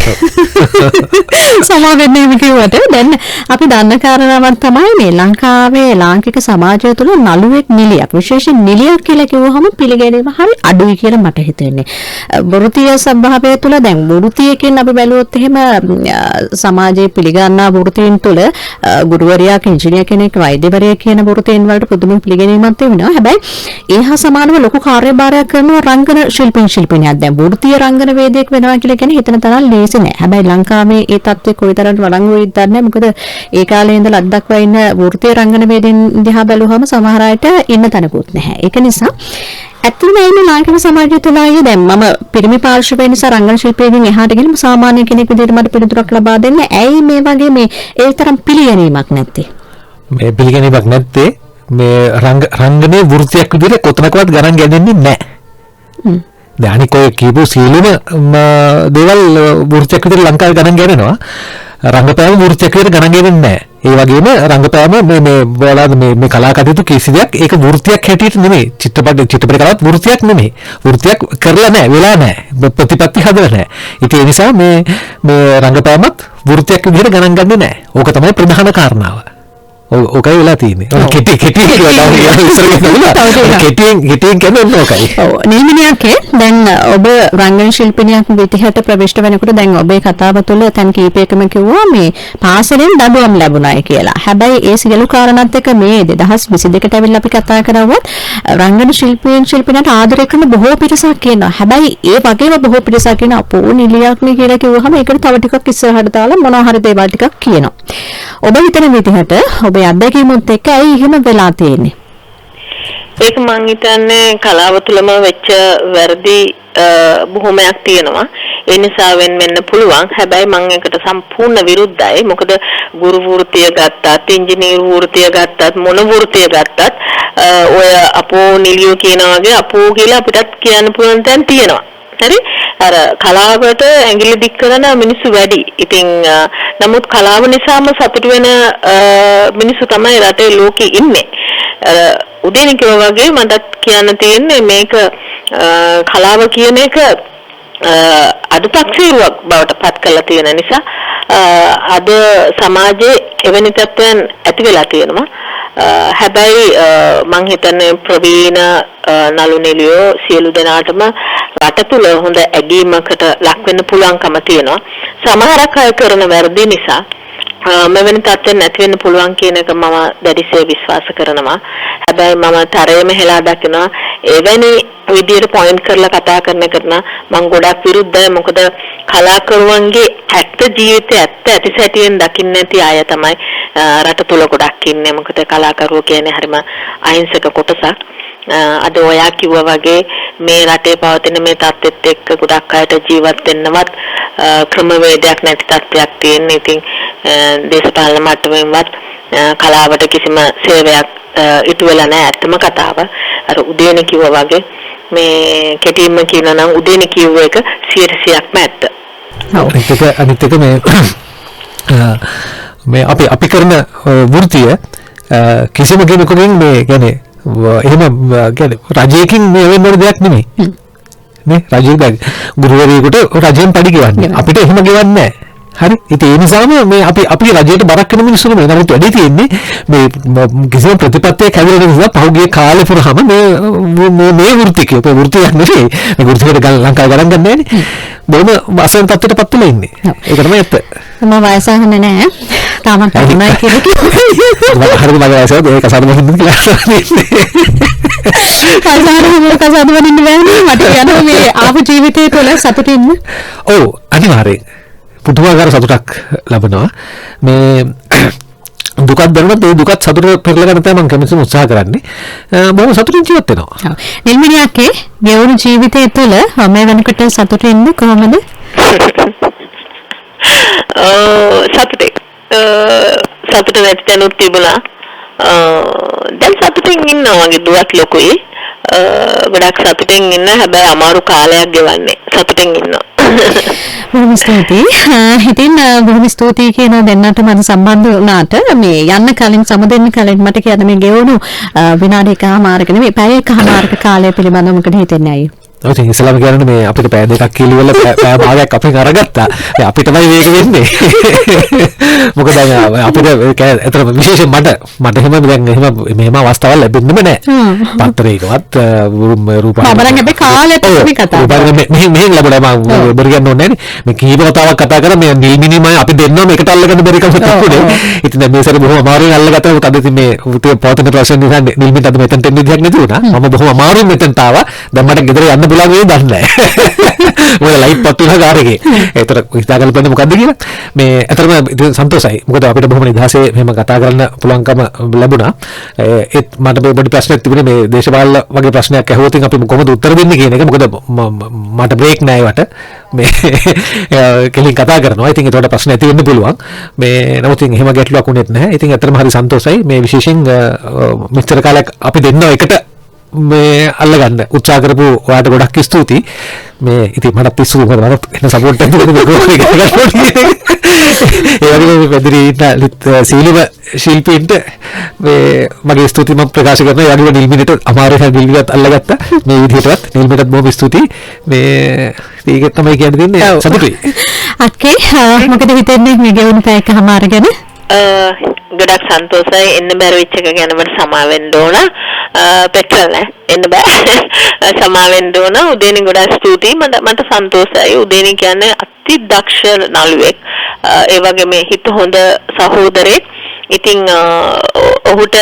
සමාවෙන්නේ මේ කිව්වට දැන් අපි දන්න කාරණාවක් තමයි මේ ලංකාවේ ලාංකික සමාජය තුළ නළුවෙක් නිලියක් විශේෂයෙන් නිලියක් කියලා කිව්වහම පිළිගැනීම හරි අඩුයි කියලා මට හිතෙන්නේ. වෘත්තීය ස්වභාවය තුළ දැන් වෘත්තියකින් අපි බැලුවොත් එහෙම සමාජයේ පිළිගන්නා වෘත්තීන් තුළ ගුරුවරයෙක් ඉංජිනේර කෙනෙක් වෛද්‍යවරයෙක් කියන වෘත්තීන් වලට පුදුම පිළිගැනීමක් තිබෙනවා. හැබැයි ඒහා සමානව ලොකු කාර්යභාරයක් කරන රංගන ශිල්පිනියක් දැන් වෘත්තීය රංගන වේදයක් වෙනවා කියලා කියන්නේ හිතන තරම් ලේසි නෑ. හැබැයි ලංකාවේ ඒ තත්ත්වය කොයිතරම් වළංගු වෙයිද දන්නේ නැහැ. මොකද ඒ කාලේ ඉඳලා අද දක්වා ඉන්න වෘත්තීය රංගන වේදෙන් දිහා බැලුවම සමහර අයට ඉන්න තැනකුත් නැහැ. ඒක නිසා ඇත්තටම මේ ලාංකික සමාජය තුළ ආයේ දැන් මම පිරිමි පාර්ශවය නිසා රංගන ශිල්පියෙකින් එහාට ගිහින් සාමාන්‍ය කෙනෙක් විදිහට මට පිළිතුරක් ලබා දෙන්න ඇයි මේ වගේ මේ ඒ තරම් පිළිගැනීමක් නැත්තේ? මේ පිළිගැනීමක් නැත්තේ මේ රංගනේ වෘත්තියක් විදිහට කොතනකවත් ගණන් ගන්නේ නැහැ. දැන් අනික ඔය කීපෝ සීලෙම දේවල් වෘත්තියක් විදිහට ලංකාවේ ගණන් ගන්නවා. රංගපෑම වෘත්තියක් විදිහට ගණන් ගන්නේ නැහැ. ඒ වගේම රංගපෑම මේ වලද මේ කලා කටයුතු කිසි දෙයක් ඒක වෘත්තියක් හැටියට නෙමෙයි. චිත්‍රපට කලාවත් වෘත්තියක් නෙමෙයි. වෘත්තියක් කරලා නැහැ, වෙලා නැහැ. ප්‍රතිපත්ති හදලා නැහැ. ඒ නිසා මේ රංගපෑමත් වෘත්තියක් විදිහට ගණන් ගන්නේ නැහැ. ඕක තමයි ප්‍රධාන කාරණාව. ඕකයි වෙලා තියෙන්නේ. කෙටි කෙටියෙන් කියන්නේ ඕකයි. ඔව් නිමිනියක්ේ දැන් ඔබ රංගන ශිල්පිනියක් විදිහට ප්‍රවිෂ්ඨ වෙනකොට දැන් ඔබේ කතාව තුළ තැන් කීපයකම කිව්වා මේ පාසලෙන් දඬුවම් ලැබුණායි කියලා. හැබැයි ඒ සියලු කාරණාත් එක්ක මේ 2022ට ඇවිල්ලා අපි කතා කරවුවත් රංගන ශිල්පිනට ආදරය කරන බොහෝ පිරිසක් ඉන්නවා. හැබැයි ඒ වගේම බොහෝ පිරිසක් ඉන්න අපෝ නිලියක් නේ කියලා කිව්වහම ඒකට තව ටිකක් ඉස්සරහට දාලා මොනවා හරි දේවල් ටිකක් කියනවා. ඔබ හිතන විදිහට ඔබේ අත්දැකීමුත් එක්ක ඇයි එහෙම වෙලා තියෙන්නේ? ඒක මං හිතන්නේ කලාව තුළම වෙච්ච වැරදි බොහොමයක් තියෙනවා. ඒ නිසා වෙන්න පුළුවන්. හැබැයි මම ඒකට සම්පූර්ණ විරුද්ධයි. මොකද ගුරු වෘත්තිය ගත්තත්, ඉංජිනේරු වෘත්තිය ගත්තත්, මොන වෘත්තිය ගත්තත් ඔය අපෝ නිලියෝ කියන වගේ අපෝ කියලා අපිටත් කියන්න පුළුවන් තැන් තියෙනවා. හරි අර කලාවට ඇඟිලි දික් කරන මිනිස්සු වැඩි. ඉතින් නමුත් කලාව නිසාම සතුට වෙන මිනිස්සු තමයි රටේ ලෝකෙ ඉන්නේ. උදේනි කිව්වා වගේ මටත් කියන්න තියෙන්නේ මේක කලාව කියන එක අදුපක්ෂීරුවක් බවට පත් කරලා තියෙන නිසා අද සමාජයේ එවැනි තත්ත්වයන් ඇති වෙලා තියෙනවා. හැබැයි මං හිතන්නේ ප්‍රවීණ නළු නිලියෝ සියලු දෙනාටම රට තුල හොඳ ඇගීමකට ලක් වෙන්න පුළුවන්කම තියෙනවා. සමහරක් අය කරන වැරදි නිසා මෙවැනි තත්ත්වෙ නැති වෙන්න පුළුවන් කියන එක මම දැඩිසේ විශ්වාස කරනවා. හැබැයි මම තරයේම හෙලා දකිනවා එවැනි විදියට පොයින්ට් කරලා කතා කරන එකට මම ගොඩක් විරුද්ධයි. මොකද කලාකරුවන්ගේ ඇත්ත ජීවිතය ඇත්ත ඇතිසැටියෙන් දකින්න නැති අය තමයි රට තුල ගොඩක් ඉන්නේ. මොකද කලාකරුවෝ කියන්නේ හරිම අහිංසක කොටසක්. අද ඔයා කිව්වා වගේ මේ රටේ පවතින මේ තත්ත්වෙත් එක්ක ගොඩක් අයට ජීවත් වෙන්නවත් ක්‍රමවේදයක් නැති තත්ත්වයක් තියෙන. ඉතින් දේශපාලන මට්ටමින්වත් කලාවට කිසිම සේවයක් ඉටු වෙලා නැහැ. ඇත්තම කතාව අර උදේනි කිව්වා වගේ මේ කෙටිම කියනවා නම් උදේනි කිව්ව එක 100%ක්ම ඇත්ත. අනිත් එක මේ අපි කරන වෘත්තිය කිසිම කෙනෙකුගෙන් මේ කියන්නේ එහෙම කියන්නේ රජයකින් මේ වෙන දෙයක් නෙමෙයි. නේ රජයේ ගුරුවරයෙකුට රජයෙන් පඩි ගෙවන්නේ. අපිට එහෙම ගෙවන්නේ නැහැ. හරි. ඒ නිසාම මේ අපි රජයට බරක් වෙන මිනිස්සු නෙමෙයි. නමුත් වැඩි තියෙන්නේ මේ කිසිම ප්‍රතිපත්තියක් හැදෙන්නේ නිසා පහුගිය කාලේ පුරාම මේ වෘත්තිකේ වෘත්තියක් නෙමෙයි. මේ වෘත්තියට ලංකාව ගණන් ගන්න නැහැනේ. බොහොම වාසන තත්ත්වයටපත් වෙලා ඉන්නේ. ඒක තමයි ඇත්ත. මම වයසහන්නේ නැහැ. තාමත් තමයි කියලා. හරිද මගේ වයස ඒක සාධනෙ කියලා. කසාද වදින්න බෑනේ. මට යනවා මේ ආපු ජීවිතේ තුළ සතුටින්. ඔව් අනිවාර්යයෙන්. පුදුමාකාර සතුටක් ලැබෙනවා. මේ දුකක් දැනුණත් ඒ දුකත් සතුට පෙරලා ගන්න තමයි මම කැමතිම උත්සාහ කරන්නේ. බොහොම සතුටින් ජීවත් වෙනවා. ඔව්. නිල්මිනියක්ගේ ගෙවුණු ජීවිතය තුළ මේ වෙනකොට සතුටින් ඉන්නේ කොහොමද? සතුට නැති තැනුත් තිබුණා. දැන් සතුටින් ඉන්නවා වගේ දුවත් ලොකුයි. ගොඩක් සතුටින් ඉන්න හැබැයි අමාරු කාලයක් ගෙවන්නේ. සතුටින් ඉන්නවා. බොහොම ස්තුතියි. ඉතින් බොහොම ස්තුතියි කියන දෙන්නට මම සම්බන්ධ වුණාට මේ යන්න කලින් සමුදෙන්න කලින් මට කියන්න මේ ගෙවුණු විනාඩි එකමාරක නෙමෙයි පැය එකමාරක කාලය පිළිබඳව මොකද හිතෙන්නේ අයියේ? ඔය ඉතින් ඉස්සලාම කියන්නේ මේ අපිට පැය දෙකක් කිලිවල පැය භාගයක් අපෙන් අරගත්තා. දැන් අපිටමයි මේක වෙන්නේ. මොකද දැන් අපිට ඒතර විශේෂයෙන් මට එහෙම දැන් මෙහෙම අවස්ථාවල් ලැබෙන්නෙම නැහැ. පත්තරයකවත් රූපවාහිනිය. මම නම් කාලෙත් මේ කතා කරා. මෙහෙම ලැබුණා මම බරි ගන්න ඕනේ නැහැ. මේ කීප වතාවක් කතා කරා මේ නිල්මිනිමයි අපි දෙන්නම එකට අල්ලගන්න බැරි කම තිබුණේ. ඉතින් දැන් මේ සැරේ බොහොම අමාරුවෙන් අල්ලගත්තා. මොකද ඉතින් මේ පවතින ප්‍රශ්න නිසා නිල්මිනිට අද මෙතනට එන්න විදිහක් නැති වුණා. මම බොහොම අමාරුවෙන් මෙතනට ආවා. දැන් මට ගෙදර යන්න පුළුවන් වෙයි දන්නේ නැහැ. මොකද ලයිට් පත් වෙනවා කාර් එකේ. ඒතර හිතාගන්න බෑ මොකද්ද කියලා. මේ අතරම සන්තෝෂයි. මොකද අපිට බොහොම නිදහසේ මෙහෙම කතා කරන්න පුළුවන්කම ලැබුණා. ඒත් මට මේ පොඩි ප්‍රශ්නයක් තිබුණේ මේ දේශපාලන වගේ ප්‍රශ්නයක් ඇහුවොත් අපි කොහොමද උත්තර දෙන්නේ කියන එක. මොකද මට බ්‍රේක් නැහැ වට. මේ කෙලින් කතා කරනවා. ඉතින් ඒකට ප්‍රශ්න ඇති වෙන්න පුළුවන්. මේ නමුත් ඉතින් එහෙම ගැටලුවක් වුණෙත් නැහැ. ඉතින් අතරම හරි සන්තෝෂයි. මේ විශේෂයෙන් මෙච්චර කාලයක් අපි දෙන්නව එකට මේ අල්ලගන්න උත්සාහ කරපු ඔයාලට ගොඩක් ස්තුතියි. මේ ඉතින් මට පිස්සු මොකද මට එන සපෝට් එකක් දුන්නේ ගෝල් එක ගන්න. ඒ වගේම පෙදරි සීලව ශිල්පීන්ට මේ මගේ ස්තුතිය මම ප්‍රකාශ කරනවා. ඒ වගේම නිල්මිනට අමාරුයි නිල්මිනත් අල්ලගත්තා. මේ විදිහටවත් නිල්මිනට බොහොම ස්තුතියි. මේ ඒක තමයි කියන්න දෙන්නේ සතුටුයි. අක්කේ මොකද හිතන්නේ මේ ගෙවුණු පැය එකමාර ගැන? ගොඩක් සන්තෝෂයි. එන්න බැරි වෙච්ච එක ගැන මට සමා වෙන්න ඕන. පෙට්‍රල් නෑ එන්න බෑ. සමා වෙන්න ඕන. උදේනි ගොඩක් ස්තුතියි. මට සන්තෝෂයි. උදේනි කියන්නේ අති දක්ෂ නළුවෙක්. ඒ වගේ මේ හිත හොඳ සහෝදරෙක්. ඉතින් ඔහුට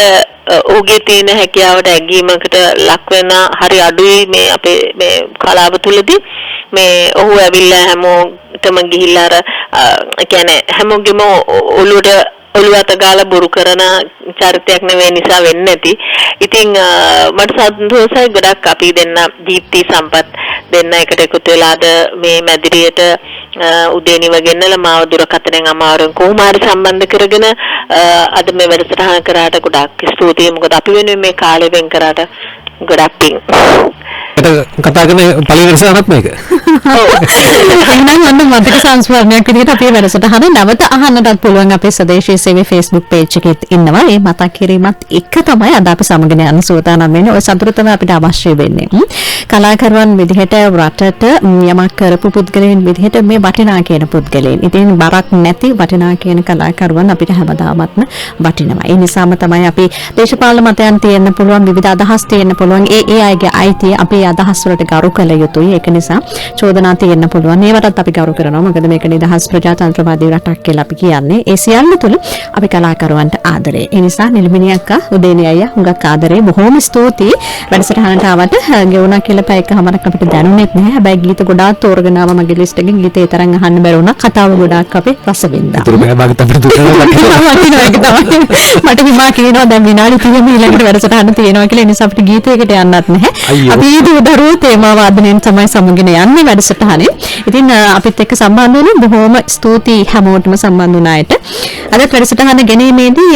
ඔහුගේ තියෙන හැකියාවට ඇගීමකට ලක් වෙන හරි අඩුයි මේ අපේ මේ කලාව තුලදී. මේ ඔහු ඇවිල්ලා හැමෝටම ගිහිල්ලා අර කියන්නේ හැමෝගෙම ඔළුව අත ගාලා බොරු කරන චරිතයක් නෙවෙයි නිසා වෙන්නේ නැති. ඉතින් මට සතුටුයි ගොඩක් අපි දෙන්න දීප්ති සම්පත් දෙන්න එකට එකතු වෙලාද මේ මැදිරියට උදේනිව ගෙන්නලා මාව දුරකථනයෙන් අමාරුවෙන් කොහොම හරි සම්බන්ධ කරගෙන අද මේ වැඩසටහන කරාට ගොඩක් ස්තුතියි. මොකද අපි වෙනුවෙන් මේ කාලය වෙන් කරාට ගොඩක් පිං. කතා කරන පළවෙනි වැඩසටහනක් මේක. ඔව්. එහෙනම් ඔන්න මතක සංස්මරණයක් විදිහට අපේ වැඩසටහන නැවත අහන්නටත් පුළුවන් අපේ සදේශීය සේවයේ Facebook page එකේ ඉන්නවා. ඒ මතක් කිරීමත් එක තමයි අද අපි සමගන යන සූදානම් වෙන්නේ. ඔය සතුට තමයි අපිට අවශ්‍ය වෙන්නේ. කලාකරුවන් විදිහට රටට යමක් කරපු පුද්ගලයන් විදිහට මේ වටිනා කියන පුද්ගලයන්. ඉතින් බරක් නැති වටිනා කියන කලාකරුවන් අපිට හැමදාමත්ම වටිනවා. ඒ නිසාම තමයි අපි දේශපාලන මතයන් තියෙන්න පුළුවන්, විවිධ අදහස් තියෙන්න පුළුවන්. ඒ අයගේ අයිතිය අපේ අදහස් වලට ගරු කළ යුතුයි. ඒක නිසා චෝදනා තියෙන්න පුළුවන්. ඒවටත් අපි ගරු කරනවා. මොකද මේක නිදහස් ප්‍රජාතන්ත්‍රවාදී රටක් කියලා අපි කියන්නේ. ඒ සියල්ල තුළ අපි කලාකරුවන්ට ආදරේ. ඒ නිසා නිල්මිනි අක්කා, උදේනි අයියා හුඟක් ආදරේ. බොහොම ස්තුතියි. වැඩසටහනට ආවට ගෙවුණා කියලා පැය එකමාරක් අපිට දැනුනේත් නැහැ. හැබැයි ගීත ගොඩාක් තෝරගෙන ආව මගේ ලිස්ට් එකෙන්. ගීතේ තරම් අහන්න බැරි වුණා. කතාව ගොඩාක් අපේ රස වින්දා. ඒතර බෑ මගේ තමයි මට හිමා කියනවා දැන් විනාඩි 30 ඊළඟට වැඩසටහන තියෙනවා කියලා. ඒ නිසා අපිට ගීතයකට යන්නත් නැහැ. අපි දරුවෝ තේමා වාදනයෙන් තමයි සමගින යන්නේ වැඩසටහනේ. ඉතින් අපිත් එක්ක සම්බන්ධ වෙන බොහොම ස්තුතියි හැමෝටම සම්බන්ධ වුණ අයට. අද වැඩසටහන ගැනීමේදී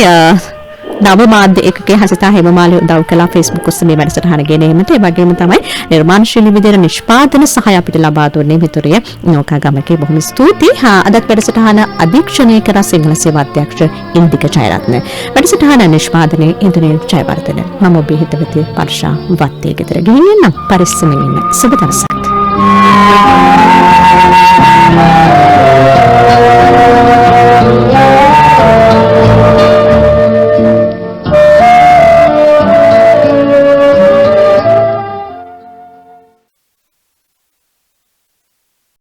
නව මාධ්‍ය එකකේ හසිතා හේමමාලි උදව් කළා Facebook ඔස්සේ මේ වැඩසටහන ගෙනීමට. ඒ වගේම තමයි නිර්මාණශීලී විදිහට නිෂ්පාදන සහාය අපිට ලබා දුන්නේ මිතුරිය නෝකාගමකේ. බොහොම ස්තුතියි. අදත් වැඩසටහන අධීක්ෂණය කර සිංහල සේවා අධ්‍යක්ෂ ඉන්දික ජයරත්න. වැඩසටහන නිෂ්පාදනයේ ඉන්ද්‍රනීල් ජයවර්ධන. මම ඔබේ හිතවතී පර්ෂා වත්තේ ගෙදර ගිහින් පරිස්සමෙන් ඉන්න. සුබ දවසක්.